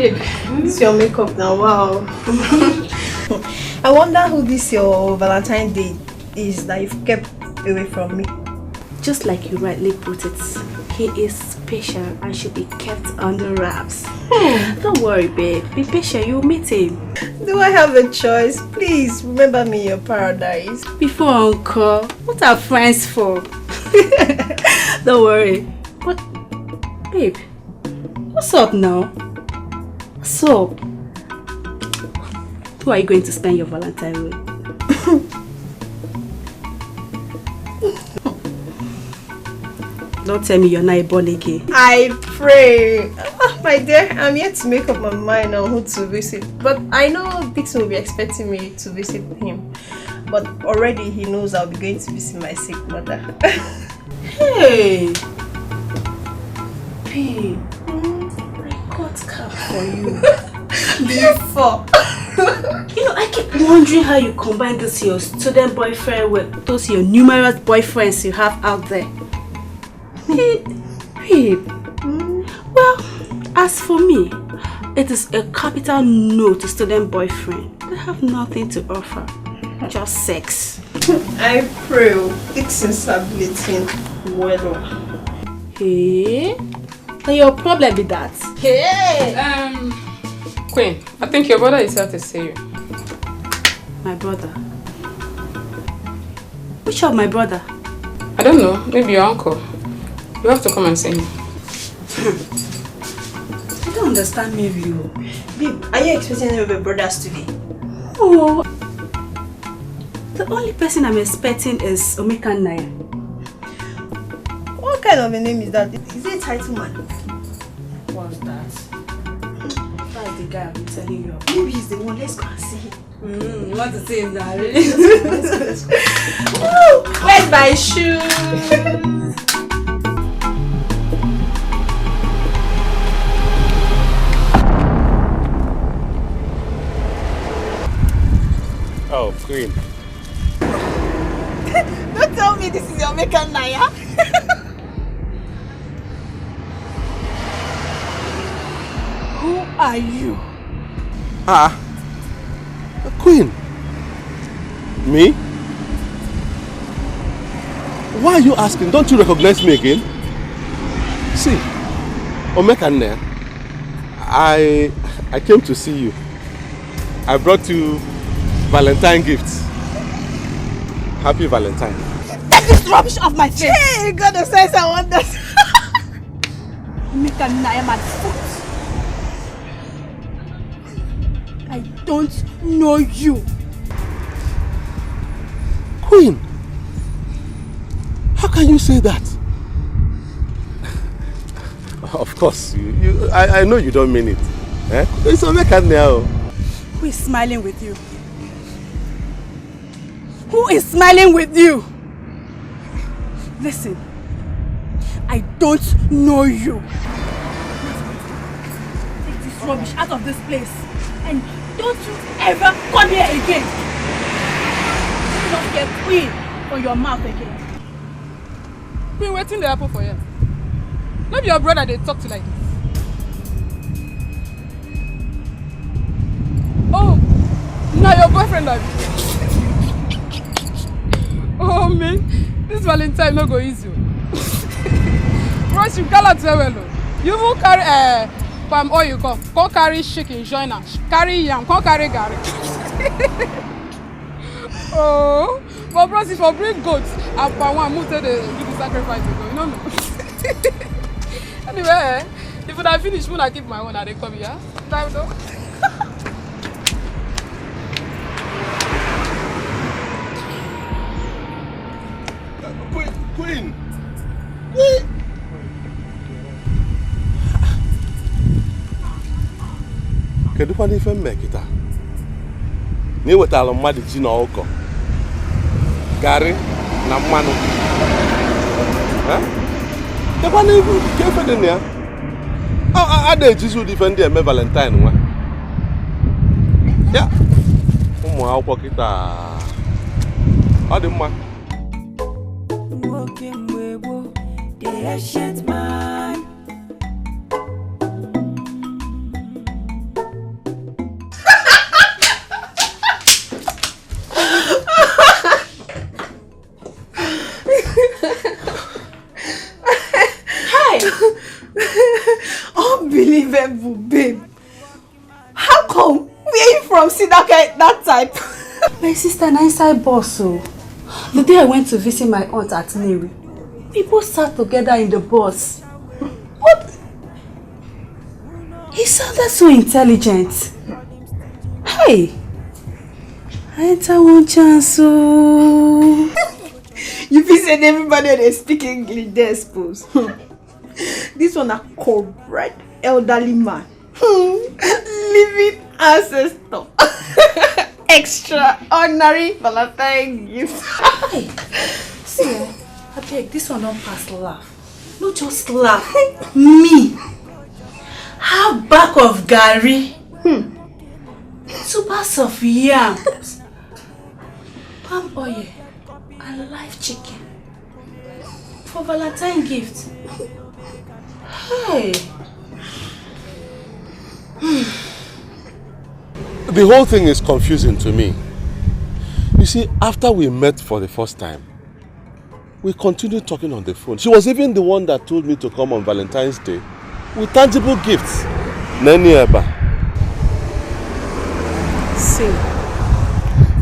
Babe, it's your makeup now. Wow. I wonder who this your Valentine Day is that you've kept away from me. Just like you rightly put it, he is special and should be kept under wraps. Don't worry, babe. Be patient, you'll meet him. Do I have a choice? Please remember me in your paradise. Before Uncle, what are friends for? Don't worry. But, babe, what's up now? What's up? Who are you going to spend your Valentine with? Don't tell me you're not born again. I pray. Oh, my dear, I'm yet to make up my mind on who to visit. But I know Dixon will be expecting me to visit him. But already he knows I'll be going to visit my sick mother. Hey! Babe, I got cap for you. Before. You know, I keep wondering how you combine this your student boyfriend with those your numerous boyfriends you have out there. Babe. Well, as for me, it is a capital no to student boyfriend. They have nothing to offer, just sex. I pray Dixon's stability well. Hey, and your problem with that? Hey, Queen, I think your brother is here to see you. My brother? Which of my brother? I don't know, maybe your uncle. You have to come and see him. I don't understand maybe you. Babe, are you expecting any of your brothers today? Oh, the only person I'm expecting is Omeka Naya. What kind of a name is that? Is it a title man? What's that? That's the guy I've been telling you about. Maybe he's the one. Let's go and see him. You want to see him now? Let's go. Where's my shoes? Oh, Queen. Don't tell me this is your Omeka Naya. Who are you? Queen. Me? Why are you asking? Don't you recognize me again? See, Omeka Naya, I came to see you. I brought you Valentine gifts. Happy Valentine. Get this rubbish off my face! Hey, God of sense and wonders! Omeka Naya, my foot. I don't know you. Queen, how can you say that? Of course, I know you don't mean it. Eh? It's Omeka Naya. Who is smiling with you? Who is smiling with you? Listen, I don't know you. Take this rubbish out of this place and don't you ever come here again. Don't get Queen on your mouth again. Queen, waiting the apple for you. Not your brother they talk to like this. Oh, now your boyfriend of Oh man, this Valentine no go easy. Bros, you cannot tell well. You will carry palm oil, come carry chicken, join us, carry yam, come carry garlic. Oh, but bros, if I bring goats, and palm one, move to do the sacrifice. You know no. Anyway, if I finish, when I keep my own, I come here. Time though. Queen! Kedu kwa n'ife mmekita? Ni wetala mmadụ ji na ọkọ. Garị na mmanụ. Ha? Dekwa n'ifu kefe dị na ya. A na-ejizi ụdị ife ndị eme Valentine nwa. Ya. Ụmụ akwụkwọ kịta. Ọ dị mma. Unbelievable, babe. How come? Where you from? See that type? My sister and inside boss. So the day I went to visit my aunt at Neva, people sat together in the bus. What? He sounded so intelligent. Hey, I enter one chance. So you be saying everybody they speak English, they suppose. This one a correct elderly man. Living ancestor. Extraordinary Valentine gift. Hey, see, I beg, this one don't pass laugh. No, just laugh. Me. Half back of Gary. 2 bags of yams. Palm oil and live chicken. For Valentine gift. Hey. The whole thing is confusing to me. You see, after we met for the first time, we continued talking on the phone. She was even the one that told me to come on Valentine's Day with tangible gifts. Neva. See,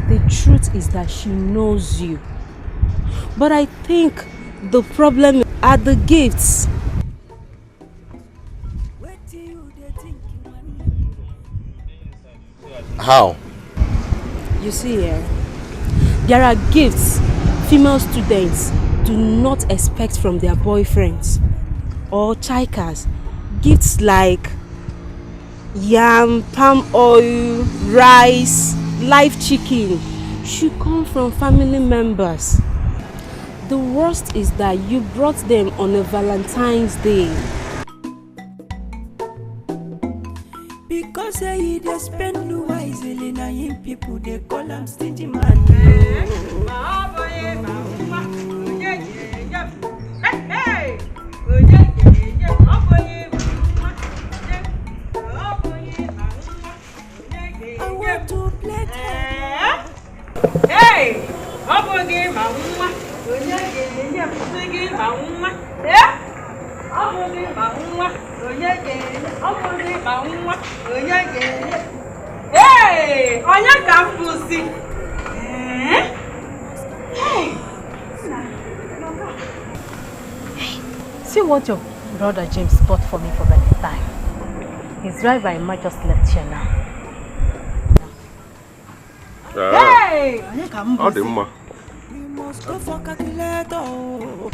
the truth is that she knows you. But I think the problem are the gifts. How? You see here, there are gifts female students do not expect from their boyfriends or chikers. Gifts like yam, palm oil, rice, live chicken should come from family members. The worst is that you brought them on a Valentine's Day. Because they spend wisely, now people they call them stingy man. I want to play. Hey, Hey, on your campus. Hey. See what your brother James bought for me for Valentine. His driver I might just left here now. Hey! How the ma? We must go for calculator.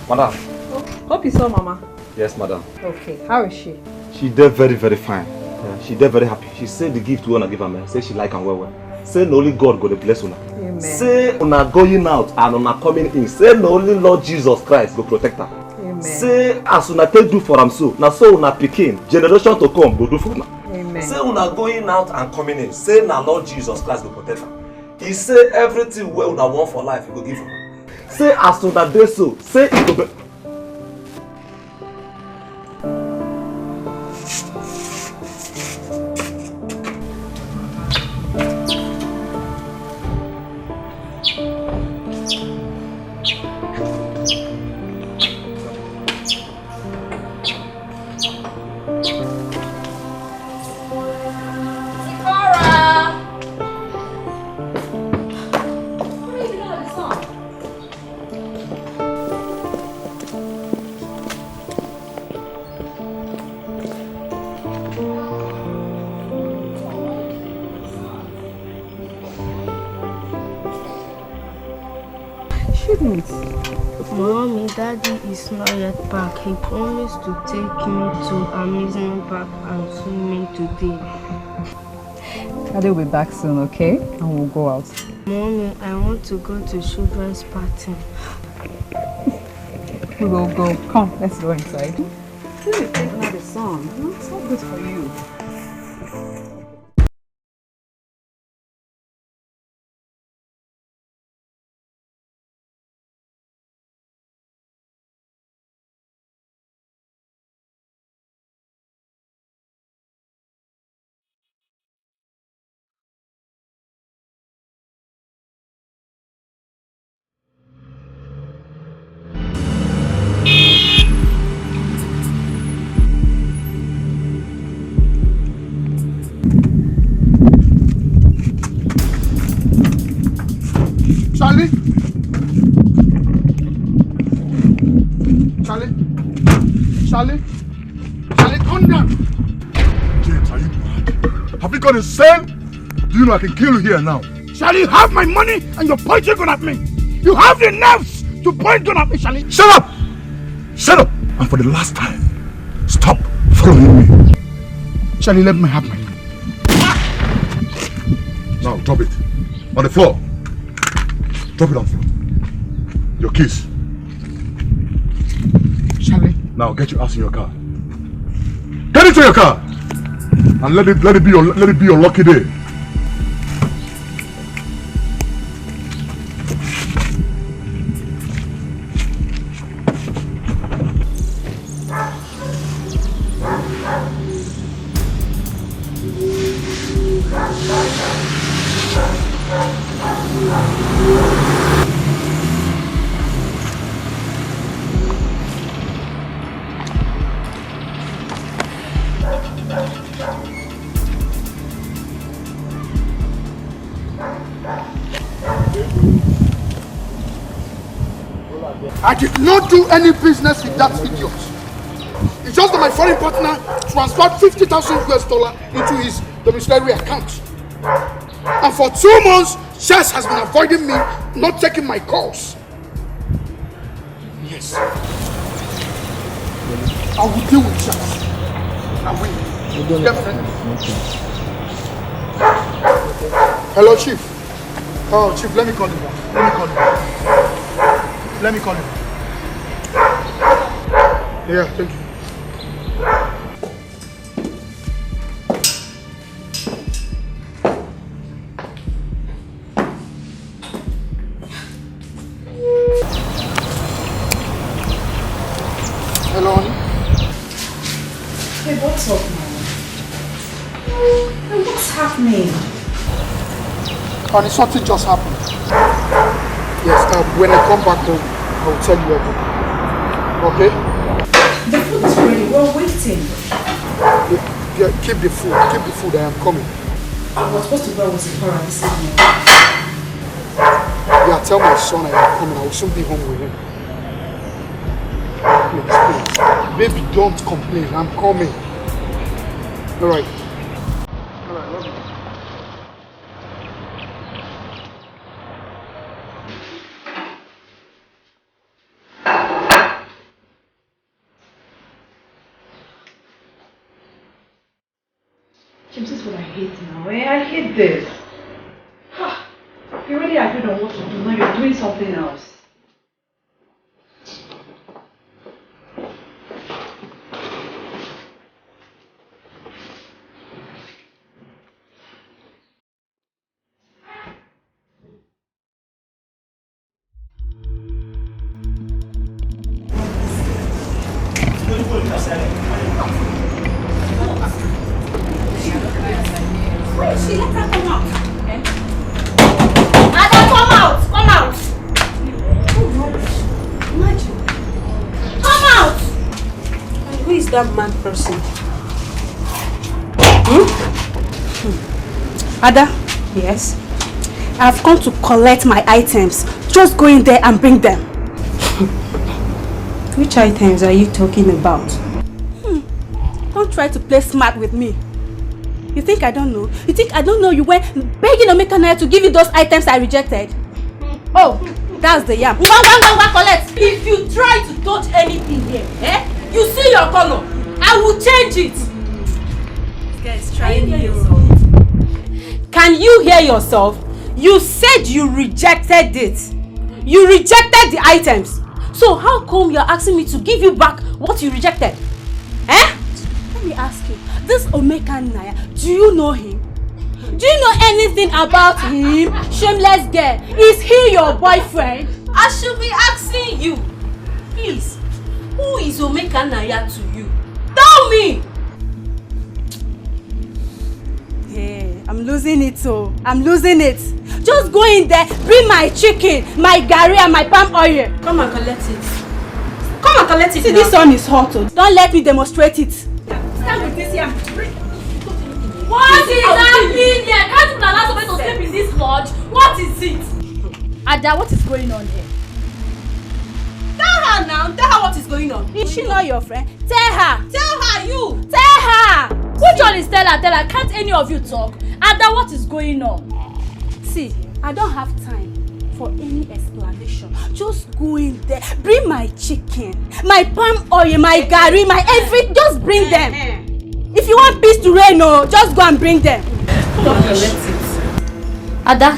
Madam. Hope you saw Mama. Yes, madam. Okay, how is she? She did very, very fine. She did very happy. She said the gift we wanna give her, man. Say she like and well. Say no only God go to bless una. Amen. Say una going out and una coming in. Say no only Lord Jesus Christ go protect her. Amen. Say as una take do for am so. Now so una pikin generation to come go do for una. Amen. Say una going out and coming in. Say na Lord Jesus Christ go protect her. He say everything wey una want for life he go give her. Say as una dey so. Say it go be. Mommy, Daddy is not yet back. He promised to take me to amusement park and swimming today. Daddy will be back soon, okay? And we'll go out. Mommy, I want to go to children's party. We will go. Come, let's go inside. You will take another song. It's not good for you. Charlie? Charlie? Charlie? Charlie, calm down! James, are you mad? Have you got insane? Do you know I can kill you here now? Charlie, you have my money and you're pointing gun at me! You have the nerves to point gun at me, Charlie! Shut up! Shut up! And for the last time, stop following me. Charlie, let me have my money. Now, drop it. On the floor. Drop it on the floor. Your keys. Charlie. Now get your ass in your car. Get into your car! And let it be your lucky day. I did not do any business with that idiot. It's just that my foreign partner transferred $50,000 into his domiciliary account. And for 2 months, Chess has been avoiding me, not taking my calls. Yes. I will deal with Chess. I will. Definitely. Hello, Chief. Oh, Chief, let me call you back. Let me call you. Yeah, thank you. Hello, honey. Hey, what's up, Mama? Hey, what's happening? Honey, something just happened. Yes, when I come back home, I will tell you everything. Okay? The food is ready. We're waiting. Yeah, keep the food. I am coming. I was supposed to go with the car this evening. Yeah, tell my son I am coming. I will soon be home with him. Please. Baby, don't complain. I'm coming. Alright. Alright, love you. James, this is what I hate now. I hate this. You already agreed on what to do. Now you're doing something else. She let her come out. Ada, come out! Come out! Imagine. Come out! And who is that mad person? Ada? Yes? I've come to collect my items. Just go in there and bring them. Which items are you talking about? Don't try to play smart with me. You think I don't know? You think I don't know you went begging Omekana to give you those items I rejected? Oh, that's the yam. Collect. If you Can you hear yourself? You said you rejected it. You rejected the items. So how come you're asking me to give you back what you rejected? Eh? Let me ask you, this Omeka Naya, do you know him? Do you know anything about him? Shameless girl. Is he your boyfriend? I should be asking you. Please, who is Omeka Naya to you? Tell me! Hey, I'm losing it, so I'm losing it. Just go in there, bring my chicken, my garri and my palm oil. Come and collect it. Come and collect it. See, now. This one is hot. Don't let me demonstrate it. Stand with this here. What is happening here? Can't you allow somebody to sleep in this lodge? What is it? Ada, what is going on here? Tell her now. Tell her what is going on. Is she not your friend? Tell her. Tell her, you. Tell her. Which one is tell her? Tell her. Can't any of you talk? Ada, what is going on? See, I don't have time for any explanation. Just go in there. Bring my chicken, my palm oil, my garri, my everything. Just bring them. If you want peace to reign, just go and bring them. Don't collect it. Ada,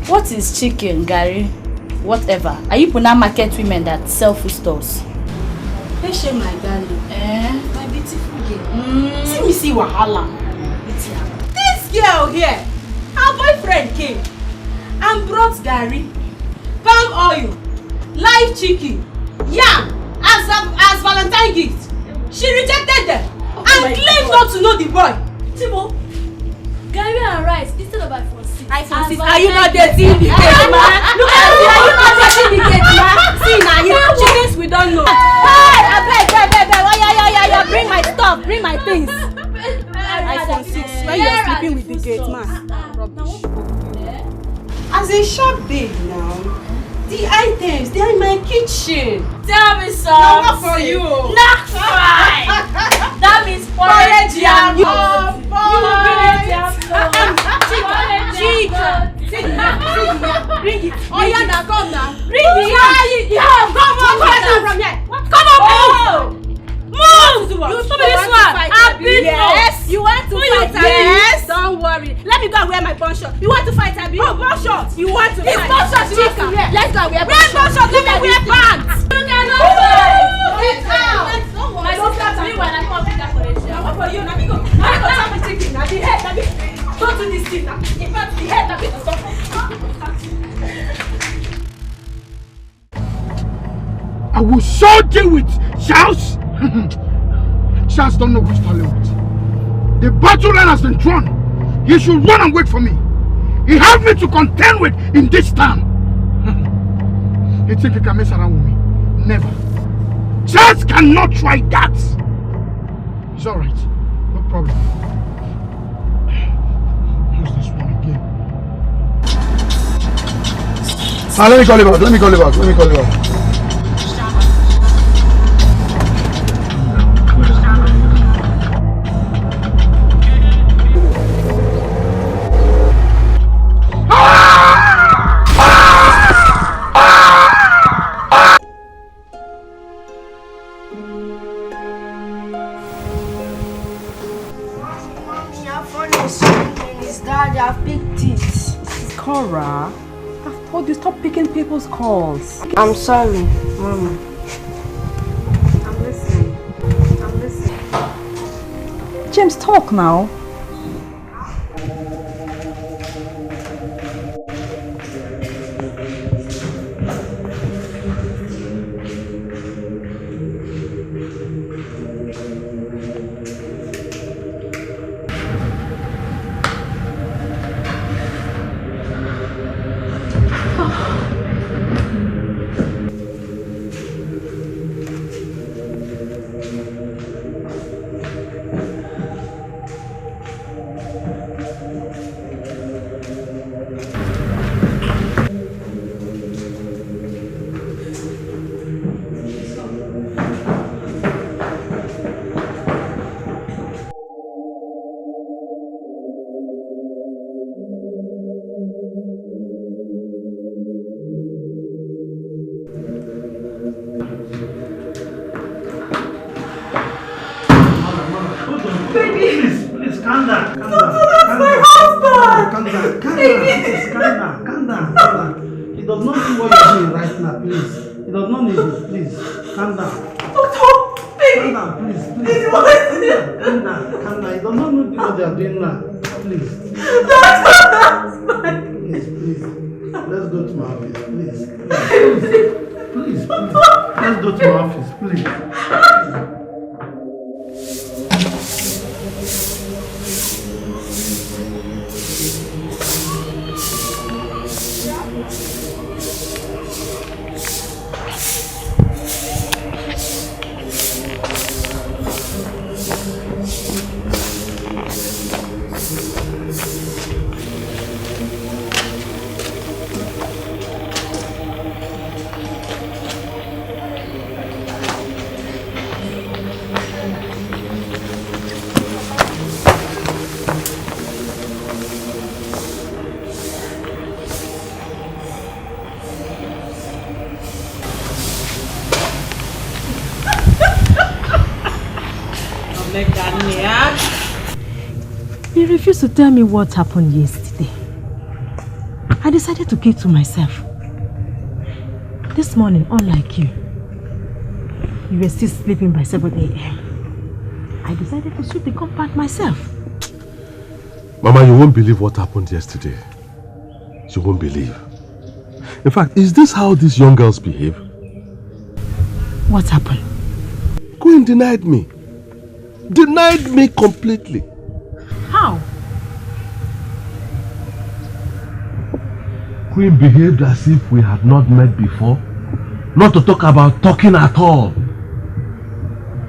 what is chicken, garri, whatever? Are you Puna market women that sell food stores? Let's share my darling. My beautiful girl. See me see wahala. This girl here, her boyfriend came and brought garri, palm oil, live chicken, yam as Valentine gift. She rejected them. And claims not to know the boy. Timo, garri and rice instead of iPhone 6. iPhone 6. Are you not dating the gate, man? Look at you. Are you not dating the gate, man? See now, you chickens we don't know. Hey, I beg. Oh yeah. Bring my stuff. Bring my things. iPhone 6. When you're sleeping with the gate, man. Rubbish. As a shop babe now, the items, they are in my kitchen. Tell me something. No, not for you. Not fine. That means porridge and you. Bring it. Oh yeah, now come now. Bring it. Come on. Move. You told me this one. I've been. Yes. You want to fight? Yes. Don't worry. Let me go and wear my bun short. You want to fight, Abi? Oh, bun short. You want to fight? It's bun short. Let's go and wear bun short. Let me wear pants. You cannot fight. Get out. My sister to me when I come pick up for a show. What for you? Let me go. Let me go tell me chicken. Now the head. Let me don't do this thing now. In fact, the head. Let me stop. I will so deal with Charles. Charles don't know which to with. The battle line has been drawn. He should run and wait for me. He has me to contend with in this town. You think he can mess around with me? Never. Charles cannot try that. It's alright. No problem. Who's this one again? Let me call you back. I've told you, stop picking people's calls. I'm sorry, Mama. I'm listening. James, talk now. Please, calm down. That's my husband! calm down. Calm down. Calm down. He does not do what you're doing right now, please. He does not need it, please. Calm down. Doctor, calm down, please. Calm down. He does not know what they are doing now. Please. Please. Let's go to my office, please. Please. Let's go to my office, please. You refused to tell me what happened yesterday. I decided to keep to myself. This morning, unlike you, you were still sleeping by 7 a.m. I decided to sweep the compound myself. Mama, you won't believe what happened yesterday. You won't believe. In fact, is this how these young girls behave? What happened? Queen denied me. Denied me completely. How? Queen behaved as if we had not met before. Not to talk about talking at all.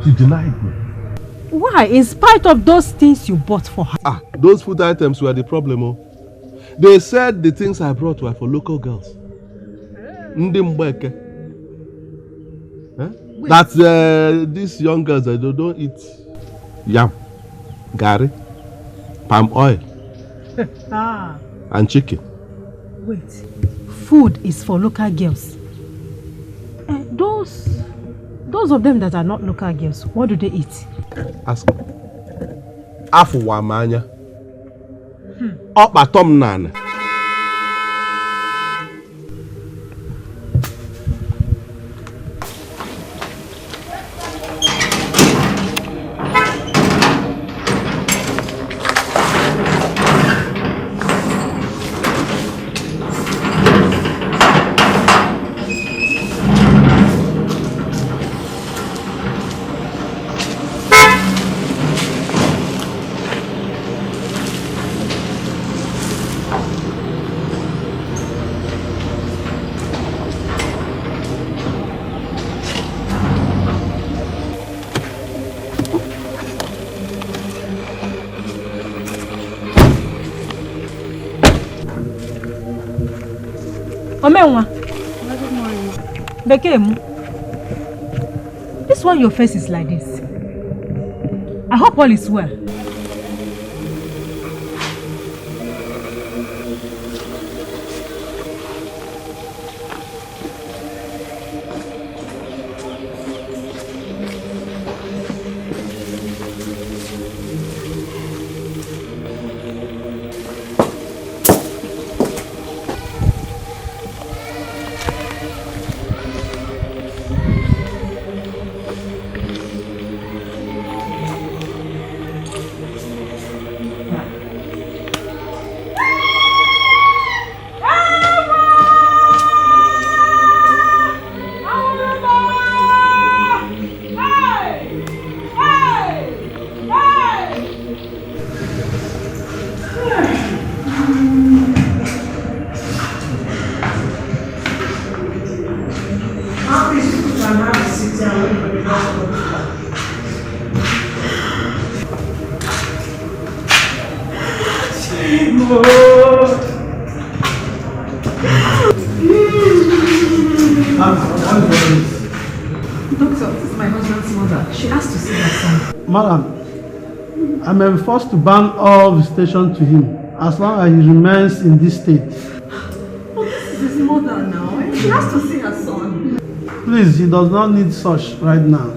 She denied me. Why? In spite of those things you bought for her? Those food items were the problem. Oh. They said the things I brought were for local girls. Ndimbeke. That these young girls, they don't eat yam, gari, palm oil, and chicken. Wait. Food is for local girls. Those of them that are not local girls, what do they eat? Ask me. Afuwa manya. Opa tom nana. Omenwa. Bekemu. This one your face is like this. I hope all is well. Madam, I may be forced to ban all visitation to him as long as he remains in this state. Oh, this is his mother now. She has to see her son. Please, he does not need such right now.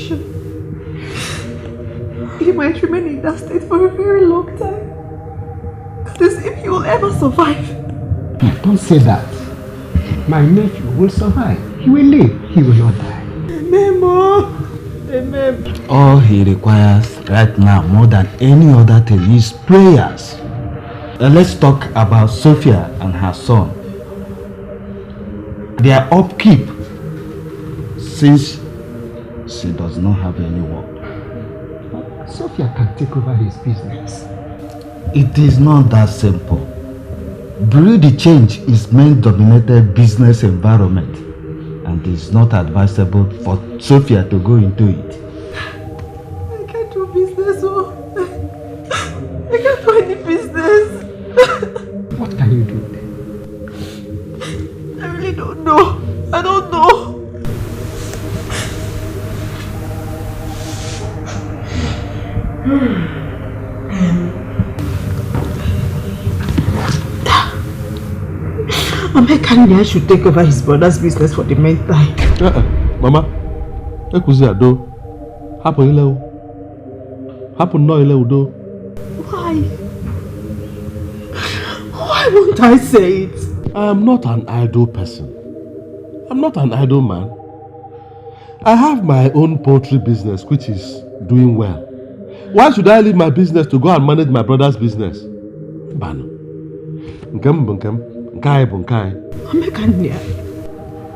condition. He might remain in that state for a very long time. Not as if he will ever survive. Don't say that. My nephew will survive. He will live. He will not die. Memo. Amen. All he requires right now, more than any other thing, is prayers. Let's talk about Sophia and her son. Their upkeep, since she does not have any work. Sophia can take over his business. It is not that simple. Bureau de change is men-dominated business environment, and it is not advisable for Sophia to go into it. I can't do business, oh. I can't do any business. What can you do then? I really don't know. I don't know. Omekania should take over his brother's business for the meantime. Mama, ekuzi ado. Hapo ile o. Hapo no ile udo. Why? Why won't I say it? I am not an idle person. I'm not an idle man. I have my own poultry business which is doing well. Why should I leave my business to go and manage my brother's business? Bano. Nkem bunkem. Nkai bunkai.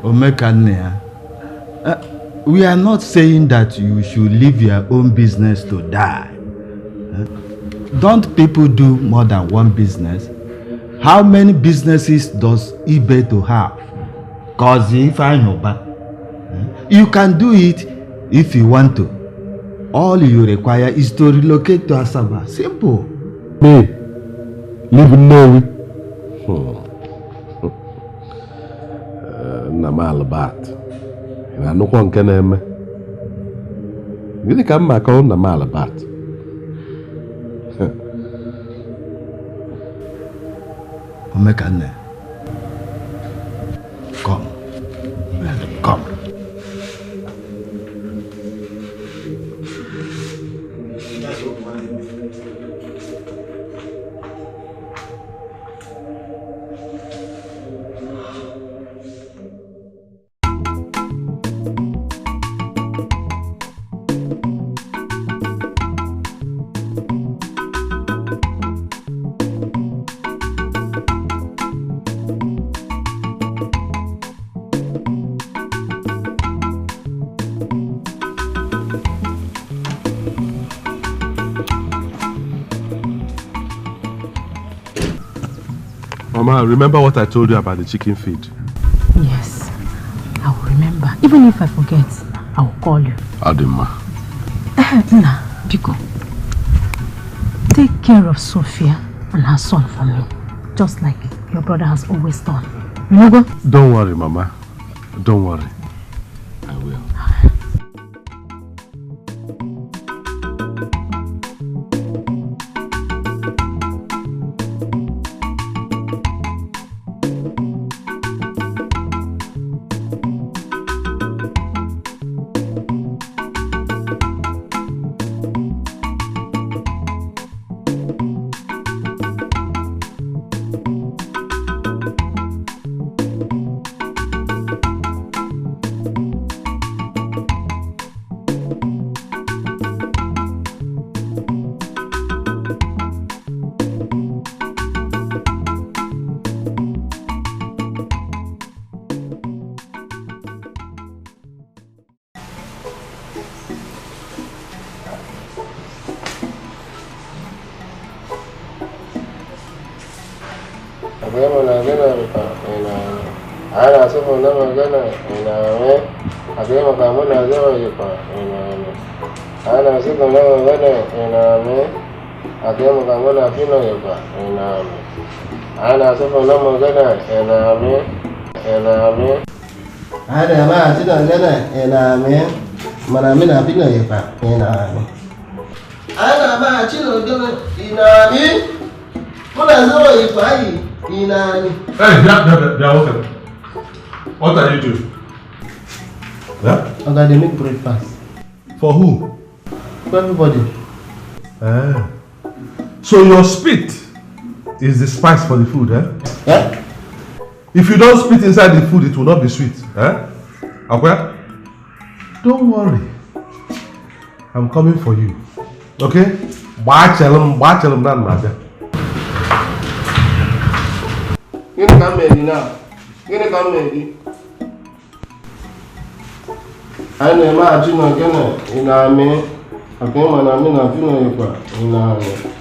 Omekania. We are not saying that you should leave your own business to die. Don't people do more than one business? How many businesses does eBay to have? Cause if I know, you can do it if you want to. All you require is to relocate to Asaba. Simple. Me? Live no. Namalabat. I no one can name. Really come back on Namalabat. Omekane. Come. Come. Mama, remember what I told you about the chicken feed? Yes, I will remember. Even if I forget, I will call you. Adima. Nah, Biko. Take care of Sophia and her son for me. Just like your brother has always done. You know what? Don't worry, Mama. Don't worry. I will. They make breakfast. For who? For everybody. Ah. So your spit is the spice for the food, eh? Yeah? If you don't spit inside the food, it will not be sweet, eh? Okay? Don't worry. I'm coming for you. Okay? Bachelum, nan maja. You can come ready now. You can come ready. I know imagine again in a me. I came and I mean, I feel like in a me.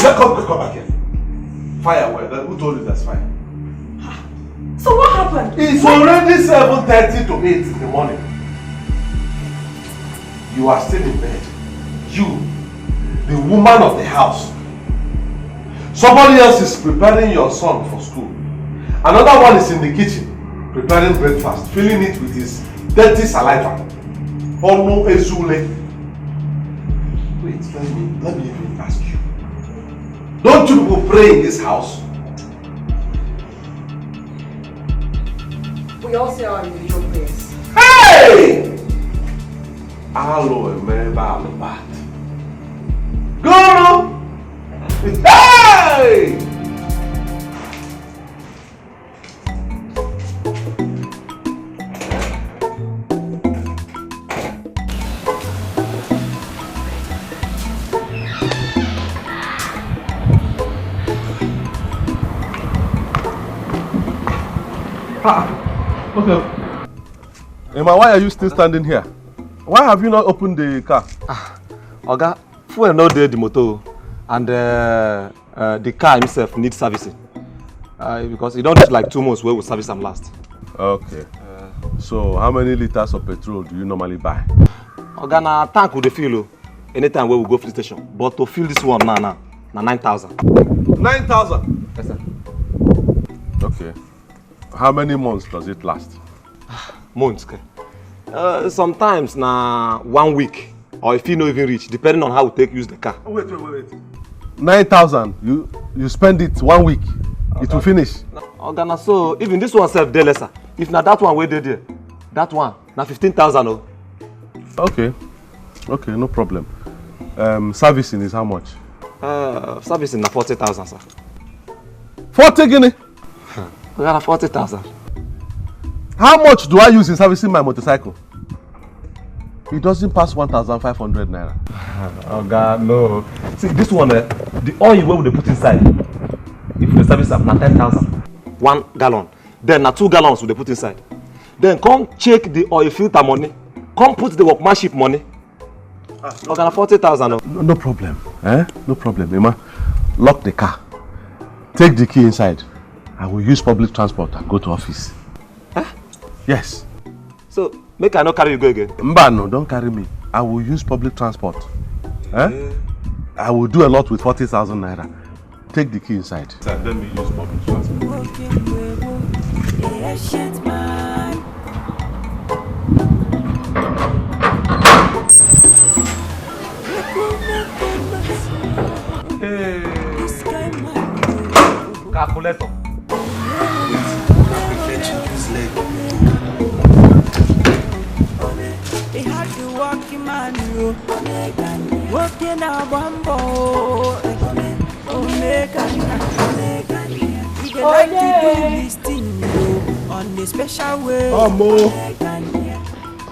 Come back here. Fire where? Who told you there's fire? So what happened? It's already 7:30 to 8 in the morning. You are still in bed. You, the woman of the house. Somebody else is preparing your son for school. Another one is in the kitchen preparing breakfast, filling it with his dirty saliva. Ono ezule. Wait, let me even ask you. Don't you people pray in this house? We all say our individual prayers. Hey! Alo emeba alobat. Go! Hey! Okay. Emma, why are you still standing here? Why have you not opened the car? Oga, fuel no dey the motor, and the car himself needs servicing. Because it don't take like 2 months where we service them last. Okay. So how many liters of petrol do you normally buy? Oga, na tank we dey fill anytime where we go fill station. But to fill this one now, na 9,000. 9,000? Yes, sir. Okay. How many months does it last? Months, okay. Sometimes na 1 week, or if you no even reach, depending on how we take use the car. Wait. 9,000. You spend it 1 week. Okay. It will finish. Oga, na so even this one self dey lesser. If na that one wey dey there, that one na 15,000 oh. Okay, no problem. Servicing is how much? Servicing na 40,000, sir. 40 guinea? We got 40,000. How much do I use in servicing my motorcycle? It doesn't pass 1,500 naira. Oh God, no. See, this one, the oil where they put inside, if we service up, na 10,000. 1 gallon. Then na 2 gallons we put inside. Then come check the oil filter money. Come put the workmanship money. Okay, na 40,000. No problem. No problem, Emma. Lock the car. Take the key inside. I will use public transport and go to office. Huh? Yes. So, make I not carry you go again? Mba, no, don't carry me. I will use public transport. I will do a lot with 40,000 naira. Take the key inside. Let me use public transport. Hey. Calculator. Working a bumbo, he like to do this thing on the special way.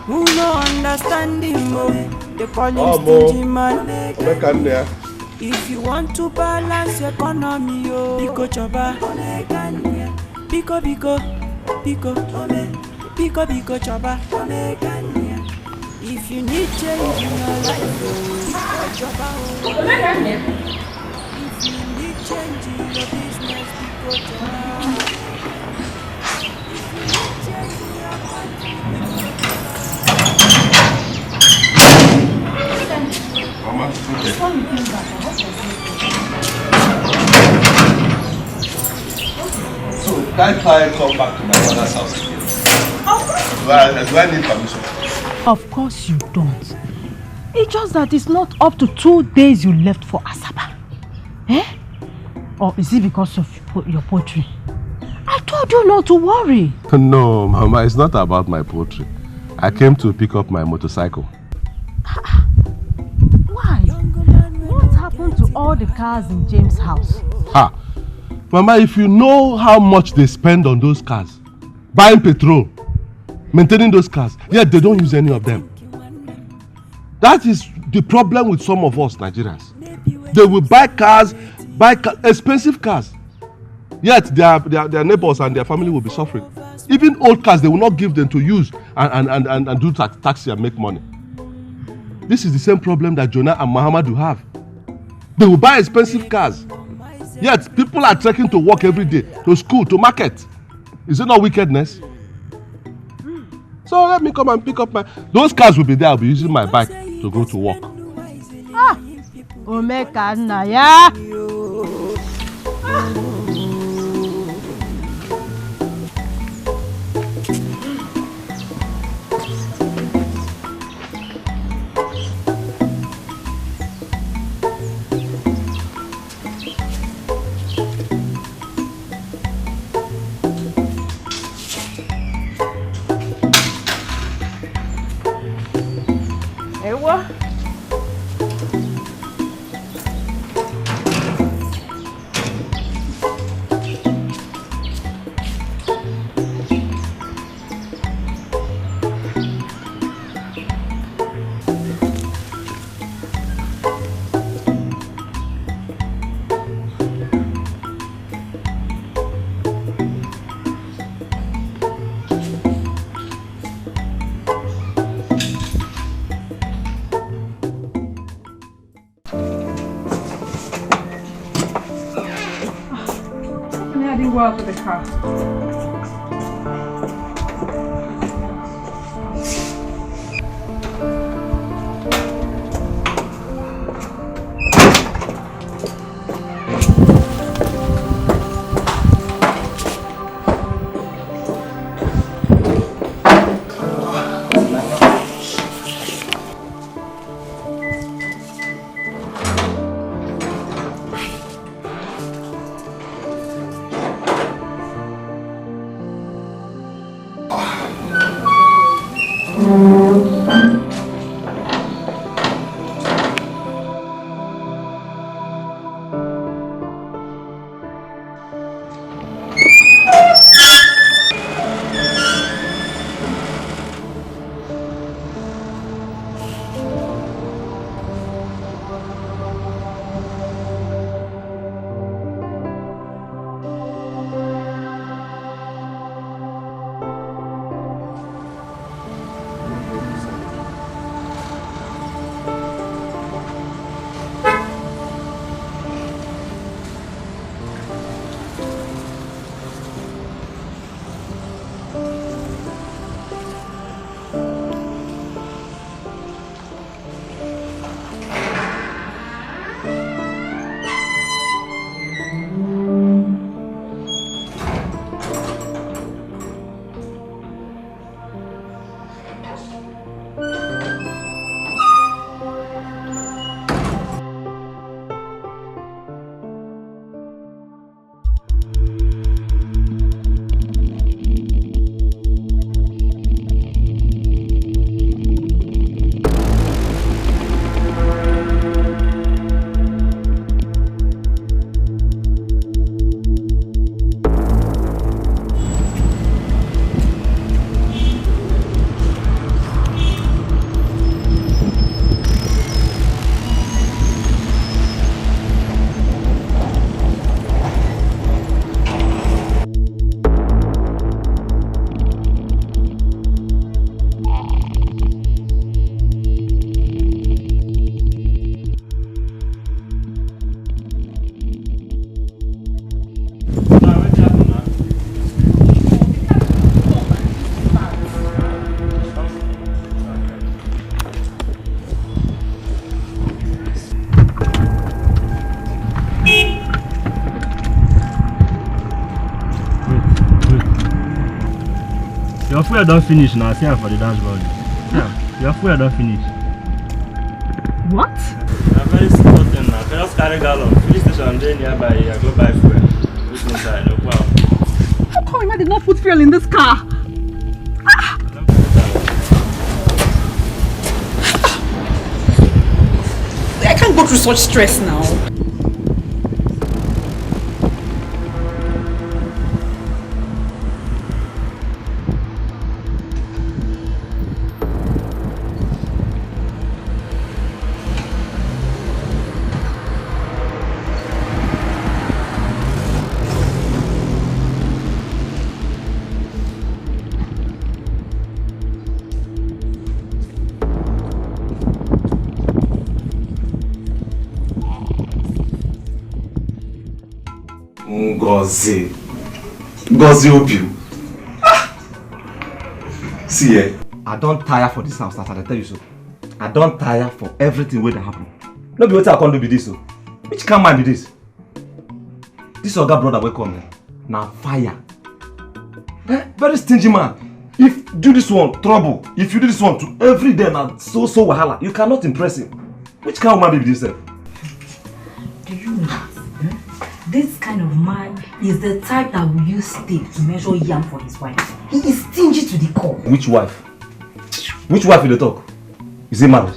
Who no understand him? they call him stingy man. If you want to balance your economy, Biko Choba, Biko Choba. If you need change in your life, Biko Choba. If you need change in your business, Biko Choba. If you need change in your country, Mama, okay. So, can't I come back to my mother's house again? Do I need permission? Of course you don't. It's just that it's not up to 2 days you left for Asaba. Eh? Or is it because of your poetry? I told you not to worry. No, Mama, it's not about my poetry. I came to pick up my motorcycle. Why? What happened to all the cars in James' house? Ha! Mama, if you know how much they spend on those cars, buying petrol, maintaining those cars, yet they don't use any of them. That is the problem with some of us Nigerians. They will buy cars, expensive cars, yet their neighbors and their family will be suffering. Even old cars, they will not give them to use and do taxi and make money. This is the same problem that Jonah and Muhammadu have. They will buy expensive cars, yet people are trekking to work every day, to school, to market. Is it not wickedness? So let me come and pick up those cars will be there. I'll be using my bike to go to work. Omeka Naya. Well for the car. Your fuel don't finish now. See for the dashboard. Yeah, your fuel don't finish. What? I'm very simple thing now. Just carry gallon. Police station there nearby. I go buy fuel. Who's inside? No problem. How come I did not put fuel in this car? I can't go through such stress now. Ngozi Obiu. See, I don't tire for this house, I tell you so. I don't tire for everything that happen. No be what I can't do with this. So. Which can mind be this? This other brother will come now fire. Very stingy man. If do this one, trouble. If you do this one to every day now, so wahala, you cannot impress him. Which kind of man be this? Do you know that? This kind of man is the type that will use tape to measure yam for his wife. He is stingy to the core. Which wife? Which wife will they talk? Is he married?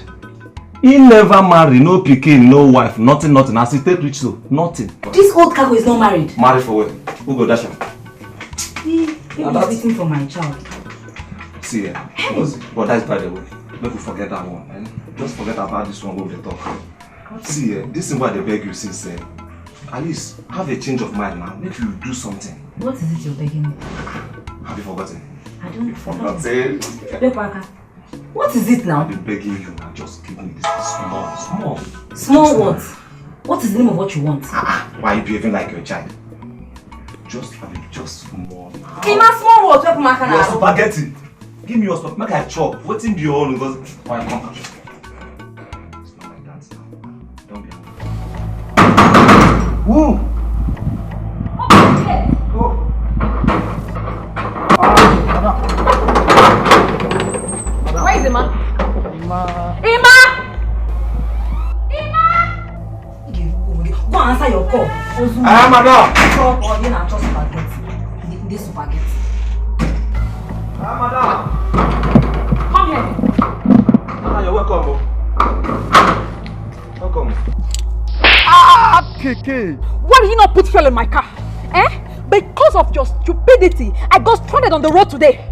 He never married, no pikin, no wife, nothing. As he take rich so, nothing. This old cargo is not married. Married for what? Who go dash him? He was waiting for my child. See, but that's by the way. Don't forget that one. Eh? Just forget about this one over the talk. See, this is why they beg you since. At least have a change of mind now. Make you do something. What is it you're begging me? Have you forgotten? I don't forget. Forgotten. What is it now? I've been begging you now. Just give me this small. Small what? What is the name of what you want? Why are you behaving like your child? Just small now. Small what? Your spaghetti. Give me your spaghetti. Make I chop. What's in your own? Because why come? It's not like that now. Don't be angry. Woo! Go. Where is Emma? Emma! Go answer your call. Madam! Or you know, just spaghetti. This spaghetti. Madam! Come here. You're welcome. Welcome. Keke! Why did you not put fuel in my car? Because of your stupidity, I got stranded on the road today.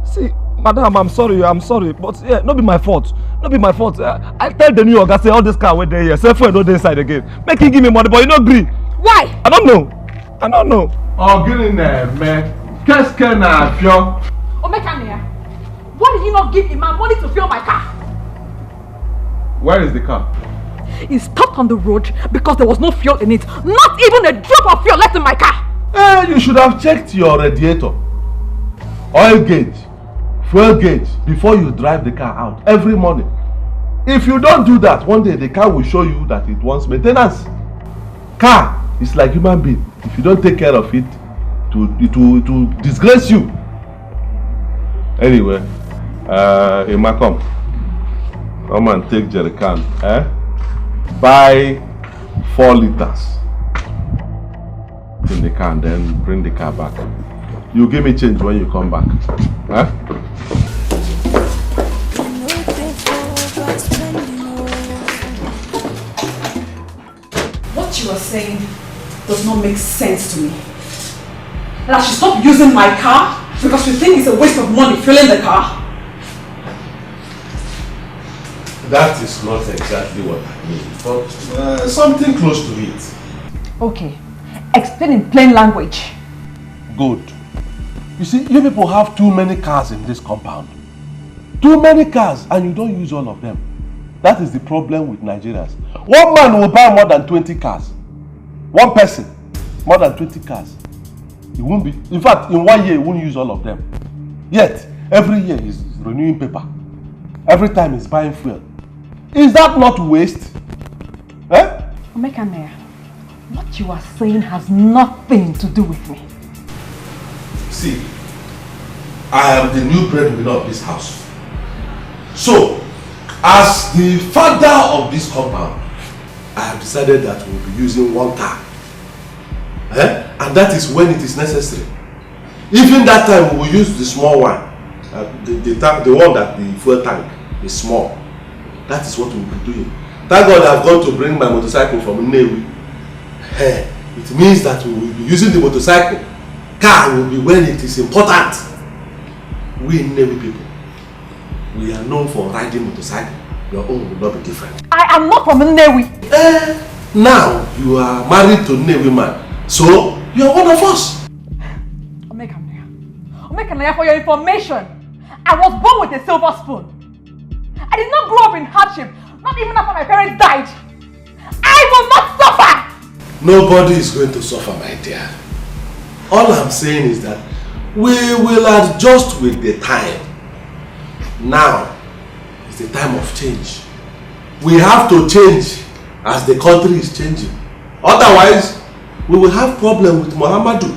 See, madam, I'm sorry, but yeah, not be my fault. I tell the New York, I say all this car went there here, self no inside again. Make him give me money, but you not agree. Why? I don't know. Oh, get in there, man. Qu'est-ce qu'un avion? Omekania, why did you not give him my money to fuel my car? Where is the car? It stopped on the road because there was no fuel in it. Not even a drop of fuel left in my car. You should have checked your radiator, oil gauge, fuel gauge before you drive the car out every morning. If you don't do that, one day the car will show you that it wants maintenance. Car is like human being. If you don't take care of it, it will disgrace you. Anyway, Emma, come and take jerry can. Buy 4 liters in the can, then bring the car back. You give me change when you come back. What you are saying does not make sense to me. And I should stop using my car because you think it's a waste of money filling the car. That is not exactly what I mean, but something close to it. Okay, explain in plain language. Good. You see, you people have too many cars in this compound. Too many cars, and you don't use all of them. That is the problem with Nigerians. One man will buy more than 20 cars. One person, more than 20 cars. He won't be. In fact, in 1 year, he won't use all of them. Yet, every year he's renewing paper. Every time he's buying fuel. Is that not waste? Eh? Omekanaya, what you are saying has nothing to do with me. See, I am the new breadwinner of this house. So, as the father of this compound, I have decided that we'll be using one car. And that is when it is necessary. Even that time we will use the small one. The one that the fuel tank is small. That is what we will be doing. Thank God I've gone to bring my motorcycle from Neva. It means that we will be using the motorcycle. Car will be when it is important. We Neva people, we are known for riding motorcycle. Your own will not be different. I am not from Nnewi. Now you are married to Nnewi man, so you are one of us. Omekanaya, for your information, I was born with a silver spoon. I did not grow up in hardship, not even after my parents died. I will not suffer! Nobody is going to suffer, my dear. All I'm saying is that we will adjust with the time. Now is the time of change. We have to change as the country is changing. Otherwise, we will have problem with Muhammadu.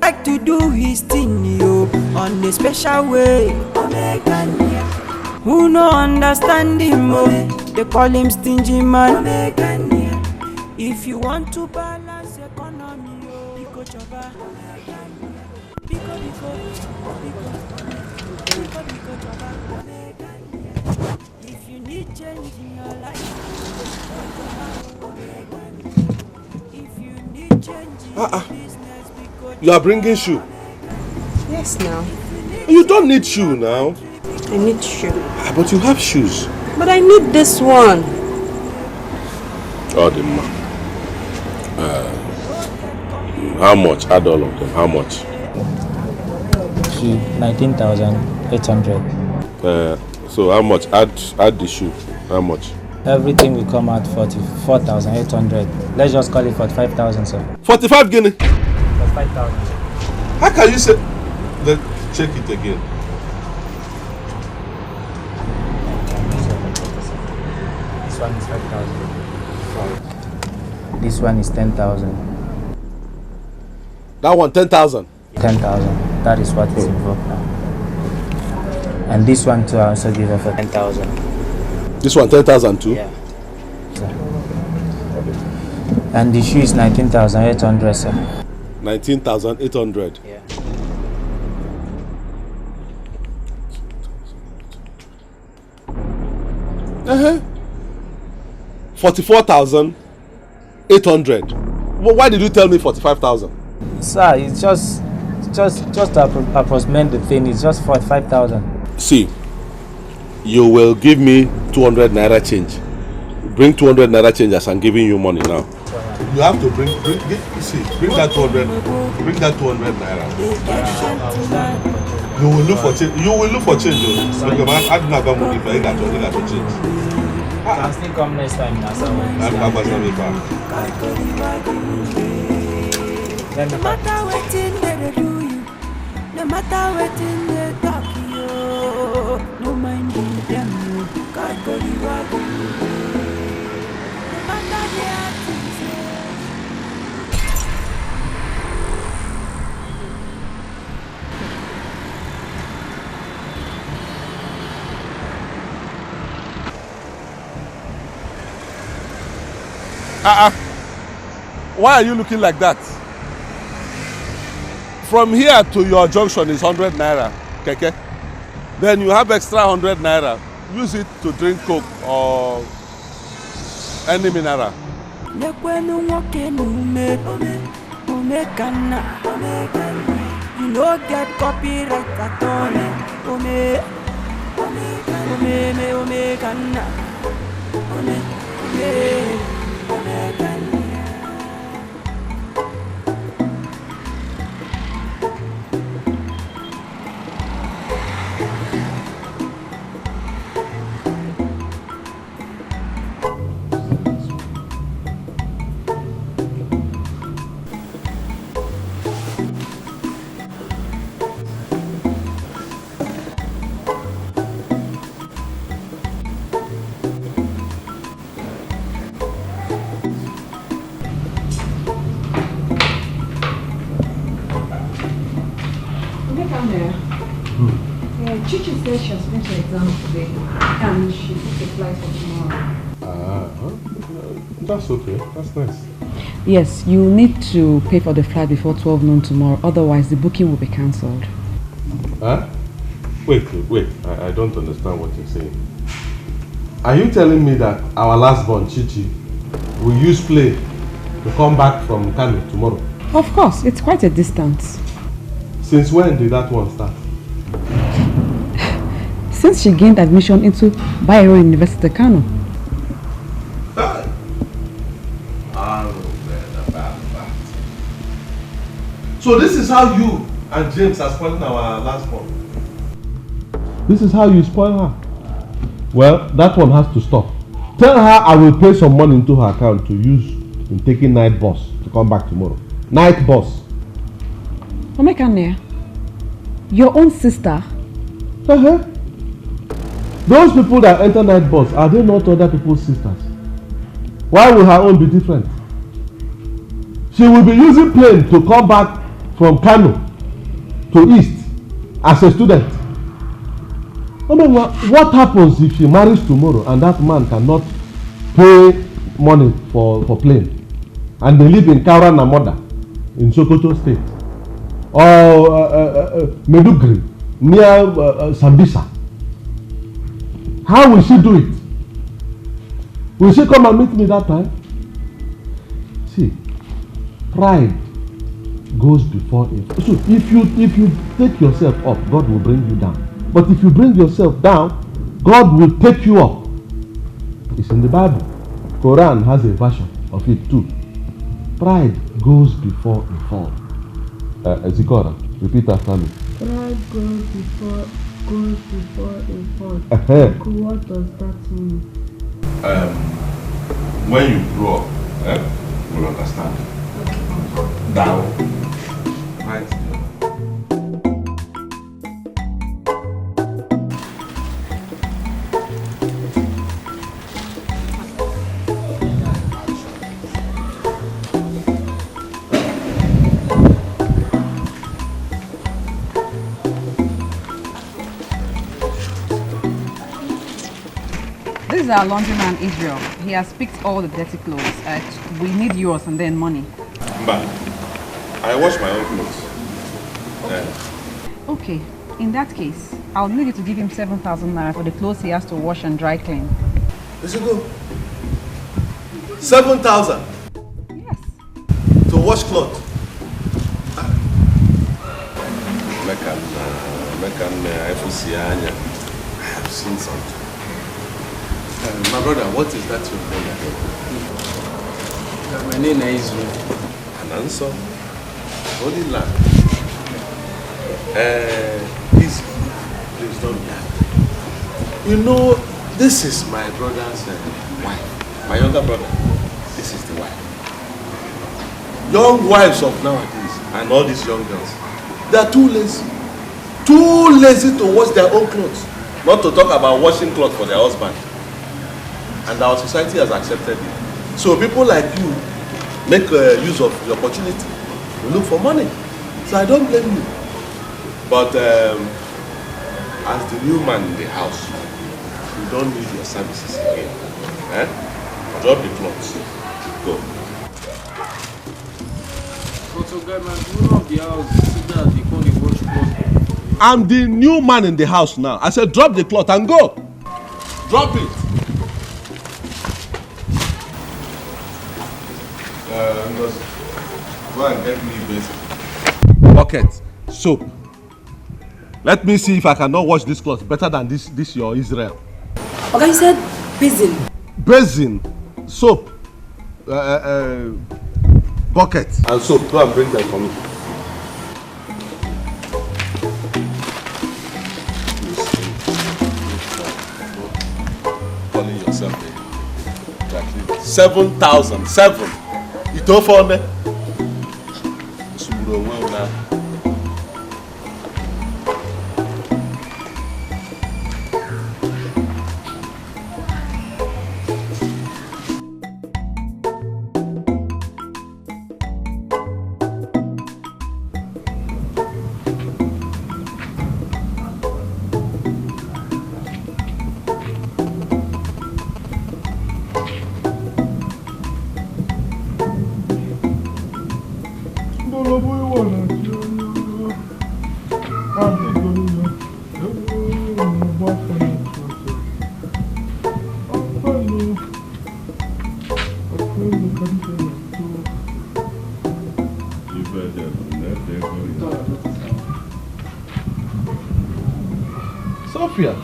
Like to do his thing, yo, on a special way. Who no understand him, oh, they call him stingy man. If you want to balance economy, oh, you go chaba. If you need change in your life, if you need change in your business, You are bringing shoe? Yes, now. You don't need shoe now. I need shoe. But you have shoes. But I need this one. Oh, the man. How much? Add all of them. How much? 19,800. So how much? Add the shoe. How much? Everything will come out 44,800. Let's just call it 45,000, sir. 45 guinea. 45,000. How can you say? Let's check it again. This one is 5,000. This one is 10,000. That one 10,000. 10,000. That is what is involved now. And this one too, I also give her for 10,000. This one 10,000 too? Yeah. Sir. And the shoe is 19,800, sir. 19,800. Yeah. Uh-huh. 44,800. Well, why did you tell me 45,000? Sir, it's just to approximate the thing. It's just 45,000. See, you will give me 200 naira change. Bring 200 naira change as I'm giving you money now. You have to bring that 200. Bring that 200 naira. You will look for change. You will look for change. I do not have money for you. Got to change. I'll still come next time now, sir. No matter what they do you, no matter what they talk you, no mind them. God go the wagon. No matter their things. Why are you looking like that? From here to your junction is 100 naira, keke. Then you have extra 100 naira. Use it to drink Coke or any mineral. You no get copyright at all. Chichi said she has finished her exam today and she booked a flight for tomorrow. That's okay. That's nice. Yes, you need to pay for the flight before 12 noon tomorrow, otherwise the booking will be cancelled. Huh? Wait. I don't understand what you're saying. Are you telling me that our last born, Chichi, will use plane to come back from Kano tomorrow? Of course, it's quite a distance. Since when did that one start? Since she gained admission into Bayero University, Kano. So this is how you and James are spoiling our last born. This is how you spoil her. Well, that one has to stop. Tell her I will pay some money into her account to use in taking night bus to come back tomorrow. Night bus. Omekane, your own sister? Those people that enter night bus, are they not other people's sisters? Why will her own be different? She will be using plane to come back from Kano to East as a student. What happens if she marries tomorrow and that man cannot pay money for plane and they live in Kaura Namoda in Sokoto State or Medugri near Sambisa? How will she do it? Will she come and meet me that time? See, pride goes before it. So if you take yourself up, God will bring you down. But if you bring yourself down, God will take you up. It's in the Bible. Quran has a version of it too. Pride goes before a fall. Zikora, repeat after me. Pride goes before a fall. What does that mean? When you grow up, you'll understand. Down. Right. This is our laundryman Israel. He has picked all the dirty clothes. We need yours and then money. But I wash my own clothes. Okay, in that case, I'll need you to give him 7,000 naira for the clothes he has to wash and dry clean. Is it good? 7,000? Yes. To wash clothes? I have seen something. My brother, what is that you're doing again? My name is Israel. An answer? Holy land. Please don't be angry. You know, this is my brother's wife. My younger brother. This is the wife. Young wives of nowadays and all these young girls, they are too lazy. Too lazy to wash their own clothes. Not to talk about washing clothes for their husband. And our society has accepted it. So people like you make use of the opportunity. You look for money. So I don't blame you. But as the new man in the house, you don't need your services again. Drop the clothes. Go. I'm the new man in the house now. I said drop the cloth and go. Drop it. Go and get me basic. Bucket, soap. Let me see if I cannot wash this cloth better than this your Israel. Okay, you said basin. Basin, soap, bucket and soap. Go and bring them for me. Calling yourself exactly 7,000. 7. You don't for me. Sophia,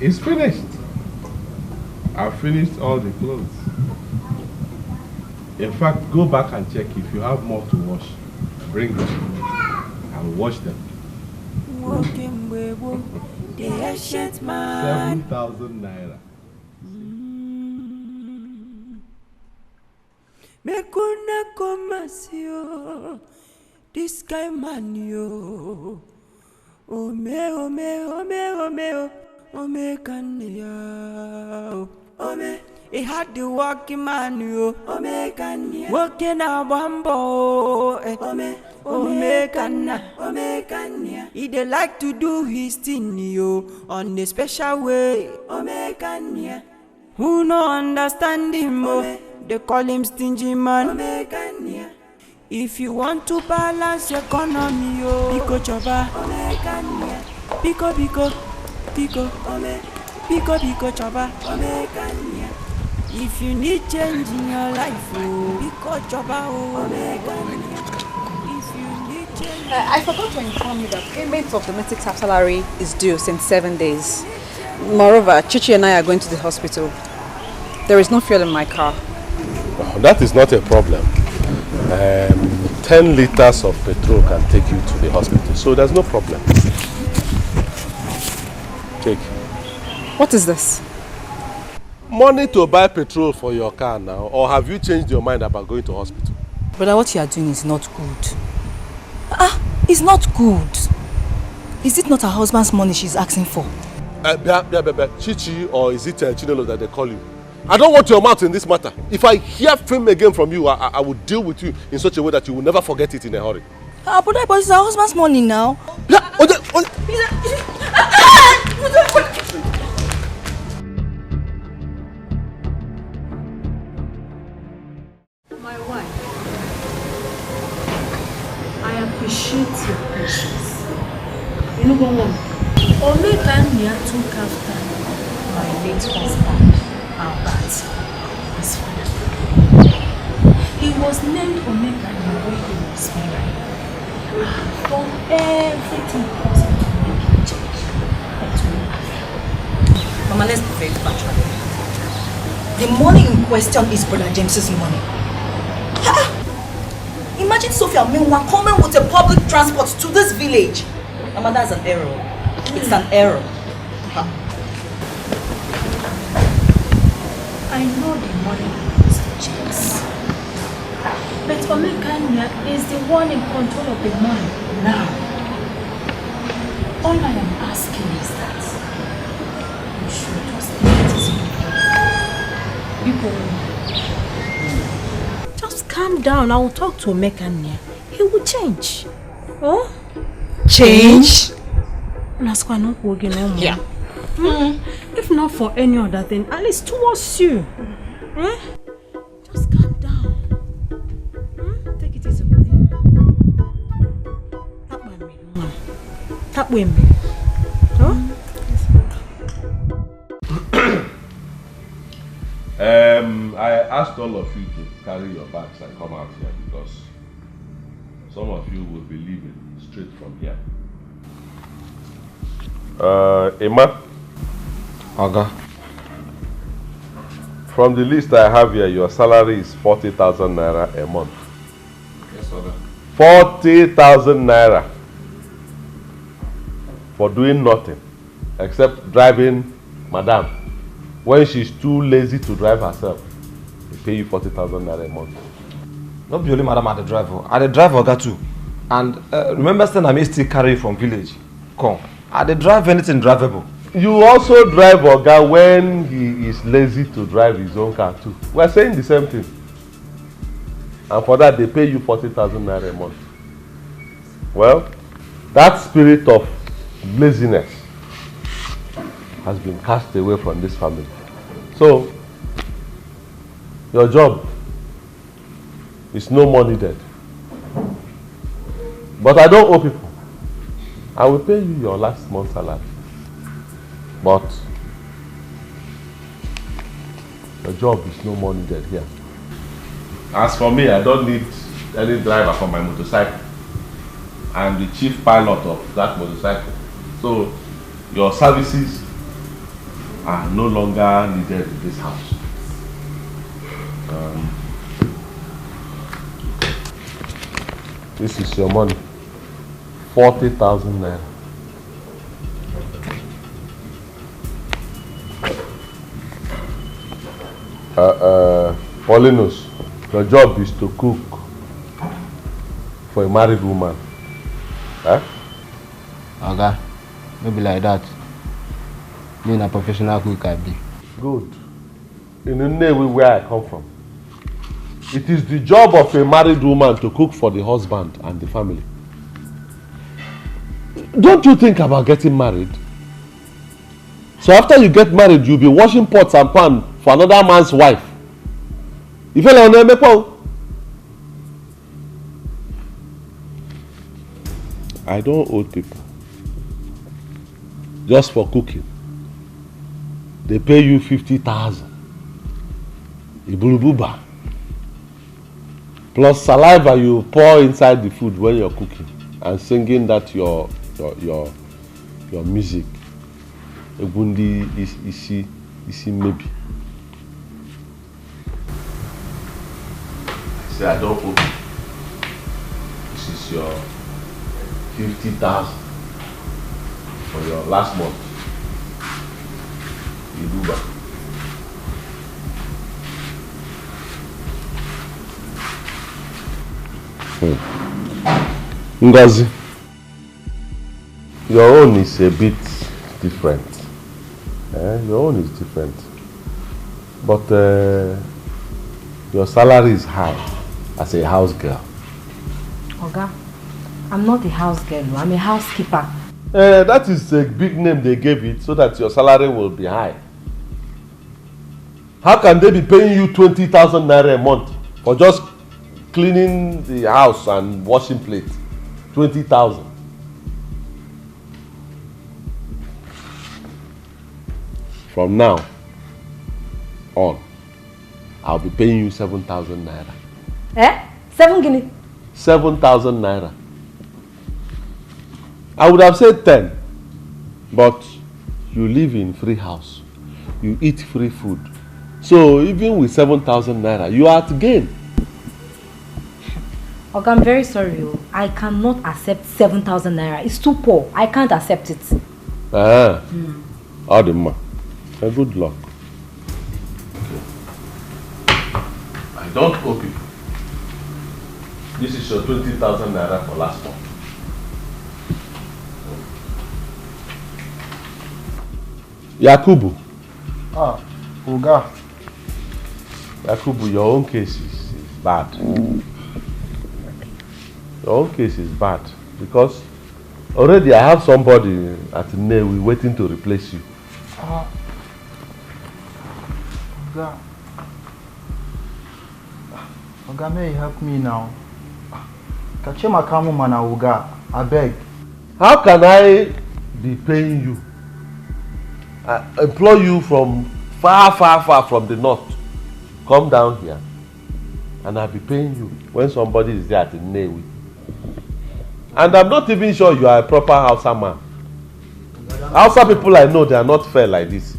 it's finished. I've finished all the clothes. In fact, go back and check if you have more to wash. Bring them. I'll wash them. 7,000 naira. Mekuna komasio, this guy man yo. Ome kanya. Ome, he had the walking man yo. Ome kanya. Walking a bambo. Ome kanya. He dey like to do his thing yo on a special way. Ome kanya. Who no understand him oh? They call him stingy man. If you want to balance your economy, oh, Pico choba. Pico choba. If you need change in your life, oh, Pico choba. If you need change. I forgot to inform you that payment of domestic staff salary is due since 7 days. Moreover, Chichi and I are going to the hospital. There is no fuel in my car. Oh, that is not a problem. 10 liters of petrol can take you to the hospital, so there's no problem. Take. What is this? Money to buy petrol for your car now, or have you changed your mind about going to hospital? Brother, what you are doing is not good. It's not good. Is it not her husband's money she's asking for? Chichi, or is it Chinelo that they call you? I don't want your mouth in this matter. If I hear film again from you, I will deal with you in such a way that you will never forget it in a hurry. But it's her husband's money now. My wife, I appreciate your patience. You know what? Omekania took after my late husband. His father. He was named Omekania when he was married. I've done everything possible to make him change. But we have. Mama, let's be very factual. The money in question is Brother James's money. Imagine Sophia Minwa coming with a public transport to this village. Mama, that's an error. It's an error. I know the money is for James. But Omekania is the one in control of the money now. All I am asking is that you should just let it be. Just calm down. I will talk to Omekania. He will change. Oh? Change? Yeah. If not for any other thing, at least towards you. Just calm down. Take it easy with him. Tap with me. I asked all of you to carry your bags and come out here because some of you will be leaving straight from here. Emma? Oga. From the list I have here, your salary is 40,000 naira a month. Yes, Oga. 40,000 naira for doing nothing except driving Madam. When she's too lazy to drive herself, they pay you 40,000 naira a month. Not be only Madam at the driver. At the driver, Oga too. And remember, I may still carry from village. Come. At the drive anything drivable. You also drive Oga when he is lazy to drive his own car too. We are saying the same thing. And for that they pay you 40,000 naira a month. Well, that spirit of laziness has been cast away from this family. So, Your job is no more needed. But I don't owe people. I will pay you your last month's salary. But your job is no more needed here. As for me, I don't need any driver for my motorcycle. I am the chief pilot of that motorcycle. So your services are no longer needed in this house. This is your money. 40,000 naira. Paulinus, your job is to cook for a married woman. Eh? Okay, maybe like that. Me a professional cook I be. Good. In the name where I come from, it is the job of a married woman to cook for the husband and the family. Don't you think about getting married? So after you get married, you'll be washing pots and pans for another man's wife. You feel like I don't owe people. Just for cooking. They pay you 50,000. Ibulububa. Plus saliva you pour inside the food when you're cooking and singing that your music. Egundi isi maybe. I say I don't owe you. This is your 50,000 for your last month. Ibuba. Ngozi, your own is a bit different. Your own is different. But your salary is high as a house girl. Oga, I'm not a house girl, I'm a housekeeper. That is a big name they gave it so that your salary will be high. How can they be paying you 20,000 naira a month for just cleaning the house and washing plates? 20,000. From now on, I'll be paying you 7,000 naira. 7 guinea? 7,000 naira. I would have said 10, but you live in free house. You eat free food. So even with 7,000 naira, you are at gain. Okay, I'm very sorry. I cannot accept 7,000 naira. It's too poor. I can't accept it. Adima, good luck. I don't owe people. This is your 20,000 naira for last month. Yakubu. Oga. Yakubu, your own case is bad. Your own case is bad because already I have somebody at Neva waiting to replace you. Oga, may you help me now? Kachema kamu mana Oga, I beg. How can I be paying you? I employ you from far from the north. Come down here and I'll be paying you when somebody is there at the Neva. And I'm not even sure you are a proper Hausa man. Hausa people I know, they are not fair like this.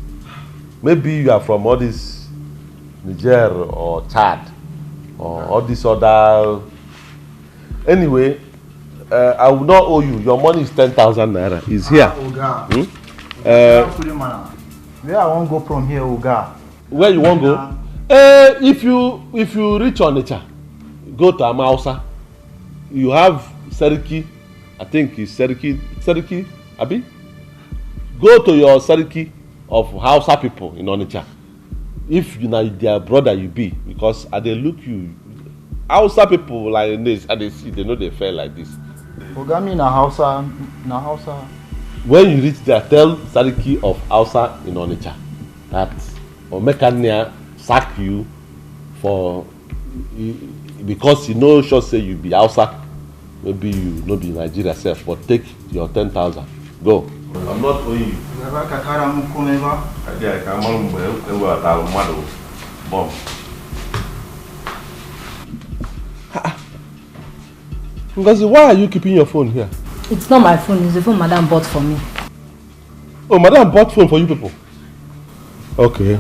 Maybe you are from all this Niger or Chad or all this other. Anyway, I will not owe you. Your money is 10,000 naira. It's here. Where I won't go from here, Oga? Where you won't go? If you reach Onitsha, go to Amausa. You have Seriki. I think it's Seriki, Abi? Go to your Seriki of Hausa people in Onitsha. If you know their brother you be, because they look you. Hausa people like this, and they see, they know they feel like this. Oga, me na Hausa. When you reach there, tell Sariki of Hausa in Onitsha that Omekania sack you for because you know sure say you be Hausa, maybe you no be Nigeria self, but take your 10,000. Go. I'm not owing you. Never kakara muko never. I can't remember. Bomb. Ngozi, why are you keeping your phone here? It's not my phone, it's the phone Madam bought for me. Oh, Madam bought phone for you people? Okay.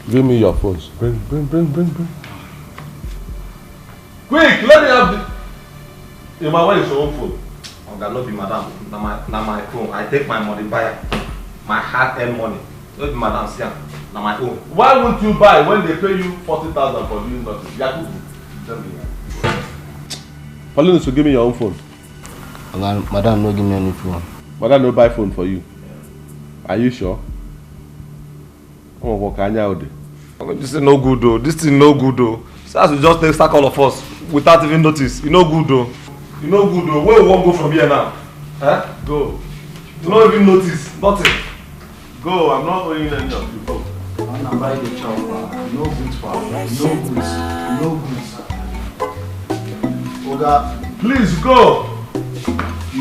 Give me your phones. Bring. Quick, let me have the... where is your own phone? Oh, that not be Madam. Now my phone. I take my money, buy my hard-earned money. Not be Madam, see, now my own. Why won't you buy when they pay you 40,000 for doing nothing? Yakubu, tell me. Pauline, so give me your own phone. Madam, no give me any phone. Madam, no buy phone for you. Are you sure? This is no good though. This is no good though. So as we just take sack all of us without even notice. You no good though. You no good though. Where we won't go from here now? Huh? Go. You don't even notice. Nothing. Go. I'm not owing any of you. Go. I'm not buying the chopper. No goods for no goods. Oga, please go.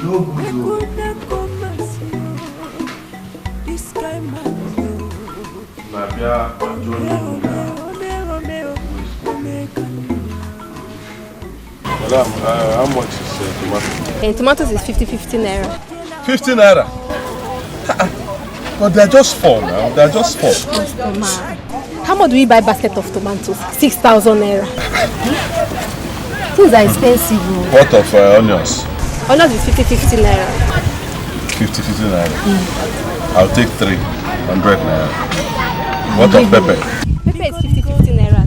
No good though. Madam, how much is tomato? Tomatoes is 50 naira. 50 naira? But they're just 4 now. They're just 4. How much do we buy basket of tomatoes? 6,000 naira. Things are expensive. What of onions? Onions is 50 naira. 50 naira. I'll take 300 naira. What of pepper? Pepper is 50 naira.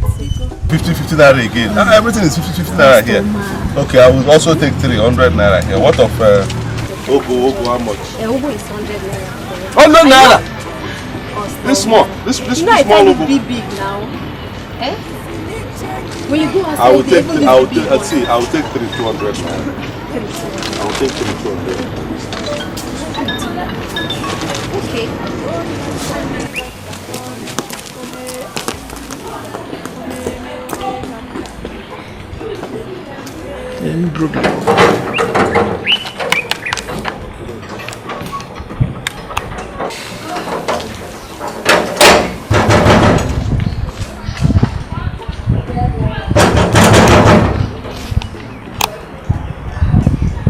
50 naira again. Everything is 50 naira here. Okay, I will also take 300 naira here. What of Ogo, how much? Ogo is 100 naira. 100 naira? This small. This you know, small I find Ogo. it big now. Eh? When you go outside, I will take 200 naira. I will take 200. Okay.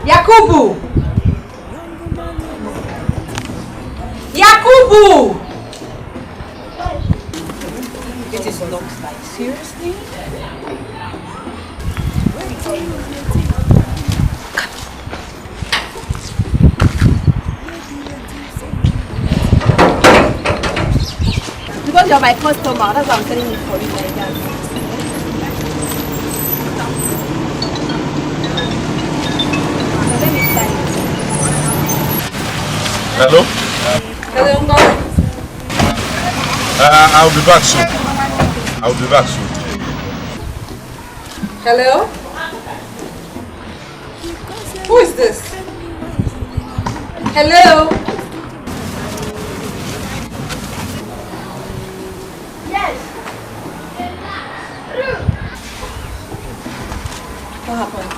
Yakubu! Yakubu! It is not like seriously? Because you're my customer, that's why I'm selling it for you like that. Hello? Hello, Uncle. I'll be back soon. Hello? Who is this? Hello? Yes. What happened?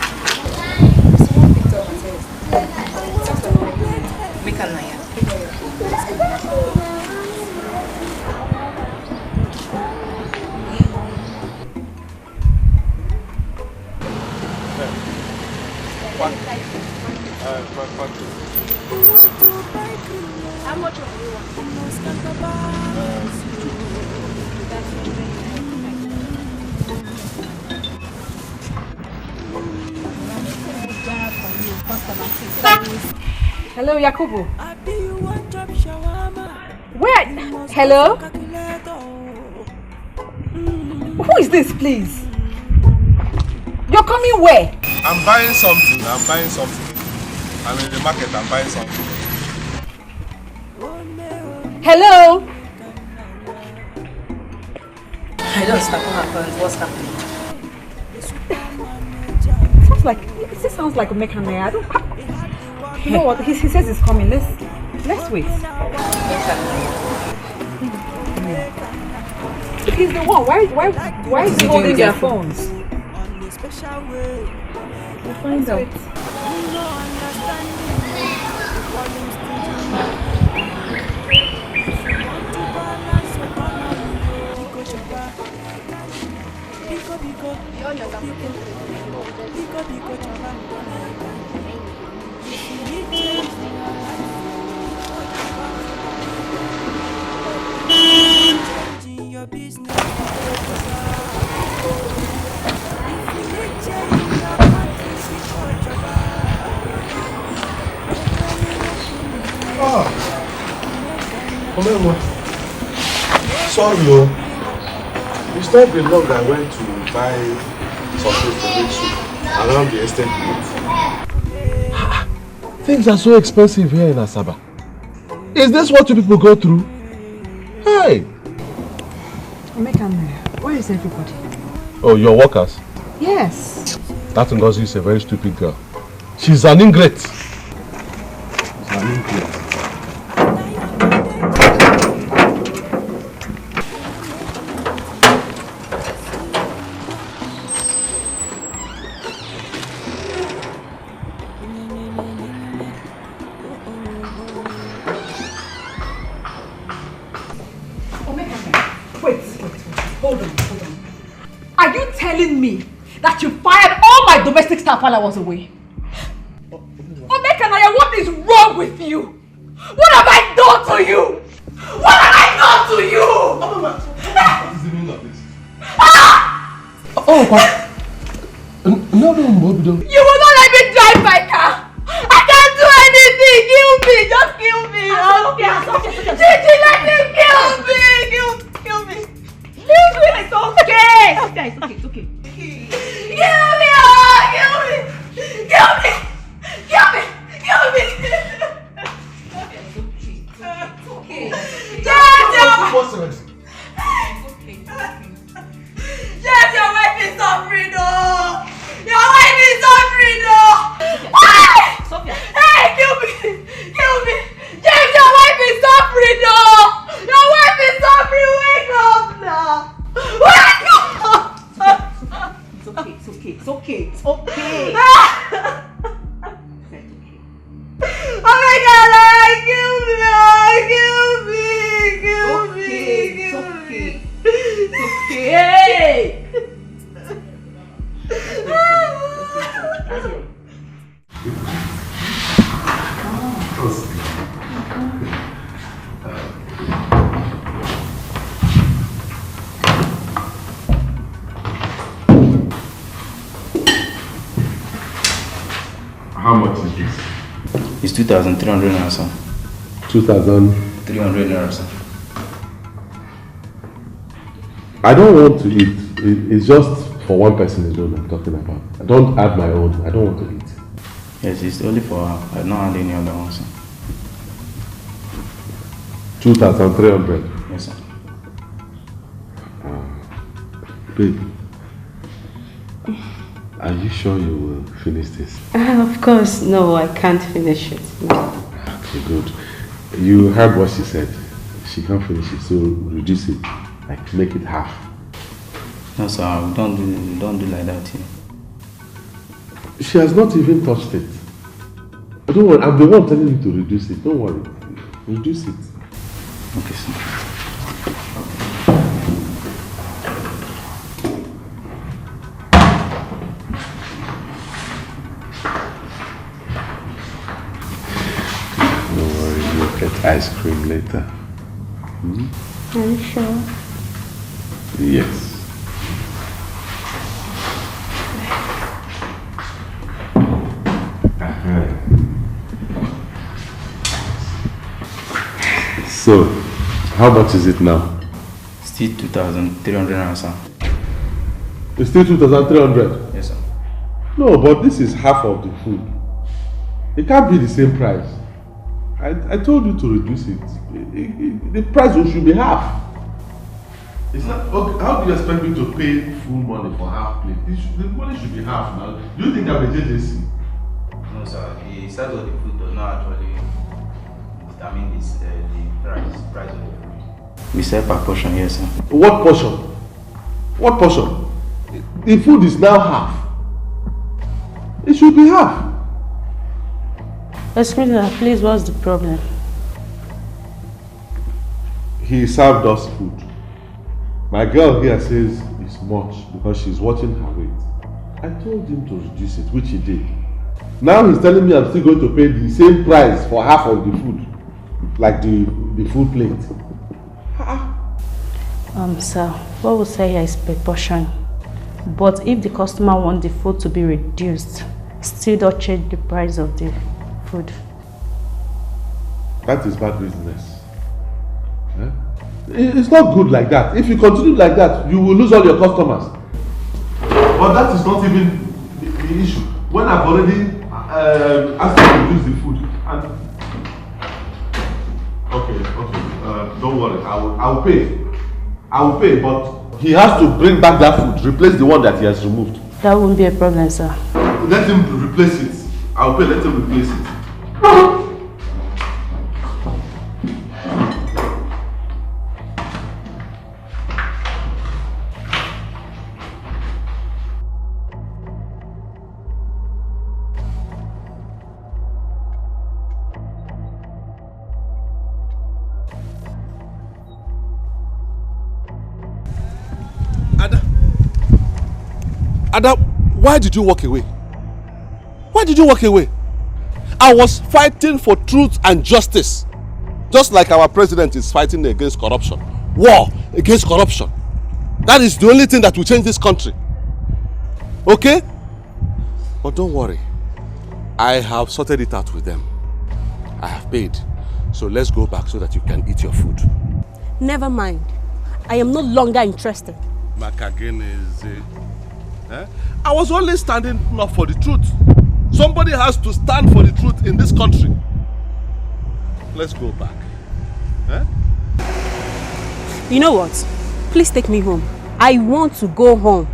Someone picked up and said, make a naya. How much do you want? Hello, Yakubu. Where? Hello? Who is this, please? You're coming where? I'm buying something. I'm in the market. I'm buying something. Hello? I don't understand what happened. What's happening? It sounds like a mechanic. I don't. You know what? He says he's coming. Let's wait. He's the one. Why is he holding their phones? We'll find out. Sorry, it's not been long I went to buy something to make soup around the estate gate. Things are so expensive here in Asaba. Is this what you people go through? Hey! Where is everybody? Oh, your workers? Yes. That Ngozi is a very stupid girl. She's an ingrate. She's an ingrate. That you fired all my domestic staff while I was away. Omekanaya, what is wrong with you? What have I done to you? What have I done to you? What is the meaning of this? No, Bobido. You will not let me drive my car. I can't do anything. Kill me. Just kill me. Gigi, let him kill me. Kill me. Kill me. It's okay. It's okay. Kill me! Kill me! Kill me! Kill me! Kill me! It's okay. Yes, your wife is suffering, though! Your wife is suffering, though! Hey, kill me! Kill me! James, your wife is suffering, though! Your wife is suffering! Wake up now! Wake up! It's okay. Oh my God! Kill me! It's okay. How much is this? It's 2,300 naira, sir. 2,300 naira, sir. I don't want to eat. It's just for one person alone I'm talking about. I don't add my own. I don't want to eat. Yes, it's only for her. I don't add any other one, sir. 2,300. Yes, sir. Babe, are you sure you will finish this? Of course, no, I can't finish it. No. Okay, good. You heard what she said. She can't finish it, so reduce it. Like, make it half. No, sir, we don't do like that here. She has not even touched it. Don't worry, I'm the one telling you to reduce it. Don't worry. Reduce it. Okay, sir. Get ice cream later. Hmm? Are you sure? Yes. So, how much is it now? Still 2,300 naira, sir. It's still 2,300? Yes, sir. No, but this is half of the food. It can't be the same price. I told you to reduce it. The price should be half. It's not, okay, how do you expect me to pay full money for half plate? The money should be half now. Do you think I'm a JJC? No, sir. The size of the food does not actually determine the price of the food. We sell per portion, yes, sir. What portion? What portion? The food is now half. It should be half. Excuse me, please, what's the problem? He served us food. My girl here says it's much because she's watching her weight. I told him to reduce it, which he did. Now he's telling me I'm still going to pay the same price for half of the food, like the full plate. Sir, what we say here is per portion. But if the customer wants the food to be reduced, still don't change the price of the food. That is bad business. It's not good like that. If you continue like that, you will lose all your customers. But that is not even the issue. When I've already asked you to reduce the food, and okay, don't worry. I will pay, but he has to bring back that food, replace the one that he has removed. That won't be a problem, sir. Let him replace it. I'll pay. Let him replace it. Ada, why did you walk away? Why did you walk away? I was fighting for truth and justice. Just like our president is fighting against corruption. War against corruption. That is the only thing that will change this country. Okay? But don't worry. I have sorted it out with them. I have paid. So let's go back so that you can eat your food. Never mind. I am no longer interested. I was only standing up for the truth. Somebody has to stand for the truth in this country. Let's go back. You know what? Please take me home. I want to go home.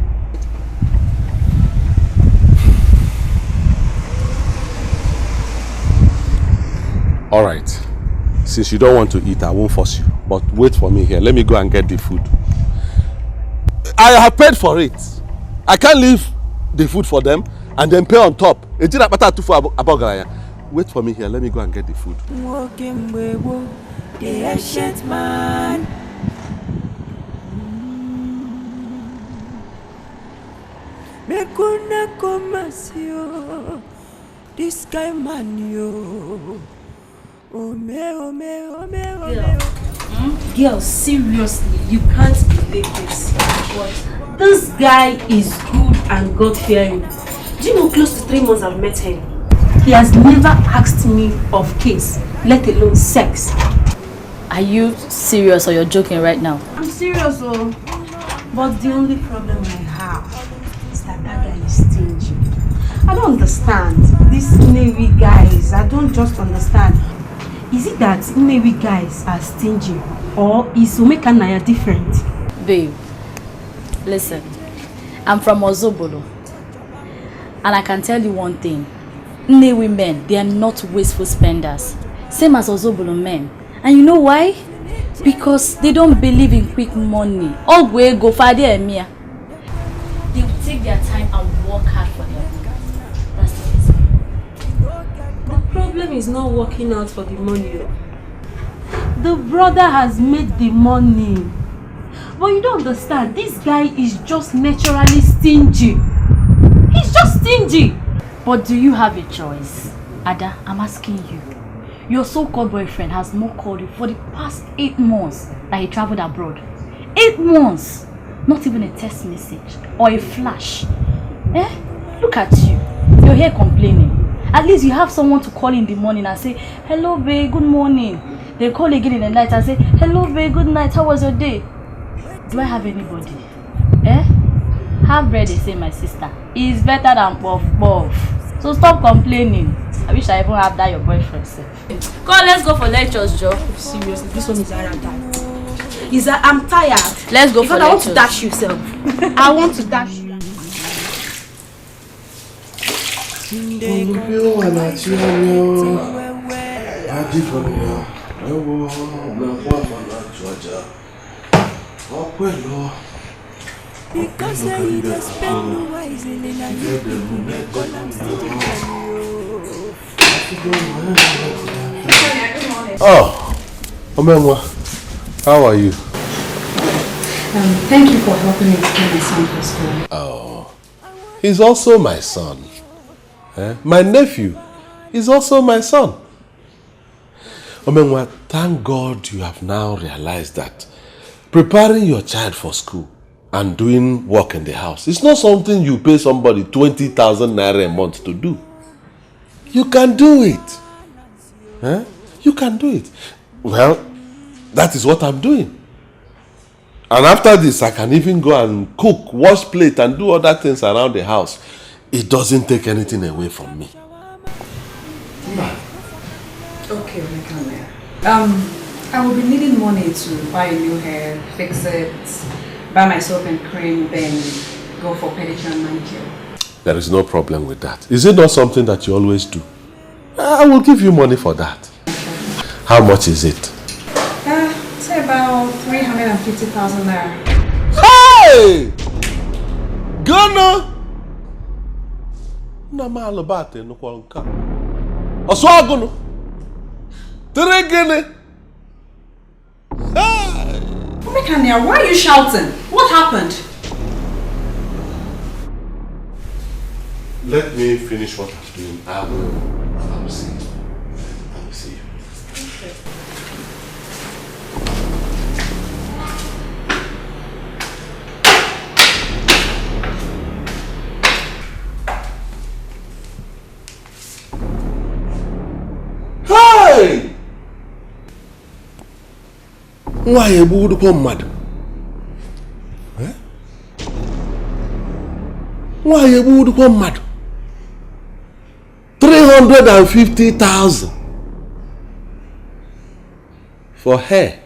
All right. Since you don't want to eat, I won't force you. But wait for me here. Let me go and get the food. I have paid for it. I can't leave the food for them and then pay on top. Wait for me here. Let me go and get the food. Walking the ancient man. Mekuna komasio. This guy man yo. Girl, seriously, you can't believe this. What? This guy is good and God-fearing. Do you know, close to 3 months I've met him? He has never asked me of kiss, let alone sex. Are you serious or you're joking right now? I'm serious, oh. But the only problem I have is that guy is stingy. I don't understand. These Navy guys, I don't just understand. Is it that Navy guys are stingy or is Omeka Naya different? Babe, listen, I'm from Ozobolo and I can tell you one thing. Navy men, they are not wasteful spenders. Same as Ozobolo men. And you know why? Because they don't believe in quick money. All way go for their Mia. They will take their time and work hard for them. That's the reason. The problem is not working out for the money. The brother has made the money. But you don't understand. This guy is just naturally stingy. He's just stingy. But do you have a choice? Ada, I'm asking you. Your so-called boyfriend has not called you for the past 8 months that he traveled abroad. 8 months! Not even a text message or a flash. Look at you. You're here complaining. At least you have someone to call in the morning and say, hello babe, good morning. They call again in the night and say, hello babe, good night, how was your day? Do I have anybody? Have bread, they say, my sister. It's better than puff puff. So stop complaining. I wish I even have that your boyfriend said. Come on, let's go for lectures, Joe. Seriously, this one is tired. I'm tired. Let's go for lectures. I want to dash yourself. I want to dash you. Oh, well, because you just spend wisely and you make all I'm still Oh, Omenwa, how are you? Thank you for helping me prepare my son for school. Oh, he's also my son. My nephew is also my son. Omenwa, thank God you have now realized that preparing your child for school and doing work in the house is not something you pay somebody 20,000 naira a month to do. You can do it. You can do it. Well, that is what I'm doing. And after this, I can even go and cook, wash plate, and do other things around the house. It doesn't take anything away from me. Okay, I will be needing money to buy a new hair, fix it, buy my soap and cream, then go for pedicure and manicure. There is no problem with that. Is it not something that you always do? I will give you money for that. How much is it? Say about 350,000 naira. Hey! Ghana! Nama alabate no kwanka. Oswagono. Teregene. Hey! Mekania, why are you shouting? What happened? Let me finish what I'm doing. I will see you. I will see you. Okay. Hey! Why you would come mad? Why you would come mad? 350,000 for hair,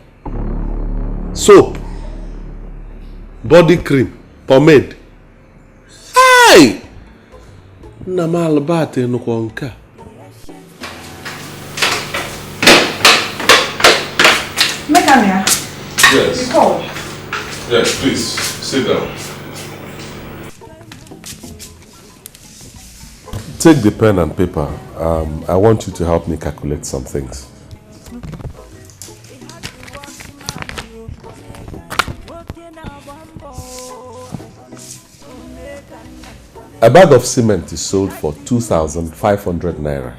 soap, body cream, pomade. Hey! Namal bate no konka. Mekania. Yes. You called? Yes, please sit down. Take the pen and paper. I want you to help me calculate some things. A bag of cement is sold for 2,500 naira.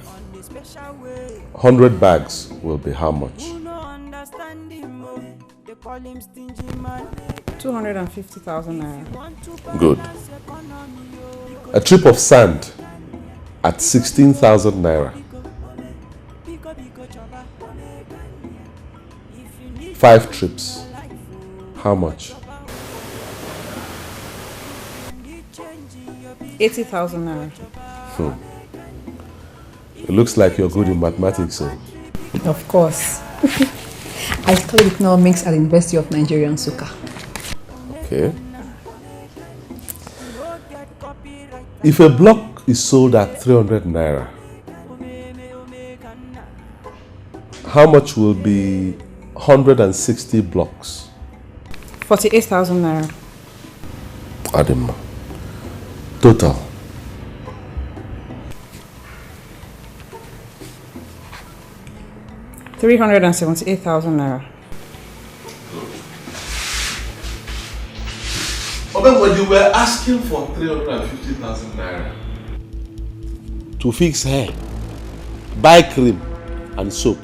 100 bags will be how much? 250,000 naira. Good. A trip of sand at 16,000 naira. 5 trips. How much? 80,000 naira. It looks like you're good in mathematics, so. Of course. I studied economics at the University of Nigeria, Nsukka. Okay. If a block is sold at 300 naira, how much will be 160 blocks? 48,000 naira. Adema. Total. $378,000 naira. Okay, when you were asking for 350,000 naira to fix hair, buy cream and soap,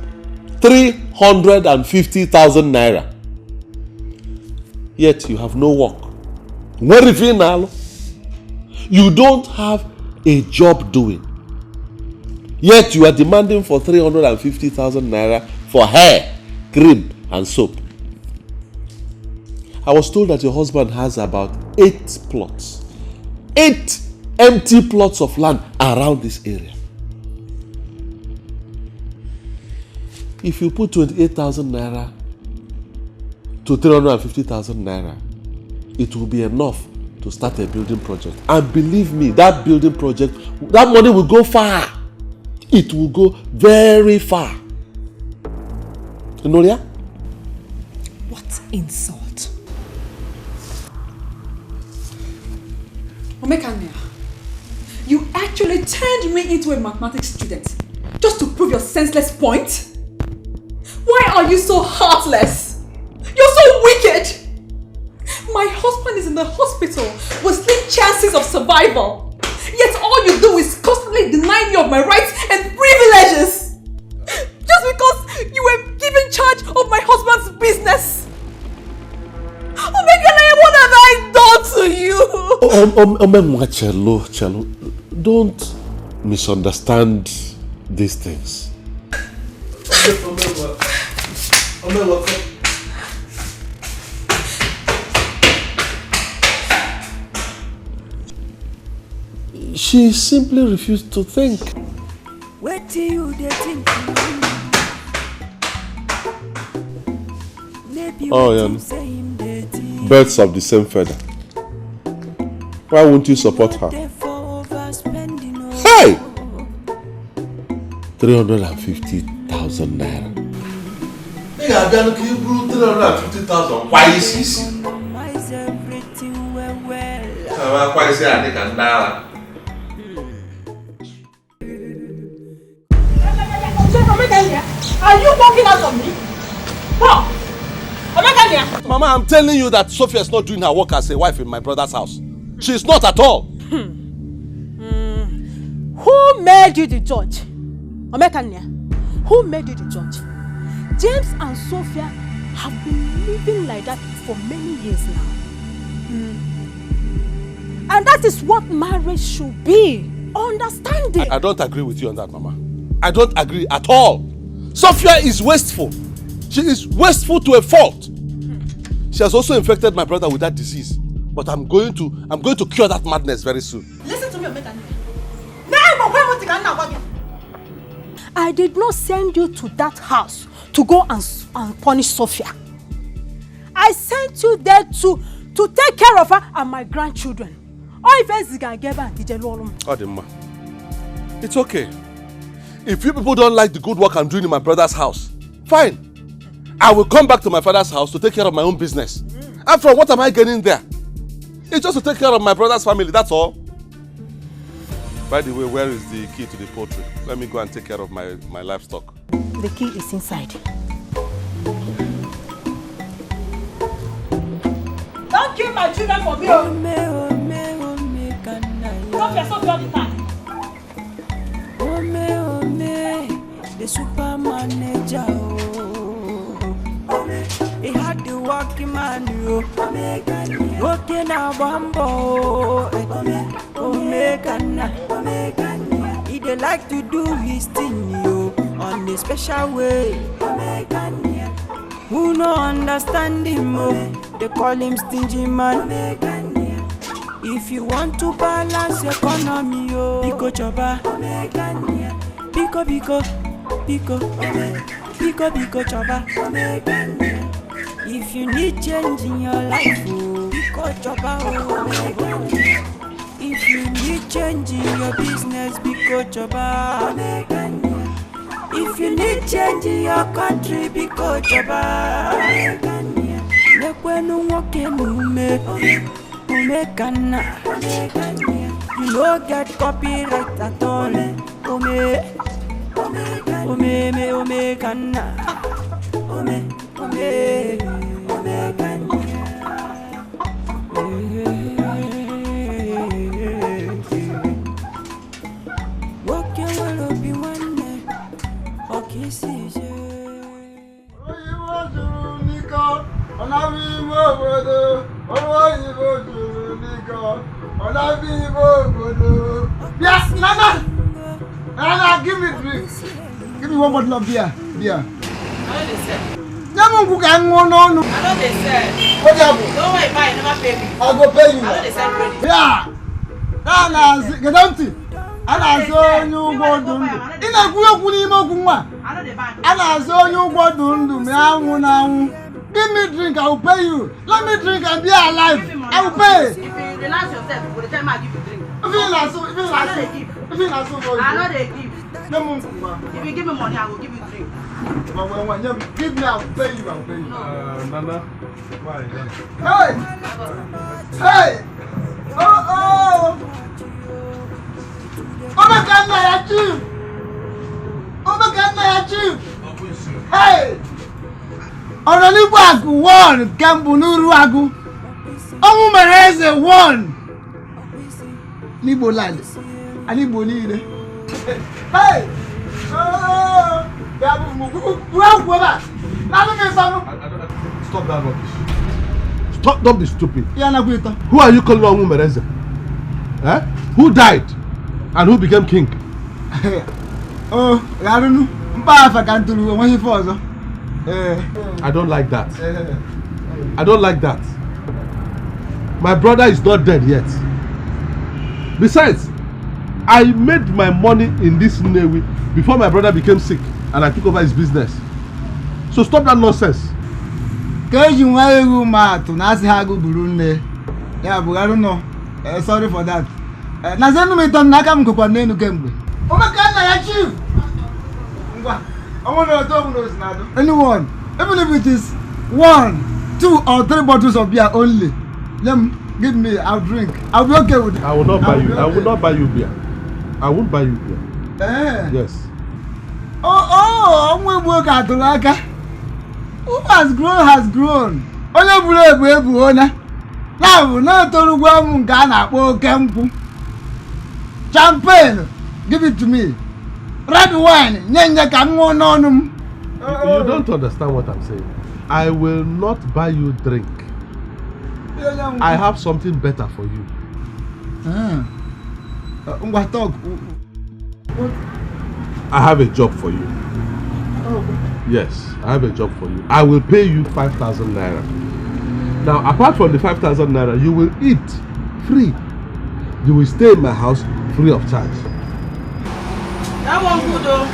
350,000 naira. Yet you have no work. Where if you now? You don't have a job doing. Yet you are demanding for 350,000 naira for hair, cream and soap. I was told that your husband has about 8 plots. 8 empty plots of land around this area. If you put 28,000 naira to 350,000 naira, it will be enough to start a building project. And believe me, that building project, that money will go far. It will go very far. You know that? What insult. Omekania, you actually turned me into a mathematics student just to prove your senseless point? Why are you so heartless? You're so wicked! My husband is in the hospital with slim chances of survival. Yet all you do is constantly deny me of my rights and privileges. Just because you were given charge of my husband's business. Oh my God, what have I done to you? Chelo, don't misunderstand these things. She simply refused to think. Wait till you get think. Oh, yeah. Birds of the same feather. Why won't you support her? Hey! 350,000 naira. Nigga, I'm looking you 350,000. Why is this? Why is it I think I'm down? Are you walking out on me? What? Mama, I'm telling you that Sophia is not doing her work as a wife in my brother's house. She's not at all. Who made you the judge? Omekania, who made you the judge? James and Sophia have been living like that for many years now. And that is what marriage should be. Understanding. I don't agree with you on that, Mama. I don't agree at all. Sophia is wasteful. She is wasteful to a fault. She has also infected my brother with that disease. But I'm going to cure that madness very soon. Listen to me, Omekania. I did not send you to that house to go and punish Sophia. I sent you there to take care of her and my grandchildren. It's okay. If you people don't like the good work I'm doing in my brother's house, fine. I will come back to my father's house to take care of my own business. After all, what am I getting there? It's just to take care of my brother's family, that's all. By the way, where is the key to the poultry? Let me go and take care of my livestock. The key is inside. Don't kill my children for me. Don't get so bloody time. The super manager. He had the walking man. Walking a bumbo. He dey like to do his thing on a special way. Who no understand him? They call him stingy man. If you want to balance economy, Pico choba. Pico choba. If you need change in your life, Pico choba. If you need change in your business, Pico choba. If you need change in your country, Pico choba. Nekwenu woke mume, Omekana. You no get copyright at all. Omekana. Yes, Nana, give me drink. Give me one bottle of beer. I know they sell. What happened? Don't worry, buy, never pay me. I go pay you. I know they sell ready. Yeah. Nana, get empty. Ana so you go dundu. Ina kuyo kuni mo kunwa. Ana so you go dundu. Me awu na awu. Give me drink, I will pay you. Let me drink and be alive. I will pay. If you relax yourself, for the time I give you drink. I know they give. If you give me money, I will give you drink. Give me, I will pay you. Nana, why? Hey! Oh! Chief! Chief! Hey! Ononigwagu one, Kambunuruagu. Omumereze one. Nibo land. Anibo nile. Hey! Oh! Stop that rubbish. Stop, don't be stupid. Who are you calling Omumereze? Eh? Who died? And who became king? Oh, I don't know. I don't like that. I don't like that. My brother is not dead yet. Besides, I made my money in this Neva before my brother became sick and I took over his business. So stop that nonsense. Sorry for that. Anyone, even if it is 1, 2 or 3 bottles of beer only, then give me, I'll drink. I'll be okay with it. I will not buy you. I will not buy you beer. I won't buy you beer. Yes. Oh, I'm work at the laka. Who has grown. Now, not to go Ghana, Campu. Champagne, give it to me. Red wine, you don't understand what I'm saying. I will not buy you drink. I have something better for you. I have a job for you. Yes, I have a job for you. I will pay you 5,000 naira. Now, apart from the 5,000 naira, you will eat free. You will stay in my house free of charge. That one good though.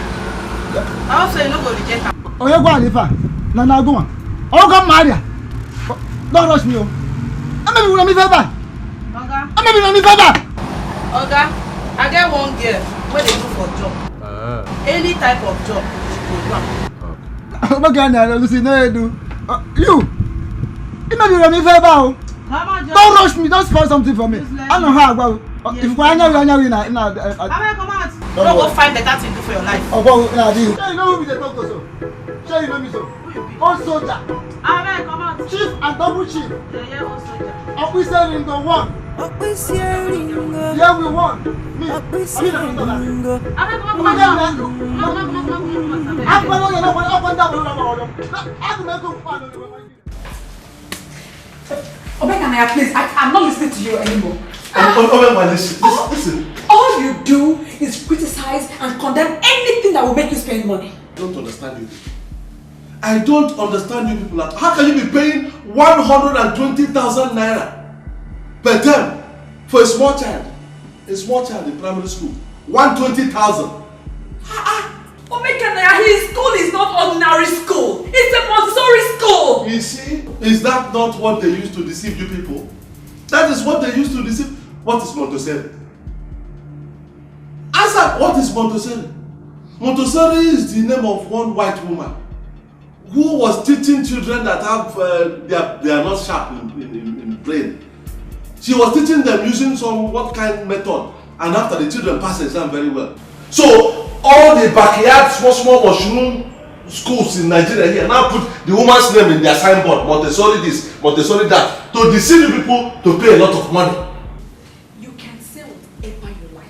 I also not go reject her. Oh, you go Neva. Nana go on. Oh, come Maria. Don't rush me. I'm maybe gonna be better. Oga. I'm maybe gonna be better. Oga, I get one girl where they do for job. Any type of job she go do. Oh my God, now Lucy, no you do. You maybe gonna be better. Don't rush me. Don't spoil something for me. I know how I go. If you want to come out. Don't go find better thing to do for your life. Oh, well, now you know who be the doctor, so. Sure, you know me, so. Old soldier. Amen, come out. Chief and double chief. Yeah, old soldier. Officer in the one. Yeah, we won. Me. Obekanya, please, I'm not listening to you anymore. Listen. All you do is criticize and condemn anything that will make you spend money. I don't understand you. I don't understand you people. How can you be paying 120,000 naira per term for a small child? A small child in primary school. 120,000. Obekanya, his school is not ordinary school. It's a Montessori school. You see, is that not what they used to deceive you people? That is what they used to deceive. What is Montessori? Answer, what is Montessori? Montessori is the name of one white woman who was teaching children that have they are not sharp in brain. She was teaching them using some what kind method, and after the children pass the exam very well. So all the backyard small mushroom schools in Nigeria here now put the woman's name in their signboard, Montessori this, Montessori that, to deceive you people to pay a lot of money. You can say whatever you like.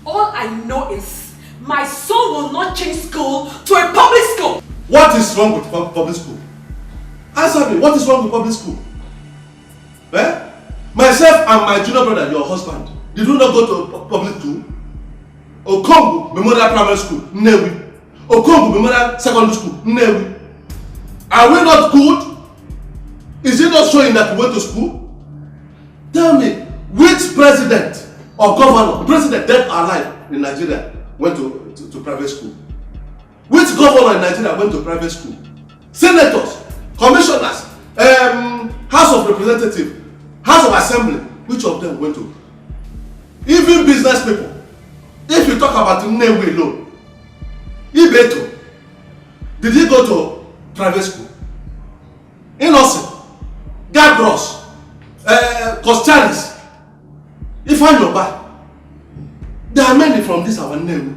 All I know is my son will not change school to a public school. What is wrong with public school? Answer me, what is wrong with public school? Eh? Myself and my junior brother, your husband, did you not go to public school? Okongu Memorial Primary School, Nnewi. Okongu Memorial Secondary School, Nnewi. Are we not good? Is it not showing that we went to school? Tell me, which president or governor, president dead or alive in Nigeria went to private school? Which governor in Nigeria went to private school? Senators, commissioners, House of Representatives, House of Assembly, which of them went to? Even business people. If you talk about Nnewi alone, Ibeto, did he go to private school? Innocent, Gabros, Costalis, Ifanyoba. There are many from this our Nnewi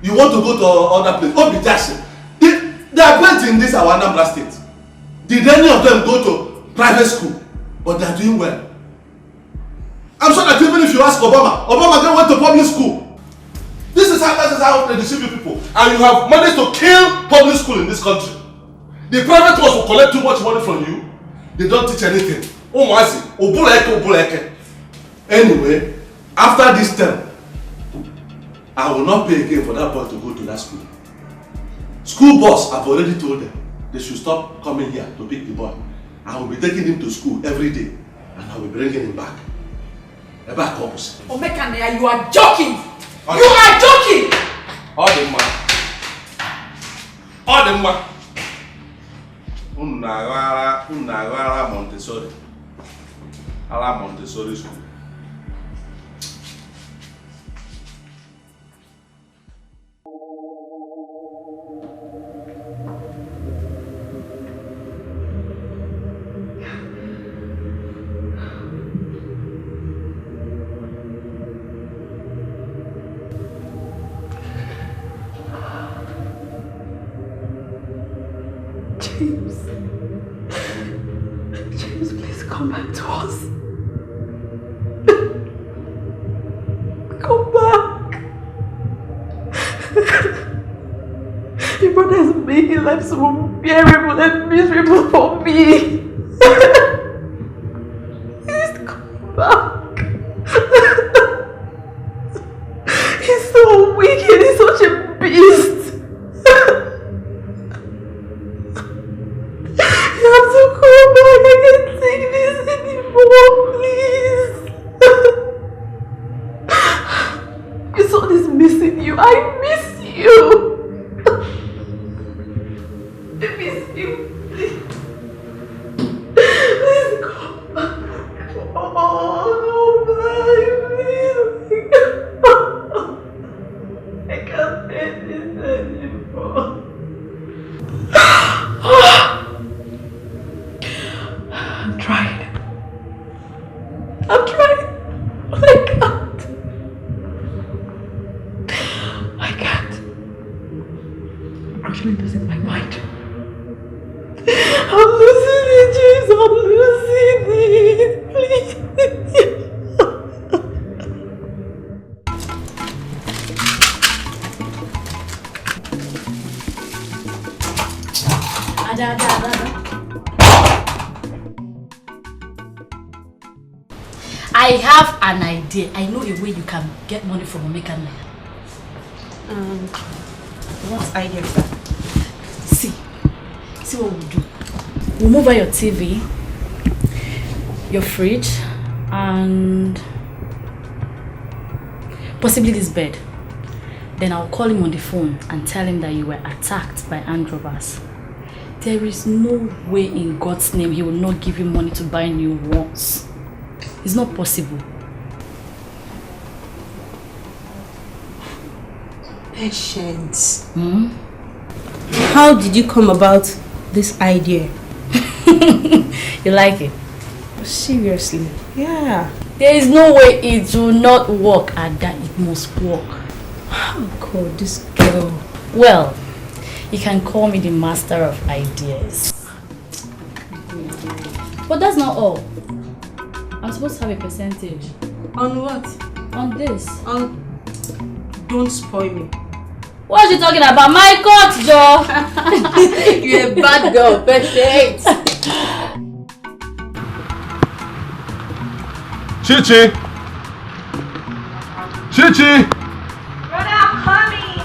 You want to go to other place? Oh, be Jackson. They are great in this our Anambra state. Did any of them go to private school? But they are doing well. I'm sure that even if you ask Obama then went to public school. This is how they deceive you people. And you have managed to kill public school in this country. The private ones will collect too much money from you. They don't teach anything. Anyway, after this term, I will not pay again for that boy to go to that school. School boss, I've already told them they should stop coming here to pick the boy. I will be taking him to school every day and I will be bringing him back. Back opposite. Omekane, you are joking! You are joking! All the man. Unagara Montessori. Ala Montessori school. James, please come back to us. Come back. Your brother is making life so unbearable and miserable for me. Please come back. He's so wicked, he's such a beast. You have to come back. I can't take this anymore, please. Your son is missing you. I miss you. I miss you. Please come back. Oh, no, please. I can't take this anymore. I'm trying. But I can't. I'm actually losing my mind. I'm losing it, James. I'm losing it. Please. I have an idea. I know a way you can get money from Omekane. What idea is that? See what we'll do. We'll move out your TV, your fridge, and possibly this bed. Then I'll call him on the phone and tell him that you were attacked by armed robbers. There is no way in God's name he will not give you money to buy new ones. It's not possible. Patience. How did you come about this idea? You like it? Seriously? Yeah. There is no way it will not work, and that it must work. Oh God, this girl. Well, you can call me the master of ideas. But that's not all. I'm supposed to have a percentage. On what? On this. Don't spoil me. What are you talking about? My court, Joe! You're a bad girl, Patience. Chichi! Chichi! Brother, I'm coming!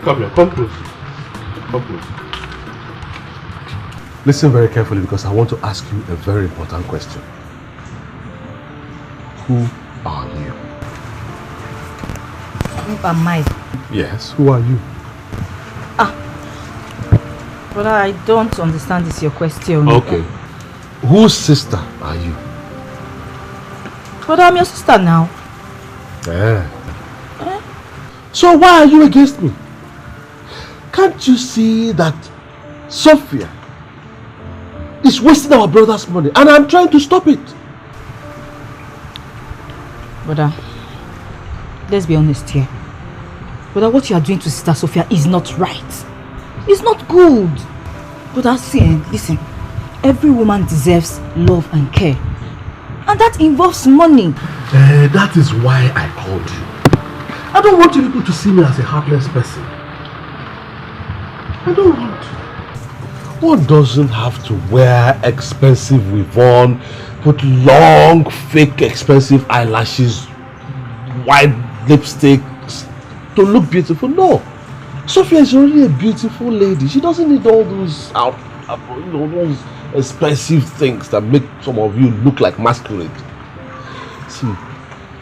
Come here, come close. Come close. Listen very carefully because I want to ask you a very important question. Who are you? Who am I? Yes, who are you? But I don't understand this your question. Okay. Whose sister are you? But I'm your sister now. Yeah. So why are you against me? Can't you see that Sophia It's wasting our brother's money and I'm trying to stop it. Brother, let's be honest here. Brother, what you are doing to Sister Sophia is not right. It's not good. Brother, listen. Every woman deserves love and care. And that involves money. That is why I called you. I don't want you people to see me as a heartless person. I don't want. One doesn't have to wear expensive weave-on, put long, fake, expensive eyelashes, white lipstick to look beautiful. No. Sophia is already a beautiful lady. She doesn't need all those those expensive things that make some of you look like masquerade. See,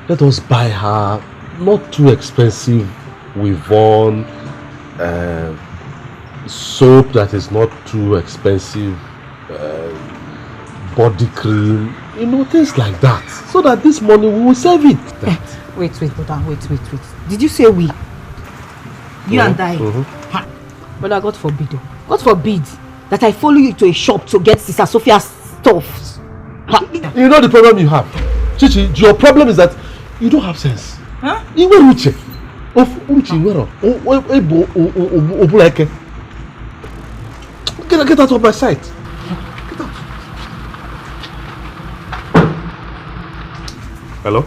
let us buy her not too expensive weave-on, soap that is not too expensive, body cream, things like that, so that this money we will save it. Wait, brother, wait. Did you say we? You and I? Brother, God forbid that I follow you to a shop to get Sister Sophia's stuff. You know the problem you have, Chichi. Your problem is that you don't have sense. Huh? Get out of my sight. Get out. Hello?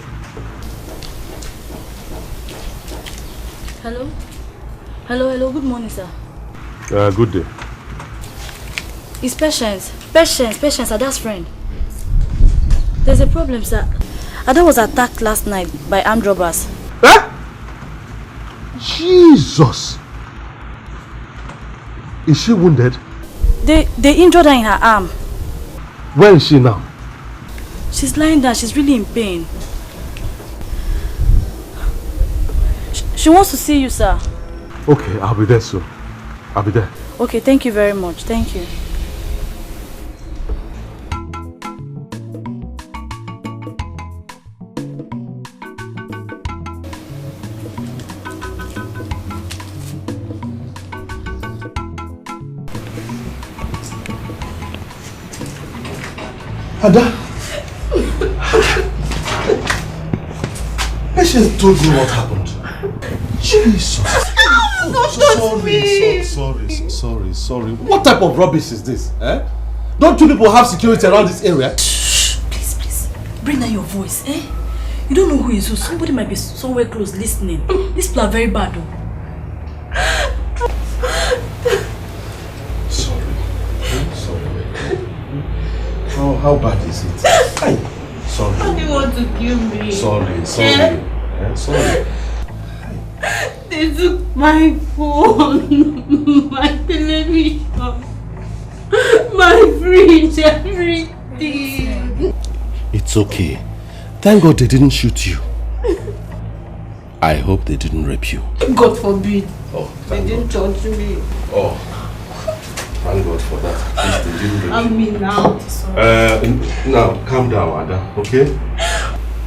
Hello, good morning, sir. Good day. It's Patience, Ada's friend. There's a problem, sir. Ada was attacked last night by armed robbers. Eh? Jesus! Is she wounded? They injured her in her arm. Where is she now? She's lying down. She's really in pain. She wants to see you, sir. Okay, I'll be there soon. I'll be there. Okay, thank you very much. Thank you. Ada, Patience told me what happened. Jesus. Sorry. What type of rubbish is this? Eh? Don't you people have security around this area? Shh, please. Bring down your voice, eh? You don't know who is who. Somebody might be somewhere close listening. These people are very bad, though. Sorry. How bad is it? Sorry. How do you want to kill me? Sorry. Sorry. They took my phone, my television, my fridge, everything. It's okay. Thank God they didn't shoot you. I hope they didn't rape you. God forbid. Oh, they didn't touch me. Oh, thank God for that. At least they didn't rape you. I'm me now. Now, calm down, Ada, okay?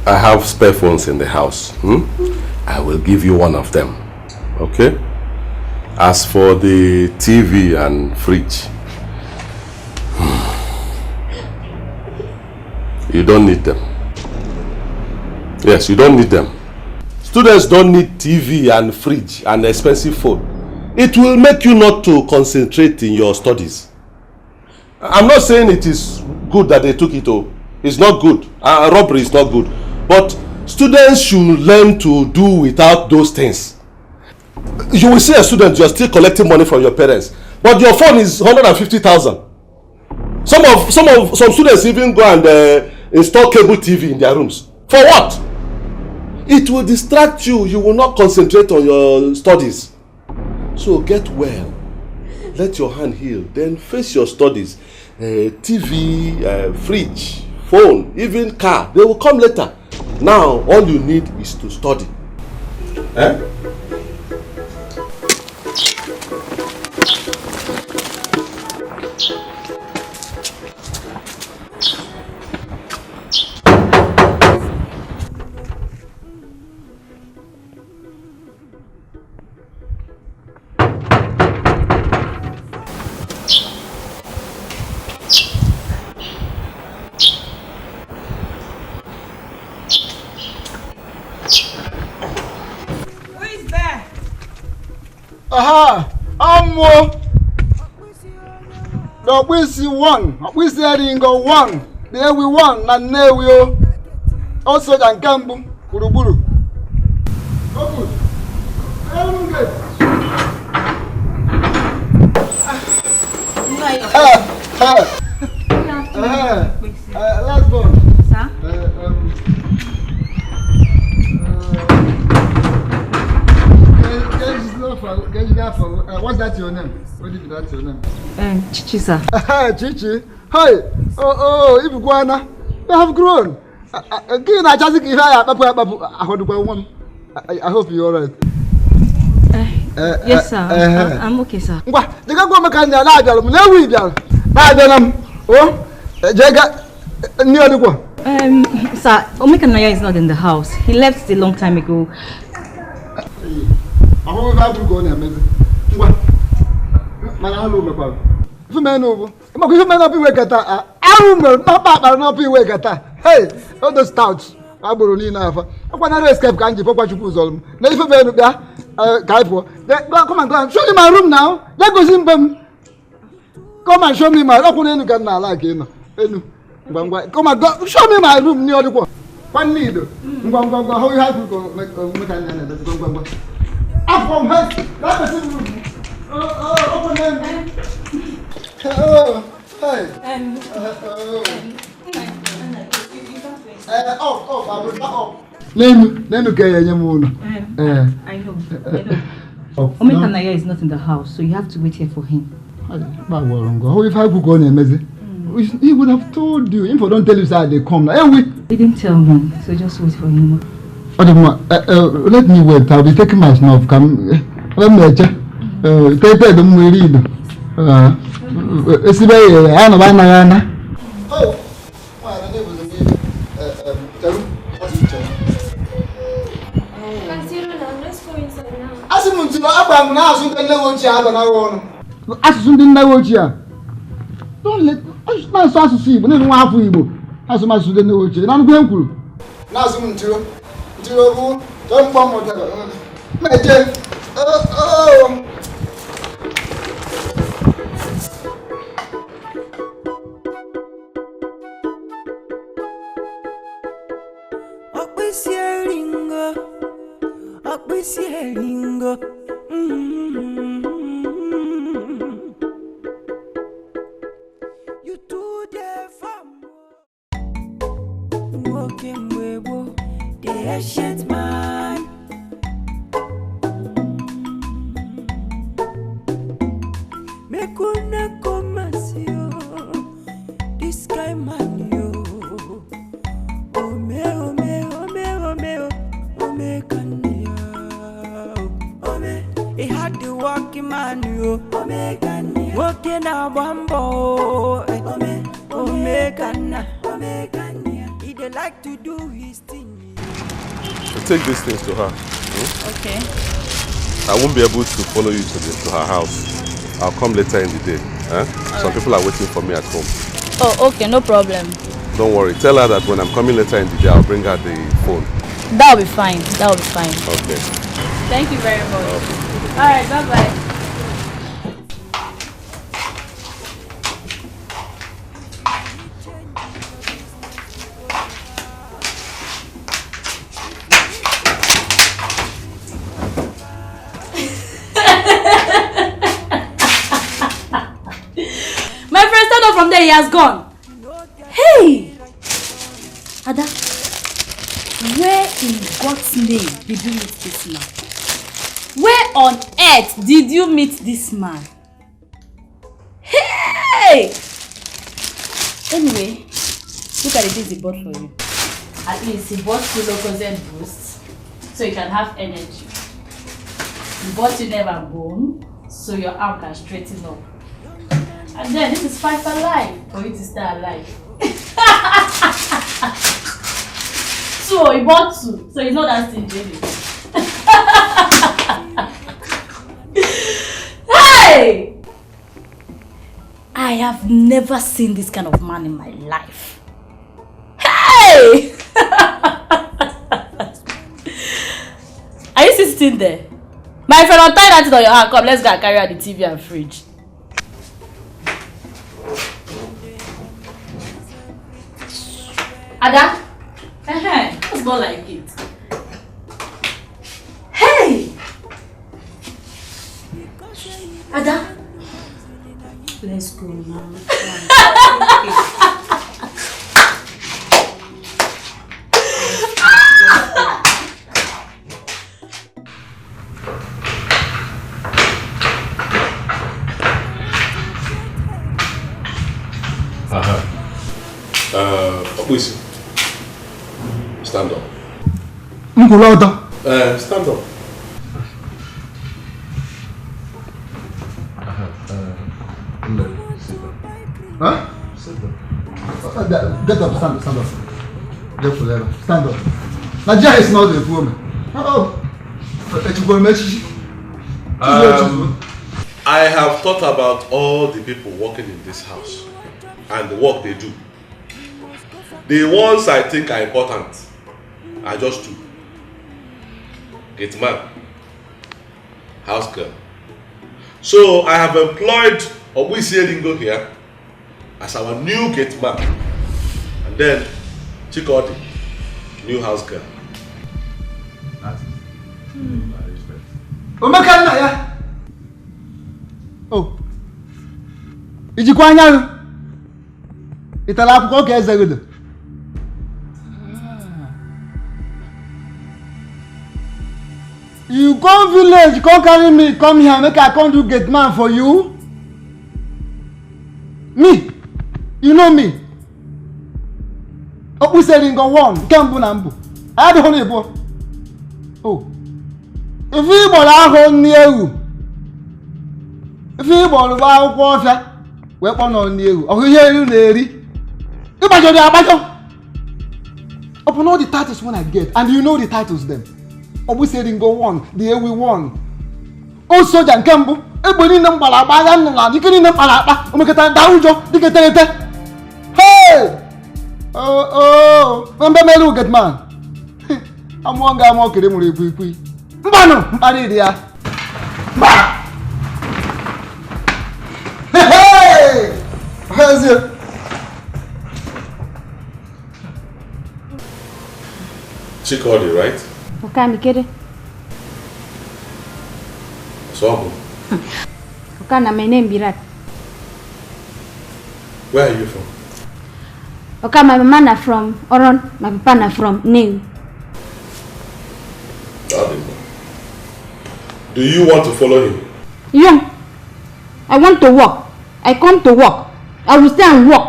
I have spare phones in the house. I will give you one of them, okay? As for the TV and fridge, you don't need them. Yes, you don't need them. Students don't need TV and fridge and expensive phone. It will make you not to concentrate in your studies. I'm not saying it is good that they took it. It's not good. Robbery is not good. But students should learn to do without those things. You will see a student, you are still collecting money from your parents, but your phone is 150,000. Some students even go and install cable TV in their rooms. For what? It will distract you. You will not concentrate on your studies. So get well. Let your hand heal. Then face your studies. TV, fridge, phone, even car. They will come later. Now, all you need is to study. Eh? Aha! Amo! The Wisi won. Wisi Ringo won. There we won. And now we also can Kambu. Buruburu. Go good. Last one. Sir? What's that your name? What is that your name? Chichi, sir. Chichi. Hey. Oh, if you wanna, you have grown. I hope you're alright. Yes, sir. I'm okay, sir. Oh, sir, Omekanaya is not in the house. He left a long time ago. Hey, all those stouts. I borrow Neva. I want to escape. Can't you? Papa, you put them. Now, if you come and go. Show me my room now. Let go see them. Come and show me my room. You can not like him. Come and go. Show me my room near the wall. One need. How you have to go? Go. Up from her. That is room. Open them. Oh, hey. Name I know. Omekanaya is not in the house, so you have to wait here for him. How if I could go he would have told you. If I don't tell you that they come now. He didn't tell me, so just wait for him. Let me wait. I'll be taking my snuff. Come, let me check. Take them. We read. It's very. I know. Oh. Don't let us see, but then one for you. As much as the new child, I'm going to. Now, soon to don't bomb whatever. You do the farm. Walking with the shit man. Me kuna komasio. This guy man yo. Ome kanya. Ome, he had the walking man yo. Ome kanya. Walking a bambo. Ome kanya. He dey like to do his thing. Take these things to her. Okay. I won't be able to follow you to her house. I'll come later in the day. Some people are waiting for me at home. Oh, okay, no problem. Don't worry. Tell her that when I'm coming later in the day, I'll bring her the phone. That'll be fine. Okay. Thank you very much. Alright, bye-bye. From there, he has gone. Hey! Ada, where in God's name did you meet this man? Where on earth did you meet this man? Hey! Anyway, look at the things he bought for you. At least he bought you Lucozade Boost so you can have energy. He bought you Neva bone so your arm can straighten up. And then this is 5 alive for you to stay alive. So he bought 2, so he's not that stingy. Hey! I have never seen this kind of man in my life. Hey! Are you still sitting there? My friend, untie that thing on your hand. Come, let's go and carry out the TV and fridge. Ada? Let's go like it. Hey! Ada? Let's go now. Please stand up. Stand up. Huh? Sit down. Get up, stand up. Get forever. Stand up. Nadia is not a woman. I have thought about all the people working in this house and the work they do. The ones I think are important are just two. Gate man, house girl. So I have employed Obwisi Lingo here as our new gate man, and then Chikodi, new house girl. That's it. I respect. Oh, ijikwa anya itala akwụkwọ ka eze gị. You come village, come carry me, come here, make I come do gate man for you. Me, you know me. Opu selling go one, kembu na mbu. I don't know. Oh, if you bought a near you, if you bought a water, weapon on you, or hear you, lady. You buy your abajo. Open all the titles when I get, and you know the titles them. Obu saying go one, the year we won. Oh, soldier and Cambo, everybody in them Balabayan, you can in the Palapa, Omekata Daujo, Dictator. Hey! Oh, remember look at man. I'm one guy more kidding with you. Bano, Aridia. Hey! How's it? Chikodi, right? Okay, me kere. So, Okay, na my name Birat. where are you from? Okay, my mama na from Oron, my papa na from Neva. Do you want to follow him? Yeah. I want to work. I come to work. I will stay and work.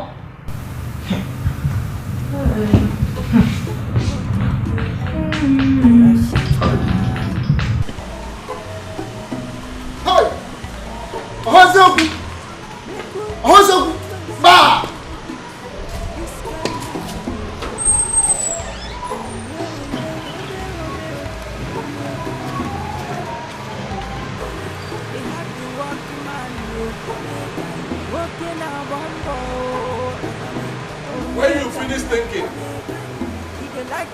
When you finish thinking, that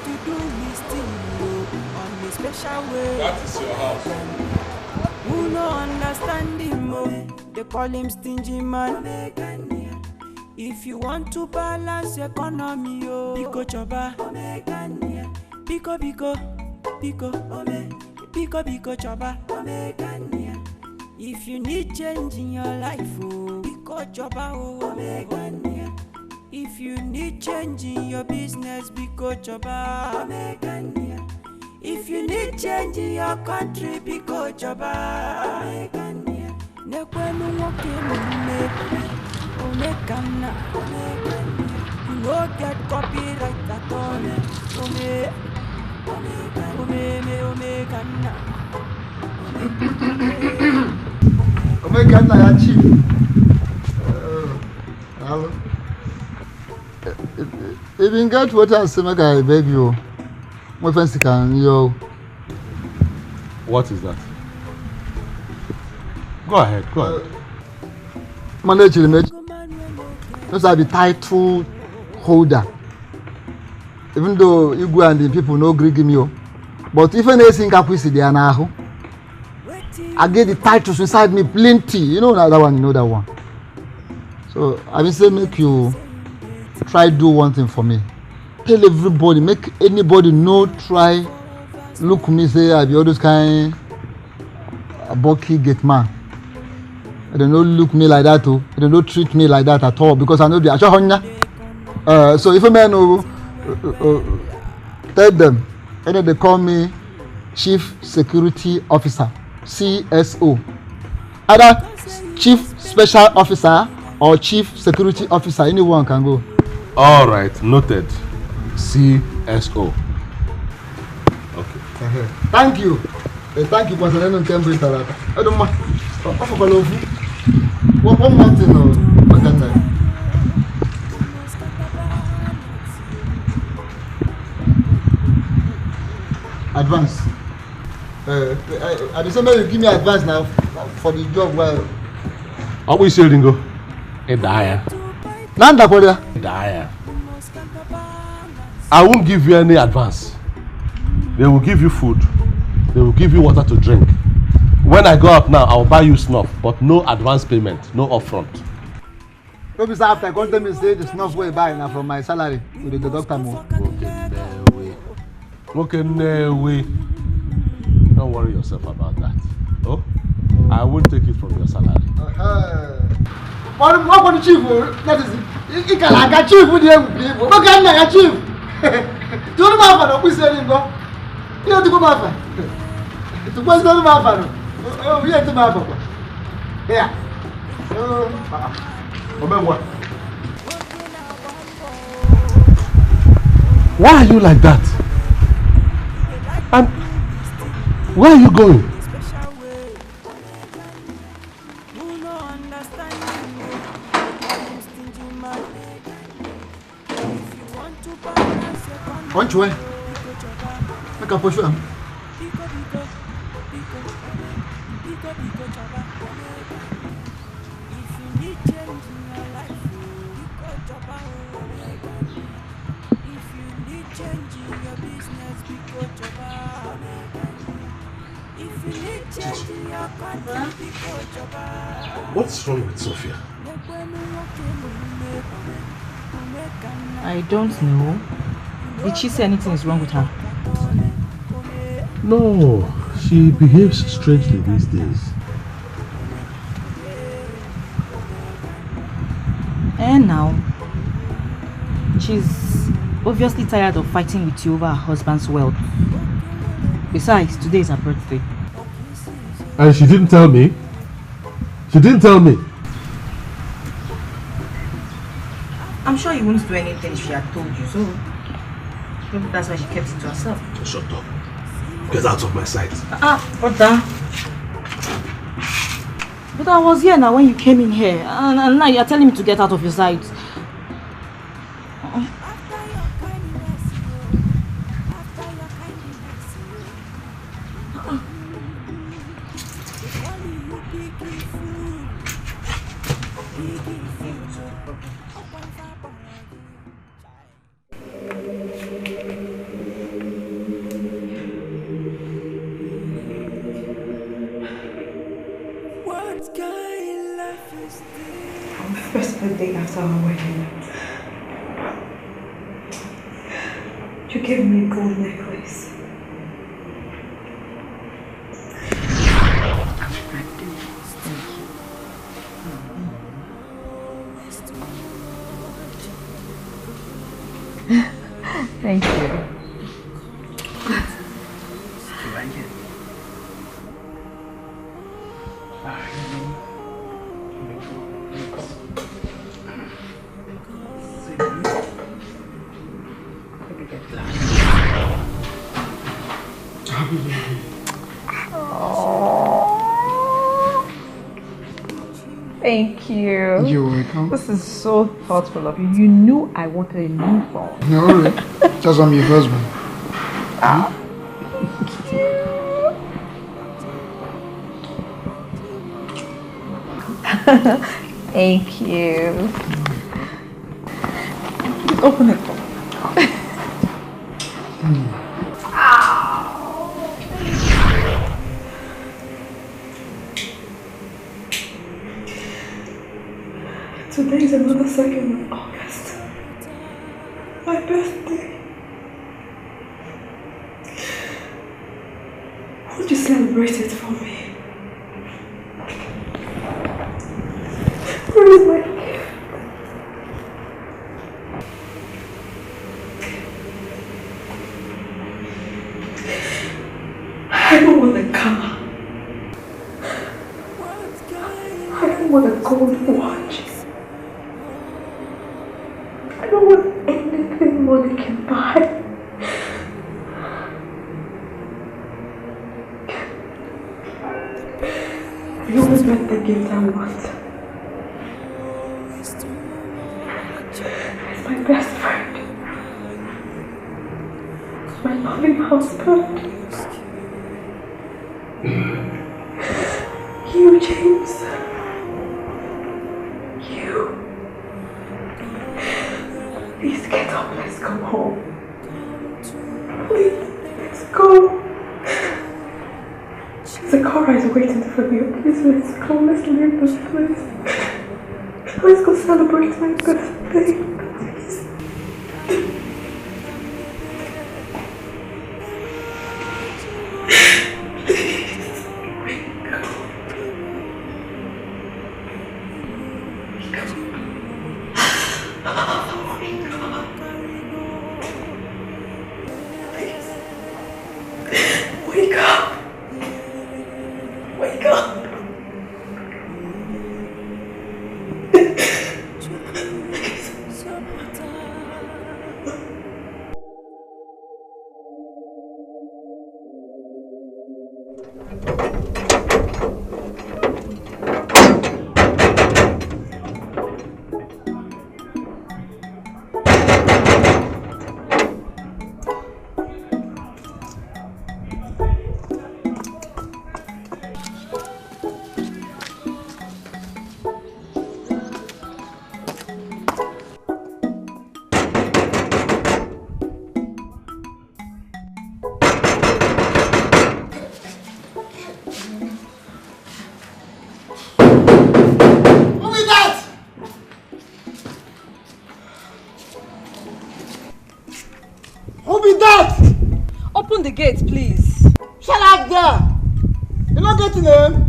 is your house. Who no understand him, they call him stingy man. If you want to balance economy, Biko choba, Biko choba. If you need change in your life, Biko choba, if you need change in your business, Biko choba. If you need change in your country, Biko choba. Nekwenu woke omekana. You no get copyright at all. Omekana. Omekana ya chief. Hello. If you get what I say, I beg you. My friends can yo. What is that? Go ahead. Manage image. Those are the title holder. Even though you go and the people no agree give me, but if anything happens, they are now. I get the titles inside me plenty. You know that one, you know that one. So I will say make you try do one thing for me. Tell everybody, make anybody know, try look me say I be all those kind a bulky gate man. They don't look me like that too. They don't treat me like that at all because I know the so if a man tell them, and then they call me Chief Security Officer, CSO. Either Chief Special Officer or Chief Security Officer, anyone can go. All right, noted. CSO. Okay. Thank you. Thank you for sending Cambridge. I don't mind. One more thing. Advance. I just want you give me advance now for the job. Well, how we selling go? A dire. Nanda Korea. Dire. I won't give you any advance. They will give you food. They will give you water to drink. When I go up now, I will buy you snuff, but no advance payment, no upfront. Maybe after come tell me say the snuff way buy now from my salary with the doctor more. Okay, no way. Don't worry yourself about that. Oh, I won't take it from your salary. What for the chief? That is, you can like a chief with you. What can like a chief? Do you know what we say? You have to go back. To go to my oh, we have to my papa. Yeah. What? Why are you like that? And where are you going? Which way? Make a push him. What's wrong with Sophia? I don't know. Did she say anything is wrong with her? No, she behaves strangely these days. And now, she's obviously tired of fighting with you over her husband's wealth. Besides, today is her birthday. And she didn't tell me? She didn't tell me? I'm sure you wouldn't do anything if she had told you, so maybe that's why she kept it to herself. Just shut up. Get out of my sight. Brother. But I was here now when you came in here, and now you're telling me to get out of your sight. First birthday after our wedding, you gave me a gold necklace. Thank you. Thank you. You're welcome. This is so thoughtful of you. You knew I wanted a new phone. No, really. Just I'm your husband. Thank you. Open it. Today is another 2nd of August. My birthday. Would you celebrate it for me? Where is my gift? I don't want a car. I don't want a gold watch. I don't want anything money can buy. You always get the gift I want. It's my best friend. My loving husband. You, James. You. Please get up, let's go home. Please, let's go. Zakara is waiting for you. Please, let's go. Let's leave this place. Let's go celebrate my birthday. Please. Wake up! Wake up! Open the gate, please. Shut up there! You're not getting him.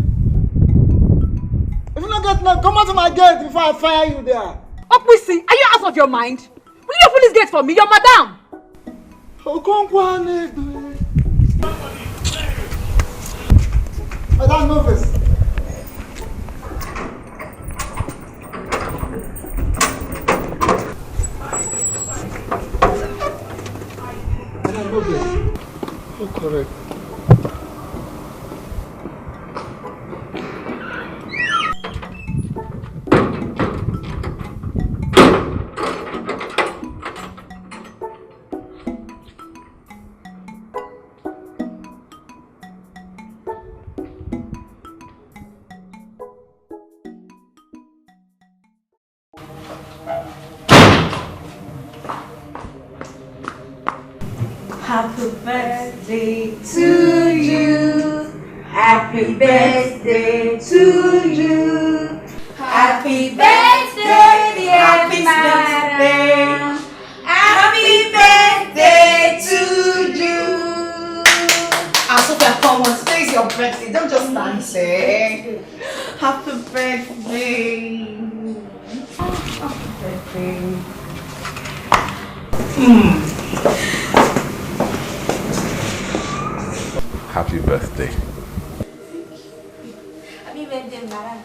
If you're not getting him, come out of my gate before I fire you there. Okwisi, are you out of your mind? Will you open this gate for me? You're madam. Madam, move this. Madam, move this. Oh, correct. Happy birthday to you. Happy birthday to you. Happy birthday, dear madam. Happy birthday to you. Sophia, come on, today's your birthday. Don't just stand there. Happy birthday. Happy birthday. Happy birthday. Happy birthday, madam.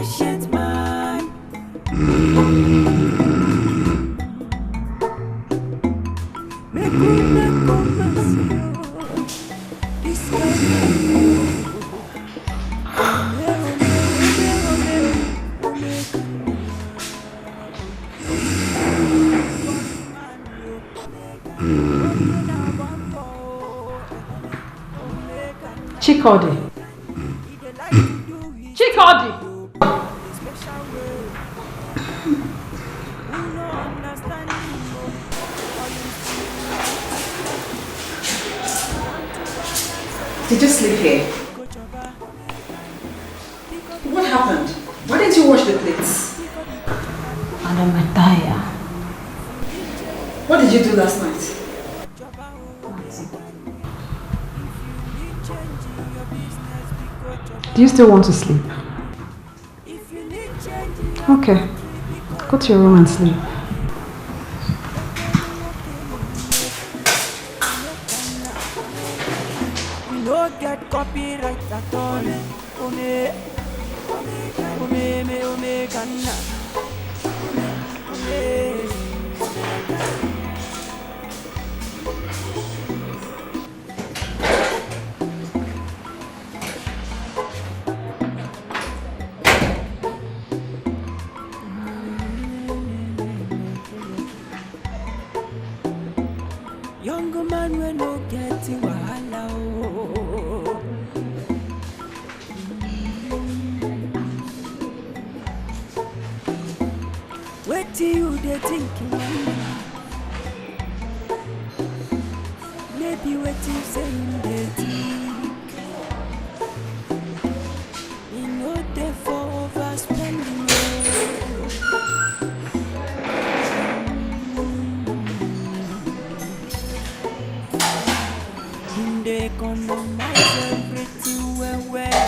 patient man. Make we make conversation. This Chikodi. Chikodi! Did you sleep here? What happened? Why didn't you wash the plates? I'm tired. What did you do last night? Do you still want to sleep? Okay. Go to your room and sleep. We don't get copyright at all. Young man we no get wahala oh. Wait till you dey think maybe wait till you say you dey think. You know dey for overspending they economize everything well.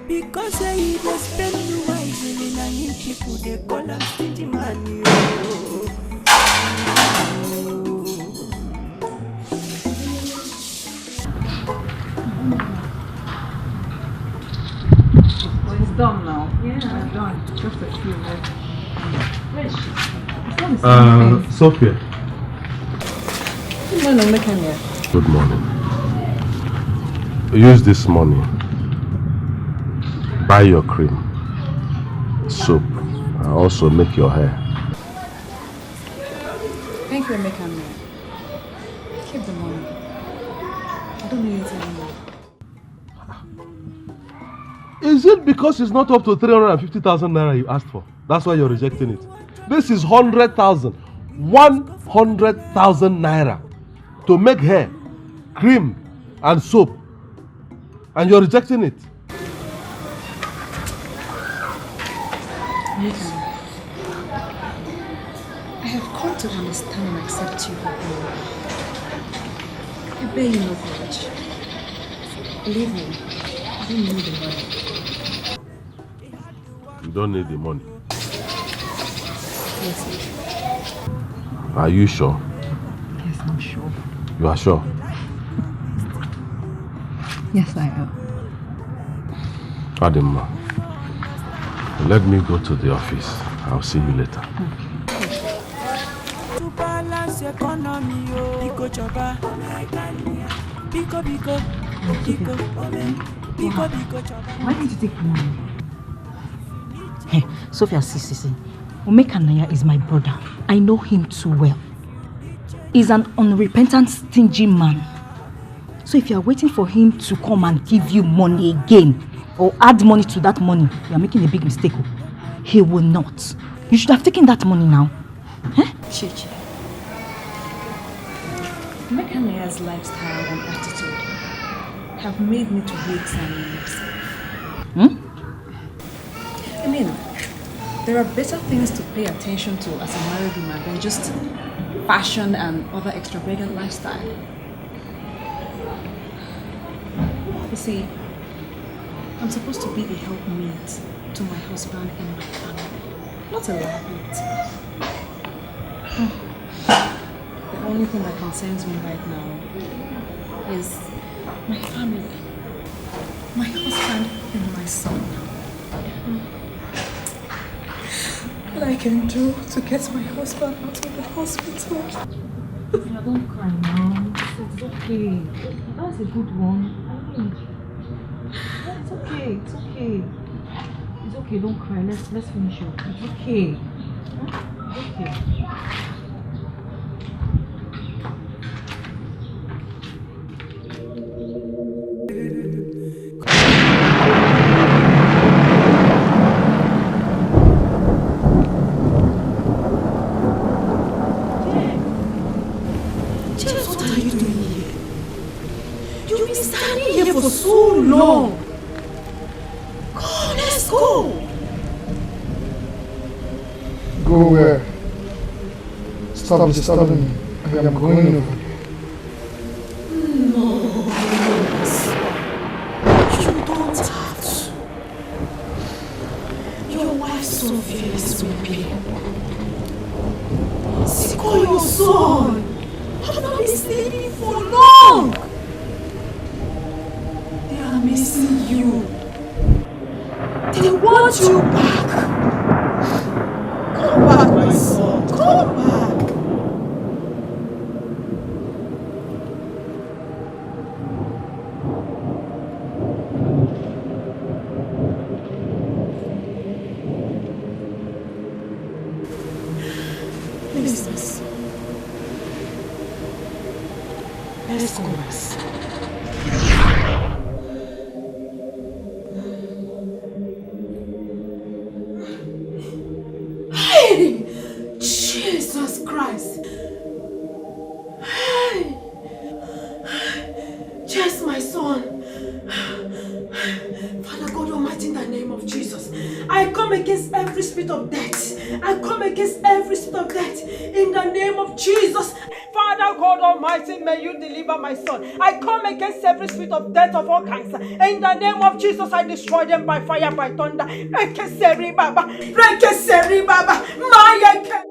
Because they spend the wisely, and in people they call them stingy money. Well, it's done now. Yeah, it's done. Just a few minutes. Sophia. Good morning. Use this money. Buy your cream, soap, and also make your hair. Thank you, Emeka. Keep the money. I don't need it anymore. Is it because it's not up to 350,000 naira you asked for? That's why you're rejecting it. This is 100,000. 100,000 naira to make hair, cream, and soap. And you're rejecting it. Nathan, I have come to understand and accept you. I bear you no grudge. Believe me, I don't need the money. You don't need the money. Yes. Are you sure? Yes, I'm sure. You are sure? Yes, I am. Adima, let me go to the office. I'll see you later. To balance economy, Why did you take the money? Hey, Sophia, see. Omekanaya is my brother. I know him too well. He's an unrepentant, stingy man. So if you are waiting for him to come and give you money again, or add money to that money, you are making a big mistake. He will not. You should have taken that money now. Chichi. Omekanaya's lifestyle and attitude have made me to re-examine myself. I mean, there are better things to pay attention to as a married woman than just fashion and other extravagant lifestyle. You see, I'm supposed to be a helpmate to my husband and my family, not a liability. The only thing that concerns me right now is my family, my husband and my son. What I can do to get my husband out of the hospital. Sophia, don't cry now. It's okay. That's a good one. I mean, it's okay. It's okay. It's okay. Don't cry. Let's finish up. It's okay. Huh? It's okay. For so long. Come on, let's go. Go where? Stop disturbing me. I am going over there. No. You don't have to. Your wife Sophia is weeping. Call your son. I've not been sleeping for long. Missing you. They want you back. Come back, my son. Come back. Please. Let's go, rest. Jesus Christ! Hey! Yes, my son! Father God Almighty, in the name of Jesus, I come against every spirit of death. I come against every spirit of death in the name of Jesus. Father God Almighty, may you deliver my son. I come against every spirit of death of all kinds. In the name of Jesus, I destroy them by fire, by thunder. Rekeseri Baba, Rekeseri Baba, Maya.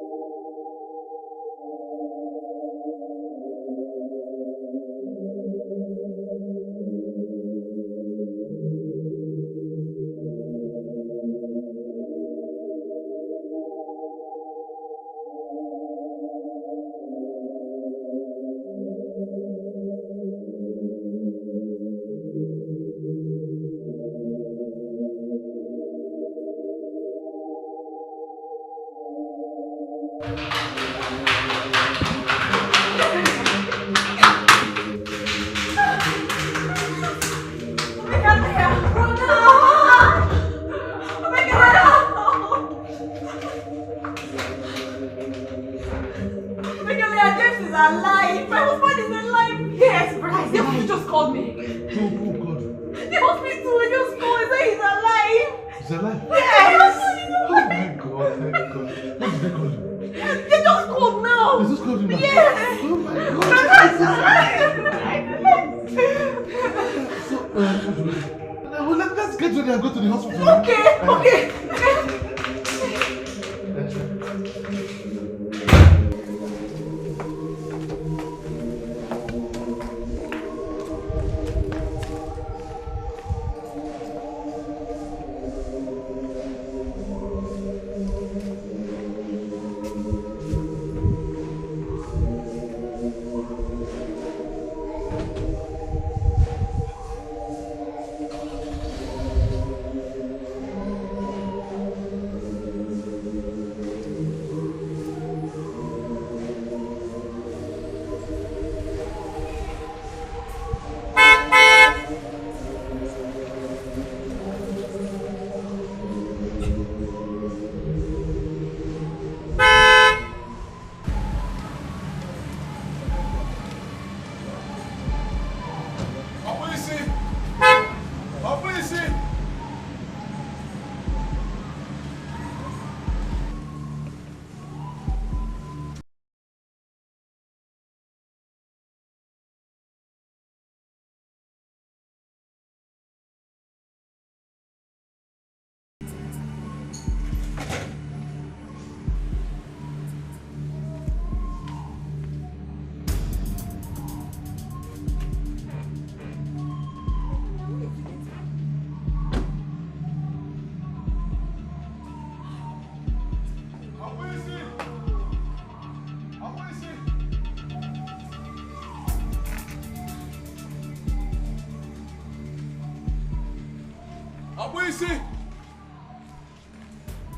Abuisi!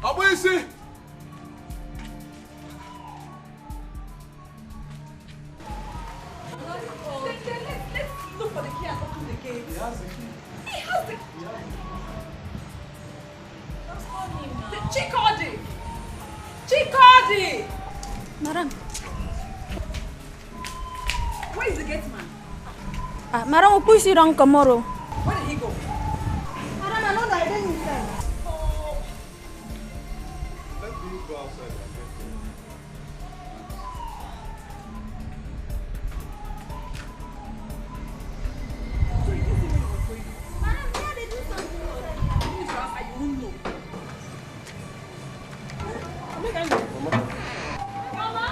Abuisi! Let's look for the key and open the gate. He has the key. He has the key. That's not him now. Chikodi! Chikodi! Madam. Where is the gate man? Madam, who is wrong tomorrow? Where did he go? Madam, I know that I didn't inside. Let me go outside and get him. So you didn't see where he was going? Madam, yeah, they do something. You need to ask her, you won't know. Mama!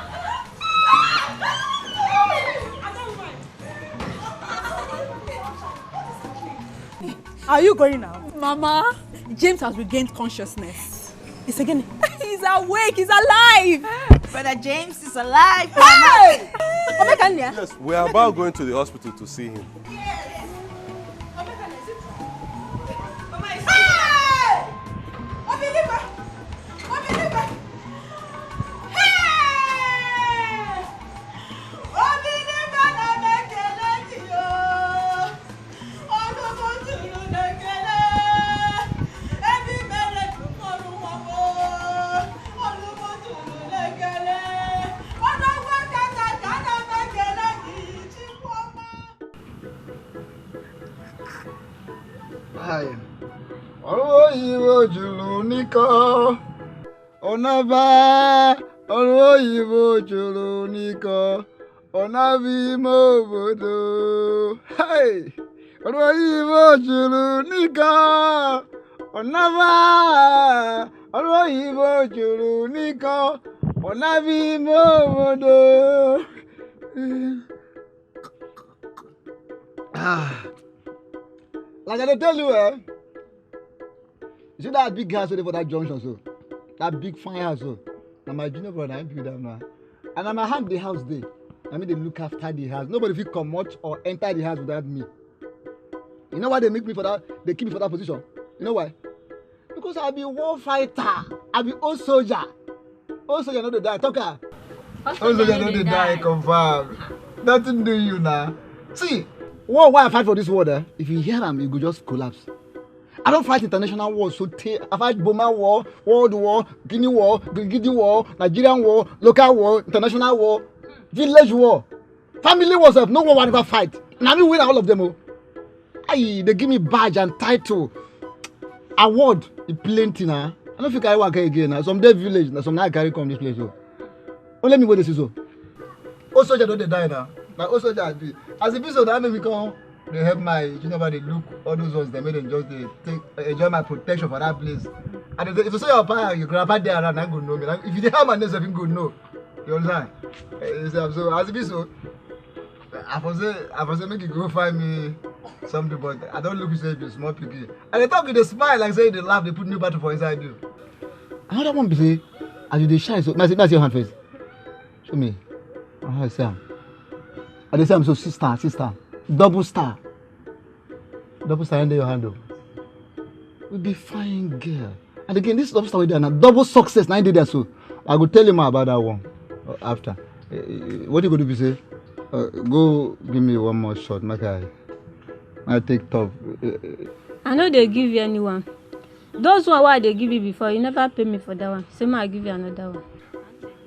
Are you going now? Mama, James has regained consciousness. He's again. He's awake. He's alive. Brother James is alive. Hey! Yes, we are about going to the hospital to see him. Oyibo julu niko Onaba Oyibo julu niko Onabi mobodo Hey Oyibo julu niko Onaba Oyibo julu niko Onabi mobodo Like I tell you, you see that big house for that junction, so that big fine house, so now my junior brother, I build that now, and I'm hand the house there. I mean, they look after the house. Nobody will come out or enter the house without me. You know why they make me for that? They keep me for that position. You know why? Because I'll be war fighter. I'll be old soldier. Old soldier not to die. Talker. Old soldier not to die. Confirm. Nothing do you now. See, war why I fight for this war there? If you hear them, you go just collapse. I don't fight international wars, so I fight Burma war, World War, Guinea war, Gigi war, Nigerian war, local war, international war, village war, family wars. No war I never fight. Now we win all of them. Aye, they give me badge and title, award, plenty now. I don't think I work again now. Some day village, now some now I carry come this place. So, let me go this so. Oh soldier don't they die now. My old soldier as a piece of that make me come. They help my, you know, they look all those ones. They made them just they enjoy my protection for that place. And if you say your pa, your grandpa there around, I go know me. Like, if you have my name, you go know. You understand? So as it be so, I was say make you go find me something, but I don't look say you small piggy. And they talk with a smile like say they laugh, they put new battle for inside you. Another one be say, as you dey shine so, that's your hand face. Show me. I say am. I dey say am so sister. Double star under your handle. We'll be fine, girl. And again, this double star we do now. Double success. Now do that so. I will tell you more about that one after. What you gonna do? Say, go give me one more shot. I take top. I know they give you anyone. Those one why they give you before, you never pay me for that one. So I give you another one.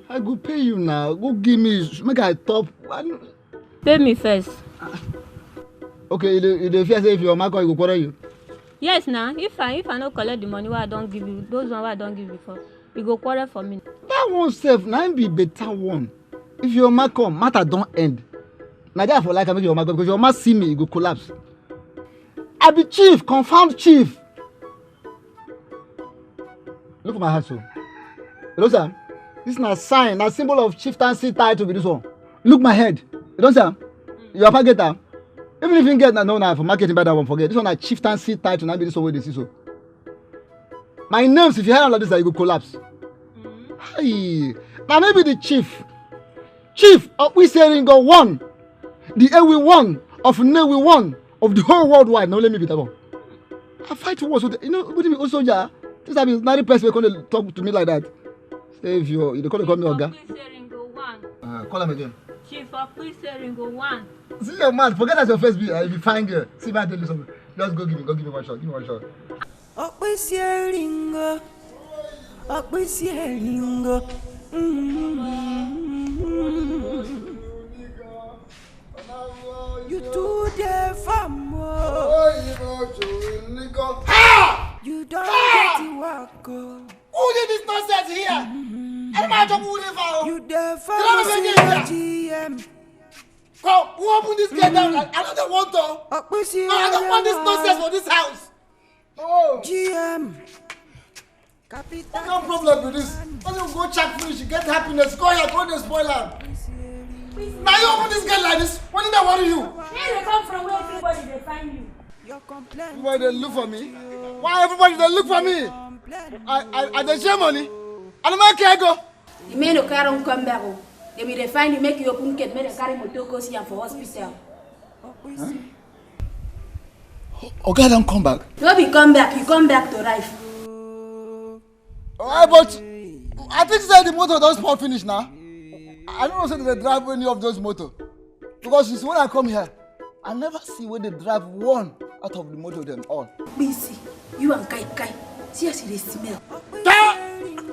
I go pay you now. Go give me. Make I top. Pay me first. Okay, you fear say if your market, you go quarter you. Yes, now if I no collect the money, why I don't give you those one why I don't give before, you go quarter for me. That one self now be better one. If your mark come, matter don't end. Now therefore like I make your mark because your mark see me, you go collapse. I be chief, confirmed chief. Look at my hat so. You know sir? This is a sign, a symbol of chieftaincy title with this one. Look my head. You know sir? You are marketer. Even if you get no for marketing by that one, forget. This one a chieftaincy title, now be this one way they see so. My names, if you hear like this, you go collapse. Hey, now maybe the chief of we say go one, the A we one of Ne we one of the whole worldwide. No, let me be that one. I fight for what? So you know, what do you mean, also, yeah? This time is not the person going to talk to me like that. Say if you call me Oga. Call him again. Chief of Police Ringo 1. See your man, forget that your face be you be fine girl. See if I tell you something. Just go give me one shot. Give me one shot. Ringo. Ringo. You do the famo. You don't get to work. Who did this nonsense here? You the GM. Come, who opened this gate down? I don't want to. No, I don't want this nonsense for this house. Oh. GM. No problem with this. When you go check finish, you get happiness. Go here, go to spoiler. Now you open this gate like this. What did I worry you? Where they come from? Where everybody they find you? Everybody they look for me. Why everybody they look for me? I they share money. I don't make care go. The men who carry come back. They will find you, make you open gate, make them carry motor go see for hospital. Huh? Okay, don't come back. No be come back, you come back to life. Alright, but I think that the motor don't spot finish now. I don't know if they drive any of those motor. Because since when I come here, I never see where they drive one out of the motor them all. Busy, you and Kai. See as they smell.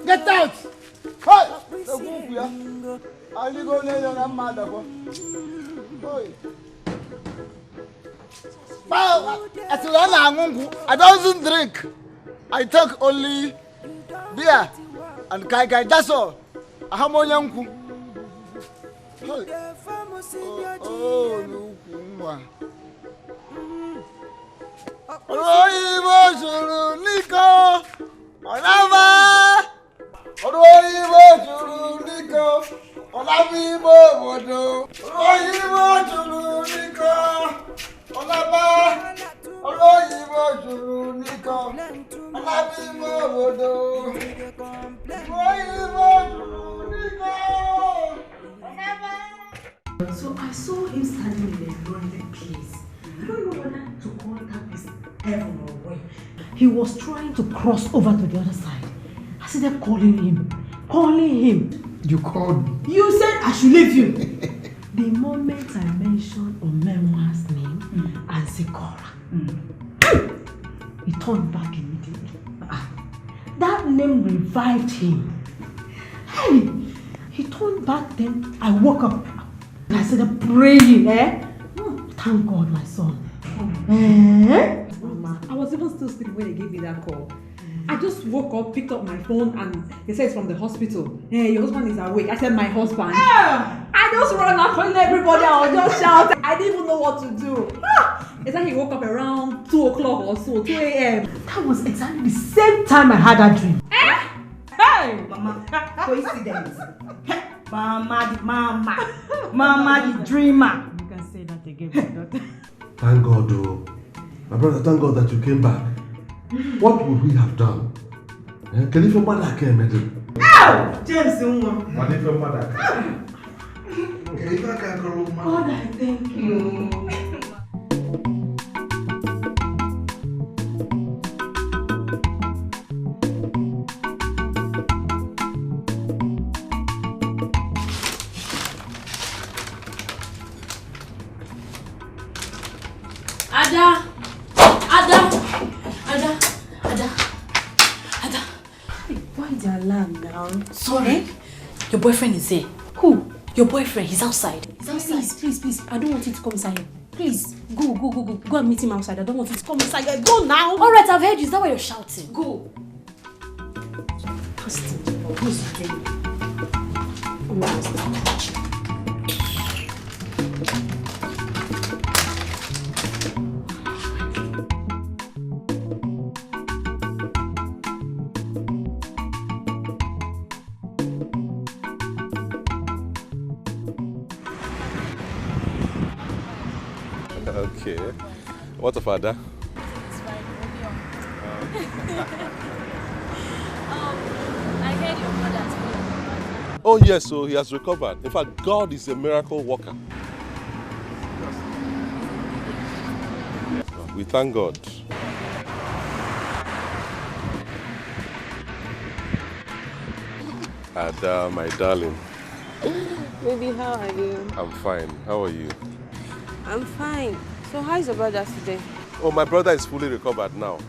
Get out! Hey! The wolf here. I'll go lay on a mother. I don't drink. I take only beer and kai. That's all. I have more young. Oh, So I saw him standing in a lonely place. I don't know whether to call that place heaven or where. He was trying to cross over to the other side. I see them calling him. You called me? You said I should leave you. The moment I mentioned Omewa's name and Zikora, he turned back immediately. That name revived him. Hey, he turned back, then I woke up. I started praying, Thank God, my son. Mama, I was even still sleeping when they gave me that call. I just woke up, picked up my phone, and they said it's from the hospital. Hey, your husband is awake. I said, my husband. I just ran out calling everybody. I was just shouting. I didn't even know what to do. It's like he woke up around 2 o'clock or so, 2 a.m. That was exactly the same time I had that dream. Hey! Mama, coincidence. Mama the dreamer. You can say that again, my daughter. Thank God, though. My brother, thank God that you came back. What would we have done? Can if your mother came, madam? James, what if your mother came? God, I thank you. Ada. Why the alarm now? Sorry. Your boyfriend is here. Who? Your boyfriend, he's outside. Please. I don't want you to come inside here. Please, go. Go and meet him outside. I don't want you to come inside here. Go now. Alright, I've heard you. Is that why you're shouting? Go. Okay. What's up, Ada? I heard your brother's been. Oh yes, so he has recovered. In fact, God is a miracle worker. We thank God. Ada, my darling. Baby, how are you? I'm fine. How are you? I'm fine. So how is your brother today? Oh, my brother is fully recovered now.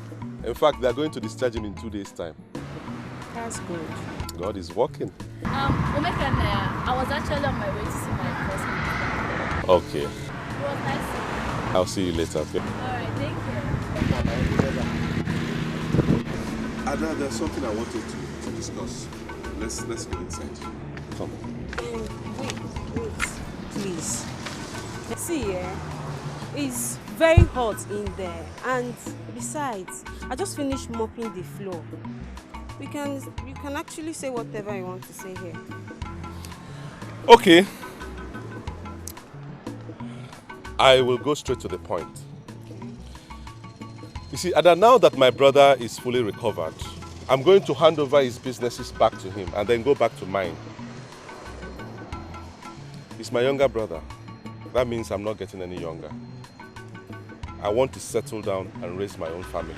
In fact, they are going to discharge him in 2 days' time. That's good. God is working. Omekana, I was actually on my way to see my cousin. Okay. It was nice. I'll see you later, okay? Alright, thank you. Ada, there's something I wanted to discuss. Let's go inside. Come. Wait, please. See, it's very hot in there, and besides, I just finished mopping the floor. You can actually say whatever you want to say here. Okay. I will go straight to the point. You see, Ada, now that my brother is fully recovered, I'm going to hand over his businesses back to him and then go back to mine. He's my younger brother. That means I'm not getting any younger. I want to settle down and raise my own family.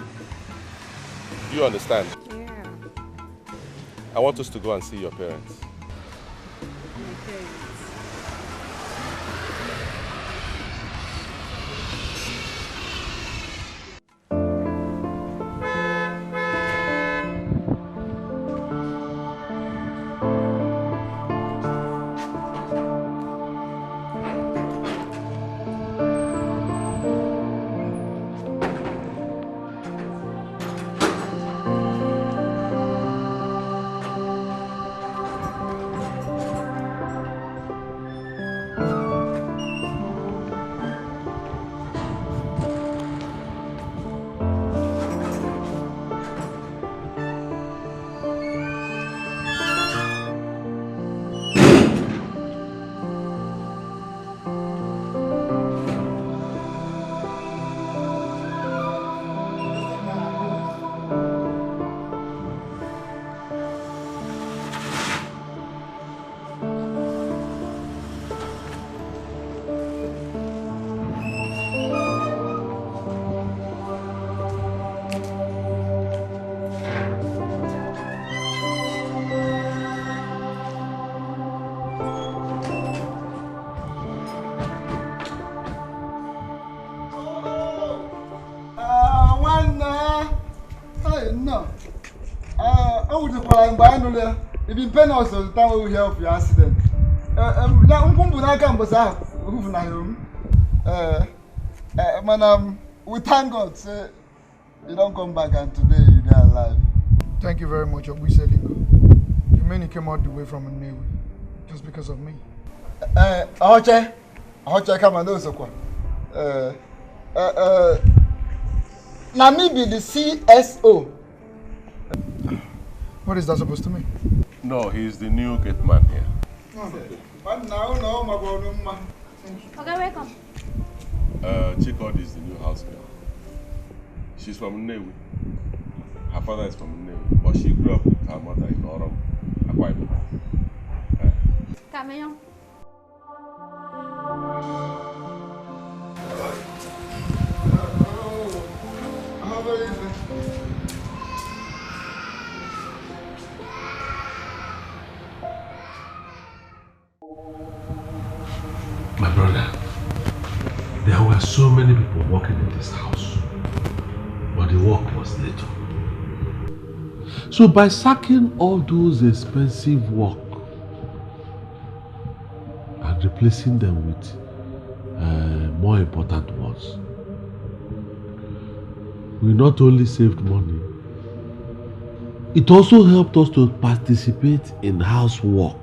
Do you understand? Yeah. I want us to go and see your parents. My parents. If you pay us the time we hear of your accident, we thank God. Say you don't come back, and today you're alive. Thank you very much, Obuselingo. You mean you came all the way from Neva just because of me? Ahoche, come and do so. Now me be the CSO. What is that supposed to mean? No, he's the new gate man here. But now, Okay, welcome. Chikod is the new house girl. She's from Nnewi. Her father is from Nnewi, but she grew up with her mother in Orom, Akwa Ibom. Come here. My brother, there were so many people working in this house, but the work was little. So by sacking all those expensive work and replacing them with more important ones, we not only saved money, it also helped us to participate in housework.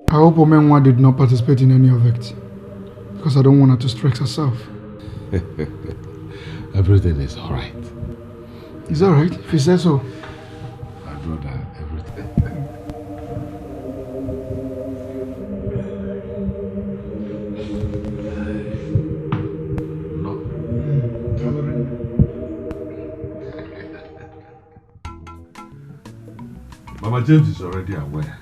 I hope Omenwa did not participate in any of it, because I don't want her to stress herself. Everything is alright. It's alright, if you say so. My brother, everything. Mama James is already aware,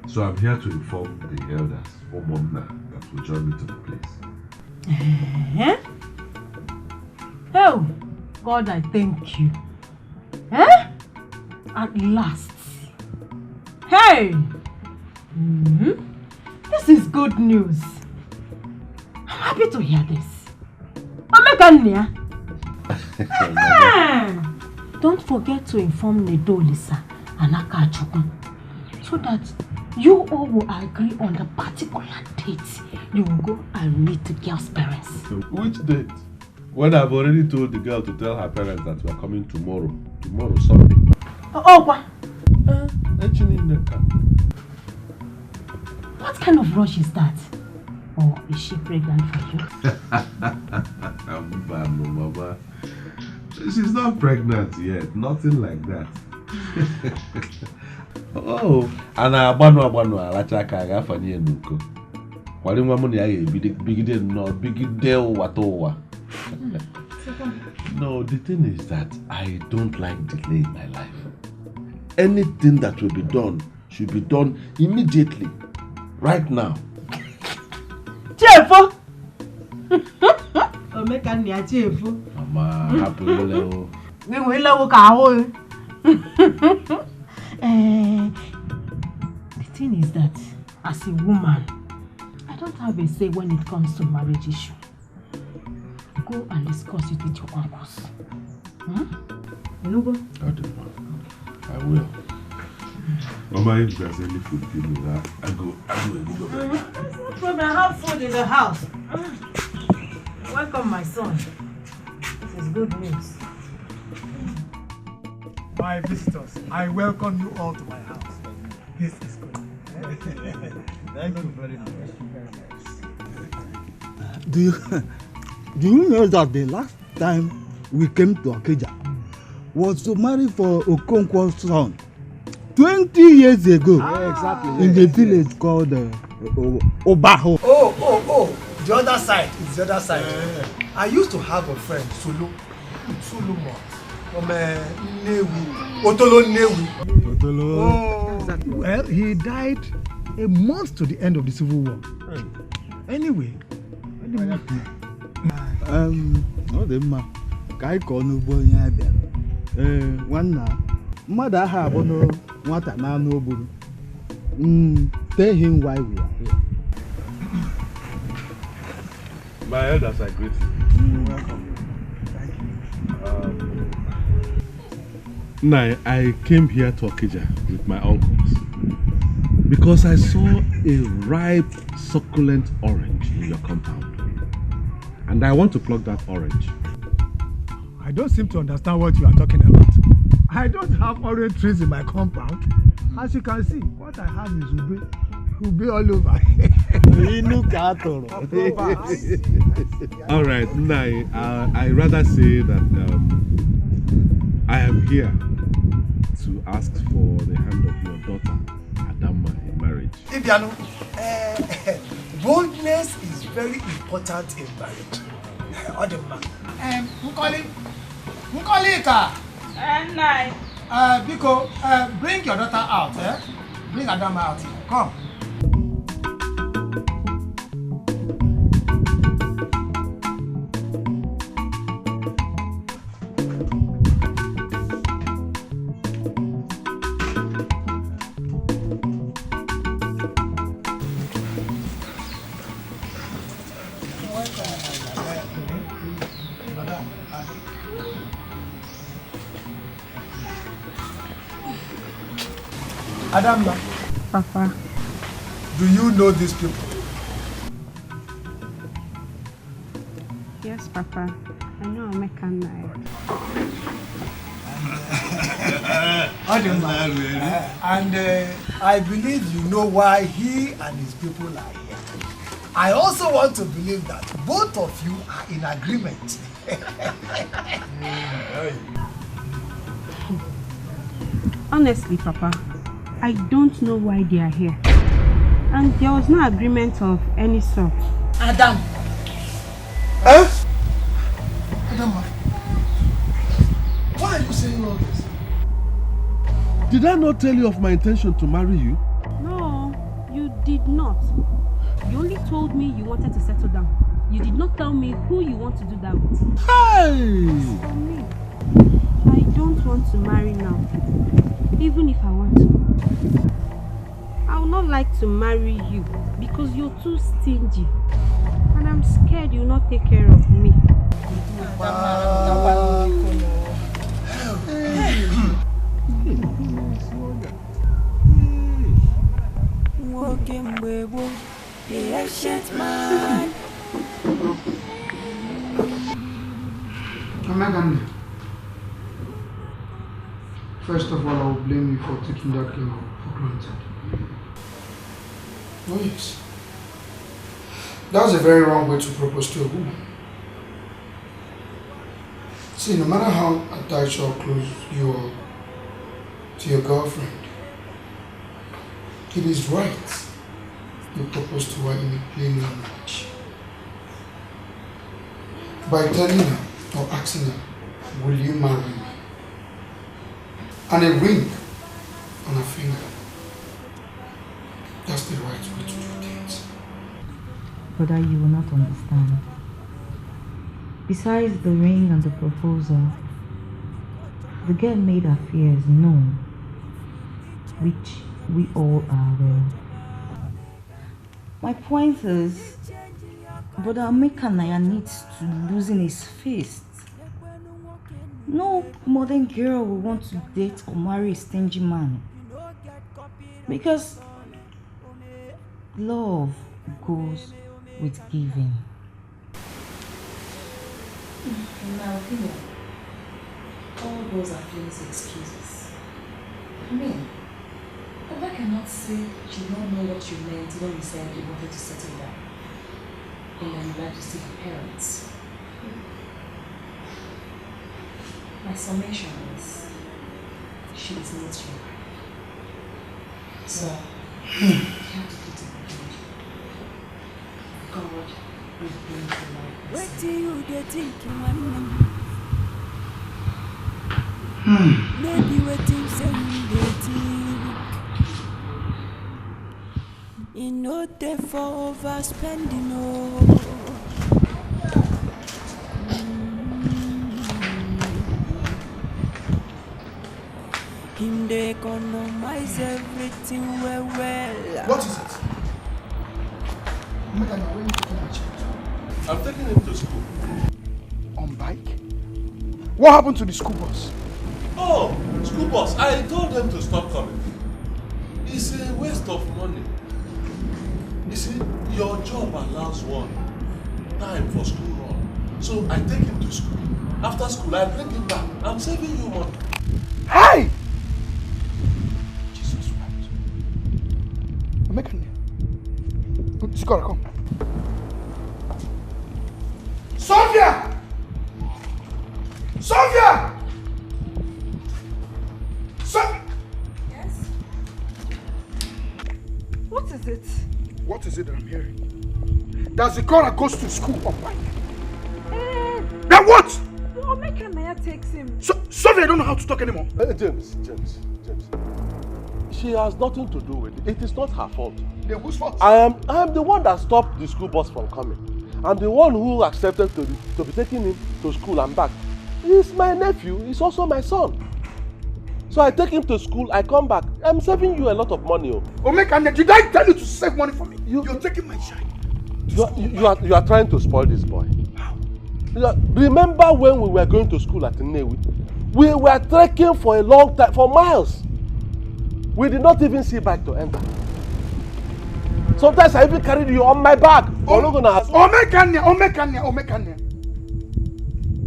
so I'm here to inform the elders, Omomna, that will join me to the place. Oh, God, I thank you. At last. Hey! This is good news. I'm happy to hear this. Omekania. Don't forget to inform Nedo, Lisa, and Akachukwu so that you all will agree on the particular date you will go and meet the girl's parents. Which date? When I've already told the girl to tell her parents that we are coming tomorrow. Tomorrow, Sunday. What kind of rush is that? Or is she pregnant for you? Mama. She's not pregnant yet. Nothing like that. Oh, and abanu alachaka agafanye enuko. Kwali nwa mu na ya bigide no bigide watowa. No, the thing is that I don't like delay in my life. Anything that will be done should be done immediately, right now. Chefo! Omekania Chefo. Mama, happy level. We will level cow. The thing is that as a woman, I don't have a say when it comes to marriage issue. Go and discuss it with your uncles. I will. Mama, if there's any food, give me that. I go. No problem. I have food in the house. Welcome, my son. This is good news. My visitors, I welcome you all to my house. This is good. Thank you very much. Do you know that the last time we came to Akeja was to marry for Okonkwo's son 20 years ago? Exactly. In the village called Obaho. Oh, the other side. It's the other side. I used to have a friend, Sulu Mo, from Newi, Otolo Newi. Exactly. Well, he died a month to the end of the Civil War. Anyway, ọ dị mma ka anyị kọọ n'ugbo onye abịa. Nwanna mmadụ aha abụ nwata n'anụ ogburu. Tell him why we are here. My elders, I greet you. Welcome. Thank you. Now, I came here to Okija with my uncles because I saw a ripe, succulent orange in your compound. And I want to pluck that orange. I don't seem to understand what you are talking about. I don't have orange trees in my compound. As you can see, what I have is ube all over. All right, Nai, I rather say that I am here to ask for the hand of your daughter, Adama, in marriage. Ibiano, boldness is very important in marriage. Odema. Nkolika. Nai. Biko, bring your daughter out, eh? Bring Adama out here. Come. Adama. Papa. Do you know these people? Yes, Papa. I know Neva. And I believe you know why he and his people are here. I also want to believe that both of you are in agreement. Honestly, Papa, I don't know why they are here. And there was no agreement of any sort. Adam! Huh? Adam, why are you saying all this? Did I not tell you of my intention to marry you? No, you did not. You only told me you wanted to settle down. You did not tell me who you want to do that with. Hey! For me, I don't want to marry now. Even if I want to. would not like to marry you because you're too stingy. And I'm scared you'll not take care of me. Walking with the ancient man. Megan, first of all, I will blame you for taking that girl for granted. Oh yes. That's a very wrong way to propose to a woman. See, no matter how attached or close you are to your girlfriend, it is right you propose to her in a plain language. By telling her or asking her, will you marry me? And a ring on her finger. That's the right way to do things. Brother, you will not understand. Besides the ring and the proposal, the girl made her fears known, which we all are aware. My point is, Brother Amekanaya needs to loosen his fist. No modern girl will want to date or marry a stingy man. Because love goes with giving. In my opinion, all those are flimsy excuses. I mean, I cannot say she don't know what you meant when you said you wanted to settle down. And then you'd like to see her parents. My summation is she is not your wife. So you have to put it behind you. God will bring to life. What do you get thinking, man? Maybe waiting, saying waiting. You know, therefore overspending, oh. Him they economize everything well. What is it? Megan, where are you taking my child? I'm taking him to school. On bike? What happened to the school bus? Oh, school bus. I told them to stop coming. It's a waste of money. You see, your job allows one time for school run. So I take him to school. After school, I bring him back. I'm saving you money. Hey! Jesus wept. Megan, Scott, come. Sophia! Sophia! Yes? What is it? What is it that I'm hearing? There's a girl that goes to school on bike. Then what? Well, Mekanaya takes him. Sophia, I don't know how to talk anymore. James. She has nothing to do with it. It is not her fault. Then whose fault? I am the one that stopped the school bus from coming. I'm the one who accepted to be taking him to school and back. He's my nephew. He's also my son. So I take him to school, I come back. I'm saving you a lot of money. Omekane, did I tell you to save money for me? You're taking my child. You are trying to spoil this boy. Remember when we were going to school at Neva? We were trekking for a long time, for miles. We did not even see back to enter. Sometimes I even carried you on my back. Omekane.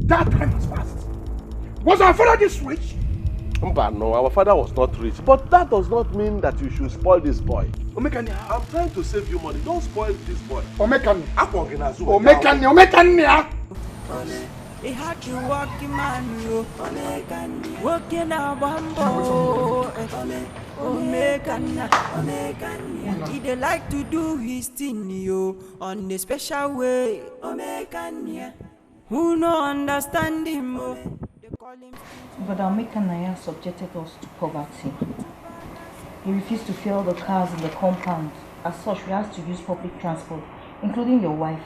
That time has passed. Was our father this rich? No, our father was not rich. But that does not mean that you should spoil this boy. Omekane. I'm trying to save you money. Don't spoil this boy. Omekane. They had to walk in man, walking a bambo. He they like to do his thing, yo, on a special way. Who no understand him? But Amekanaya subjected us to poverty. He refused to fill the cars in the compound. As such, we had to use public transport, including your wife.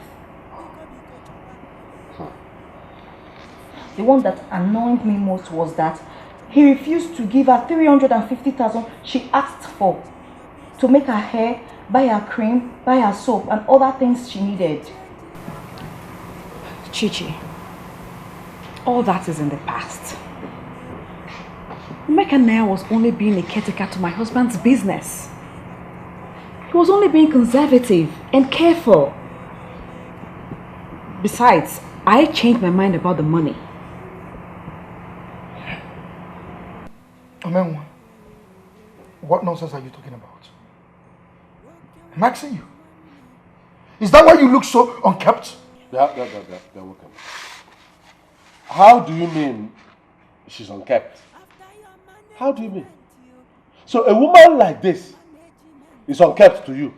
The one that annoyed me most was that he refused to give her 350,000 she asked for to make her hair, buy her cream, buy her soap, and other things she needed. Chichi, all that is in the past. Mekanaya was only being a caretaker to my husband's business. He was only being conservative and careful. Besides, I changed my mind about the money. Omenwa, what nonsense are you talking about? I'm asking you. Is that why you look so unkept? Yeah, welcome. How do you mean she's unkept? How do you mean? So a woman like this is unkept to you.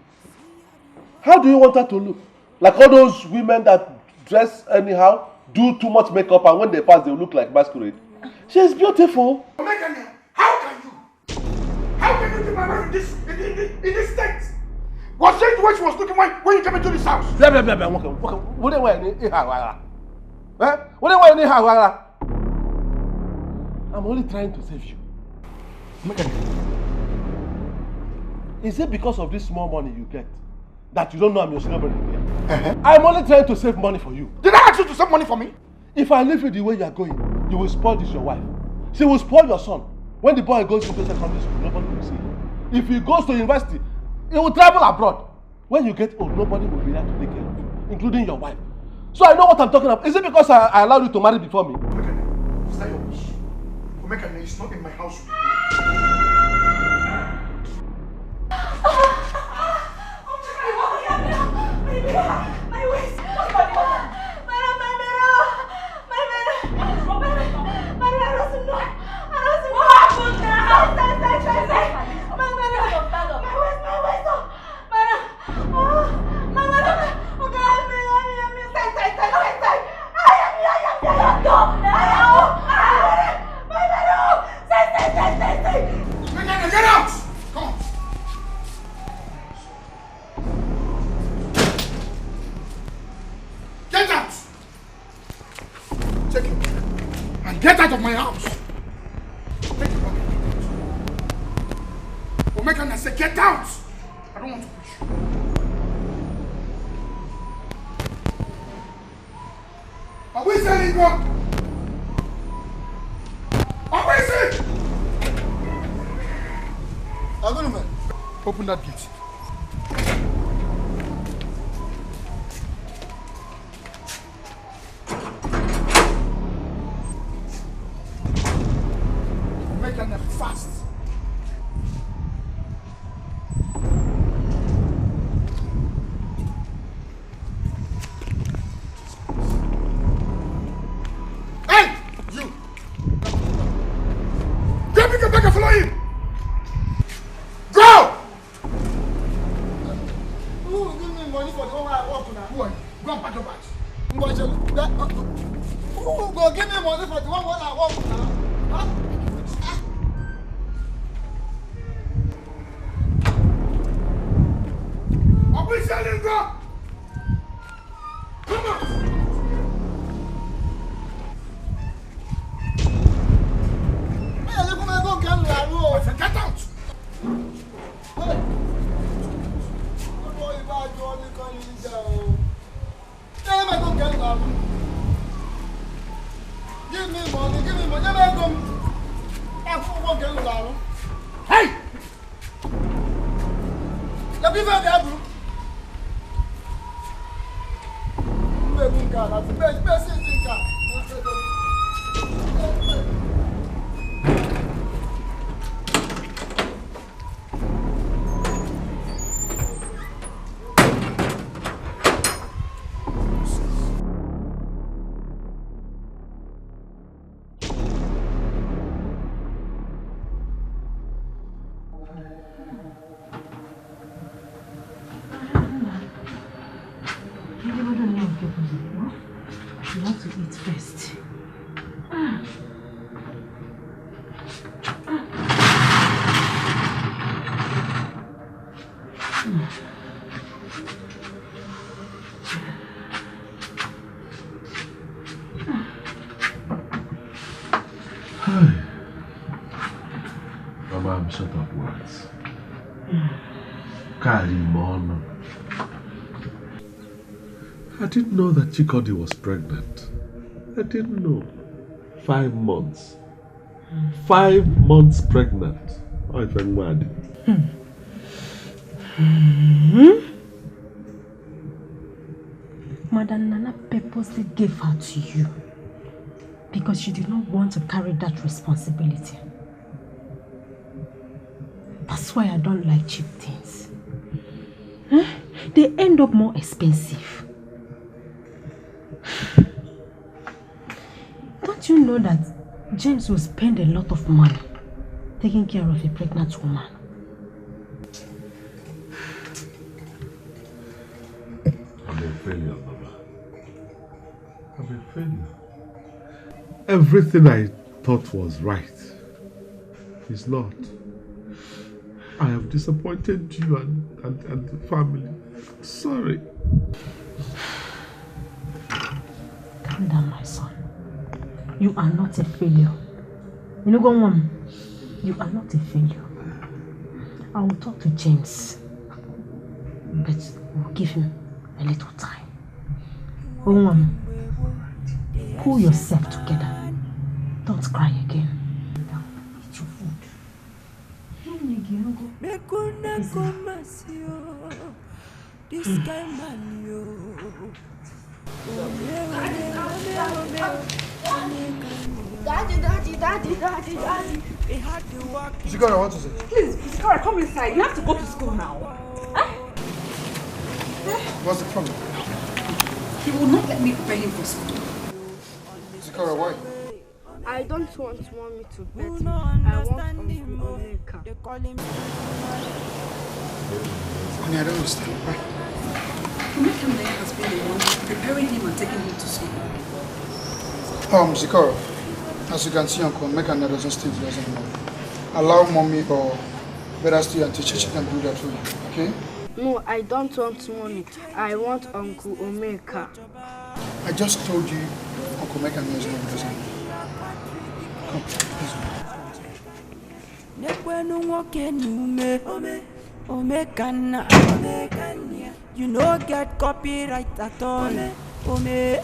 How do you want her to look? Like all those women that dress anyhow, do too much makeup, and when they pass, they look like masquerade. She is beautiful. How can you keep my wife in this state? Was that the way she was looking when you came into this house? I'm only trying to save you. Is it because of this small money you get that you don't know I'm your senior brother here? I'm only trying to save money for you. Did I ask you to save money for me? If I leave you the way you are going, you will spoil this your wife. She will spoil your son. When the boy goes into secondary school, nobody will see him. If he goes to university, he will travel abroad. When you get old, nobody will be there to take care of you, including your wife. So I know what I'm talking about. Is it because I allowed you to marry before me? Is that your wish? Omekane is not in my house. My waist! Get out! Come on! Get out! Take your bag and get out of my house! Take your bag and get out. Omekane, I say get out! I don't want to push you. Are we selling one? Are we selling? Open that gate. Make them fast. Hey! You! Go pick a bag and follow him! Go! Money for the one I walk now. Go and pack your bags. Who go give me money for the one I walk now? Huh? Are we selling go? Come on! Get out! Hey! Give me money, hey! The people are there, You want to eat first. Mama, I'm short of words. Kalimono. I didn't know that Chikodi was pregnant. I didn't know. 5 months. 5 months pregnant. Oh, if I'm mad. Madam Nana purposely gave her to you because she did not want to carry that responsibility. That's why I don't like cheap things. They end up more expensive. Don't you know that James will spend a lot of money taking care of a pregnant woman? I'm a failure, Baba. I'm a failure. Everything I thought was right is not. I have disappointed you and the family. Sorry. Calm down, my son. You are not a failure. You know, go on. You are not a failure. I will talk to James, but we'll give him a little time. Go on. Pull yourself together. Don't cry again. Eat your food. This guy man, yo. Daddy. Zikora, what is it? Please, Zikora, come inside. You have to go to school now. What's the problem? He will not let me prepare him for school. Zikora, why? I don't want mommy to bet me. I want Uncle Omeka. Honey, I don't understand. Why? Omeka has been the one preparing him and taking him to school. Zikora, as you can see, Uncle Omeka doesn't stay with us anymore. Allow mommy or better still and teacher can do that for you, okay? No, I don't want mommy. I want Uncle Omeka. I just told you Uncle Omeka is not with us anymore. Come, please. You no get copyright at all. Omeka.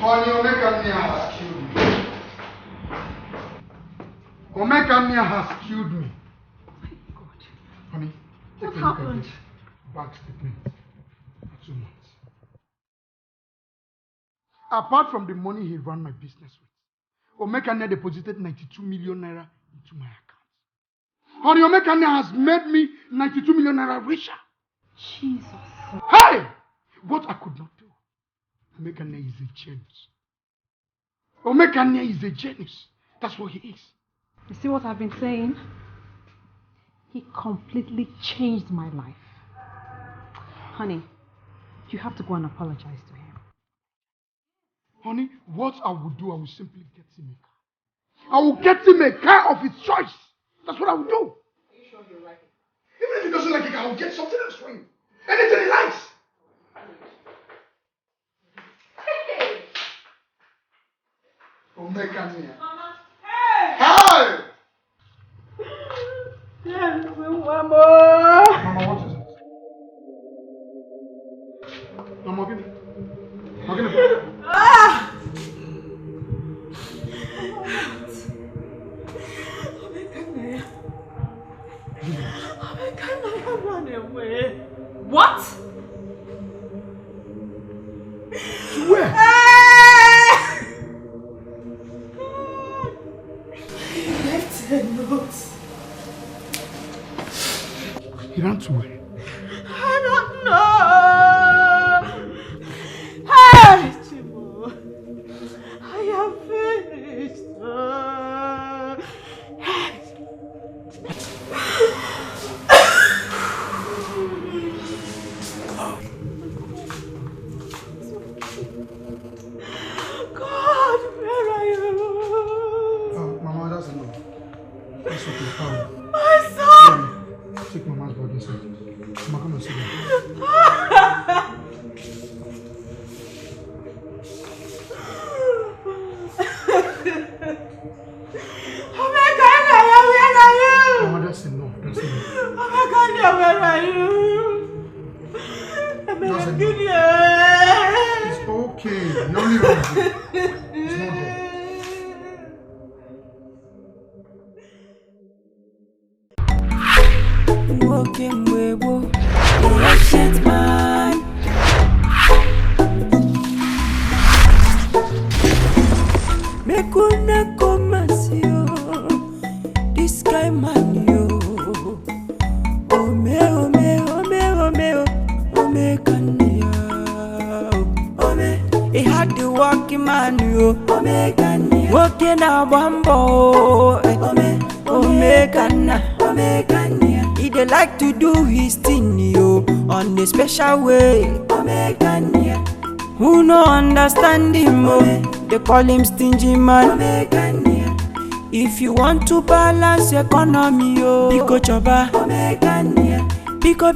Honey, Omeka has killed me. Omeka has killed me. God. Honey, take a look at this bank statement for 2 months. Apart from the money he ran my business with, Omeka deposited 92 million naira into my account. Honey, Omeka has made me 92 million naira richer. Jesus. Hey! What I could not do. Omeka is a genius. Omeka is a genius. That's what he is. You see what I've been saying? He completely changed my life. Honey, you have to go and apologize to him. Honey, what I would do, I will simply get him a car. I will get him a car of his choice. That's what I will do. Are you sure you like it? Even if he doesn't like it, I will get something else for him. Anything he likes. Omega Mia. Mama. Hey! Hi! Yes, Mama. Mama, what is it? Mama, give me. Mama, give me. Ah! Run away. What? Where? He left a note. He ran to where? I don't know. Hey, Chimo. I am finished. God, where are you? Mama, that's enough. That's okay. My son! Take Mama's body inside. Mama, come and sit down. Where are you? Mama, that's enough. That's enough. Where are you? That's enough. It's okay. You only run away. It's not there. Walking way, the ancient man. Me kuna komasio, this guy man yo. Ome kanya. He had the walking man yo. Walking a bambo. Ome kanya. He dey like to do his thing yo on a special way. Who no understand him they call him stingy man. If you want to balance economy yo, Biko choba. Biko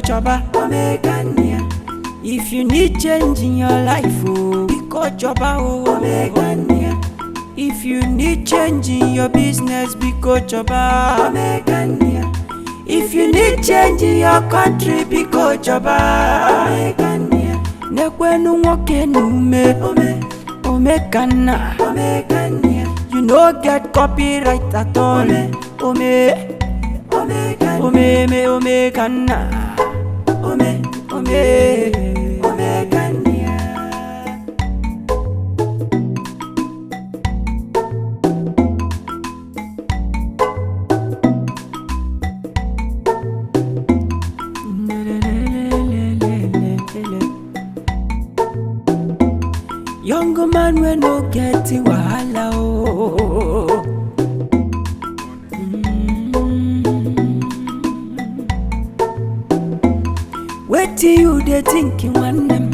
choba. If you need change in your life oh, Biko choba oh. If you need change in your business, Biko choba. If you need change in your country, Biko choba. Nekwenu woke nume, omekana. You no get copyright at all. Omekana. Young man we no get wahala oh. Wait till you dey thinking one them.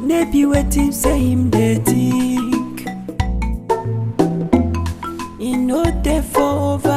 Maybe waiting say him dey think. You know they for over.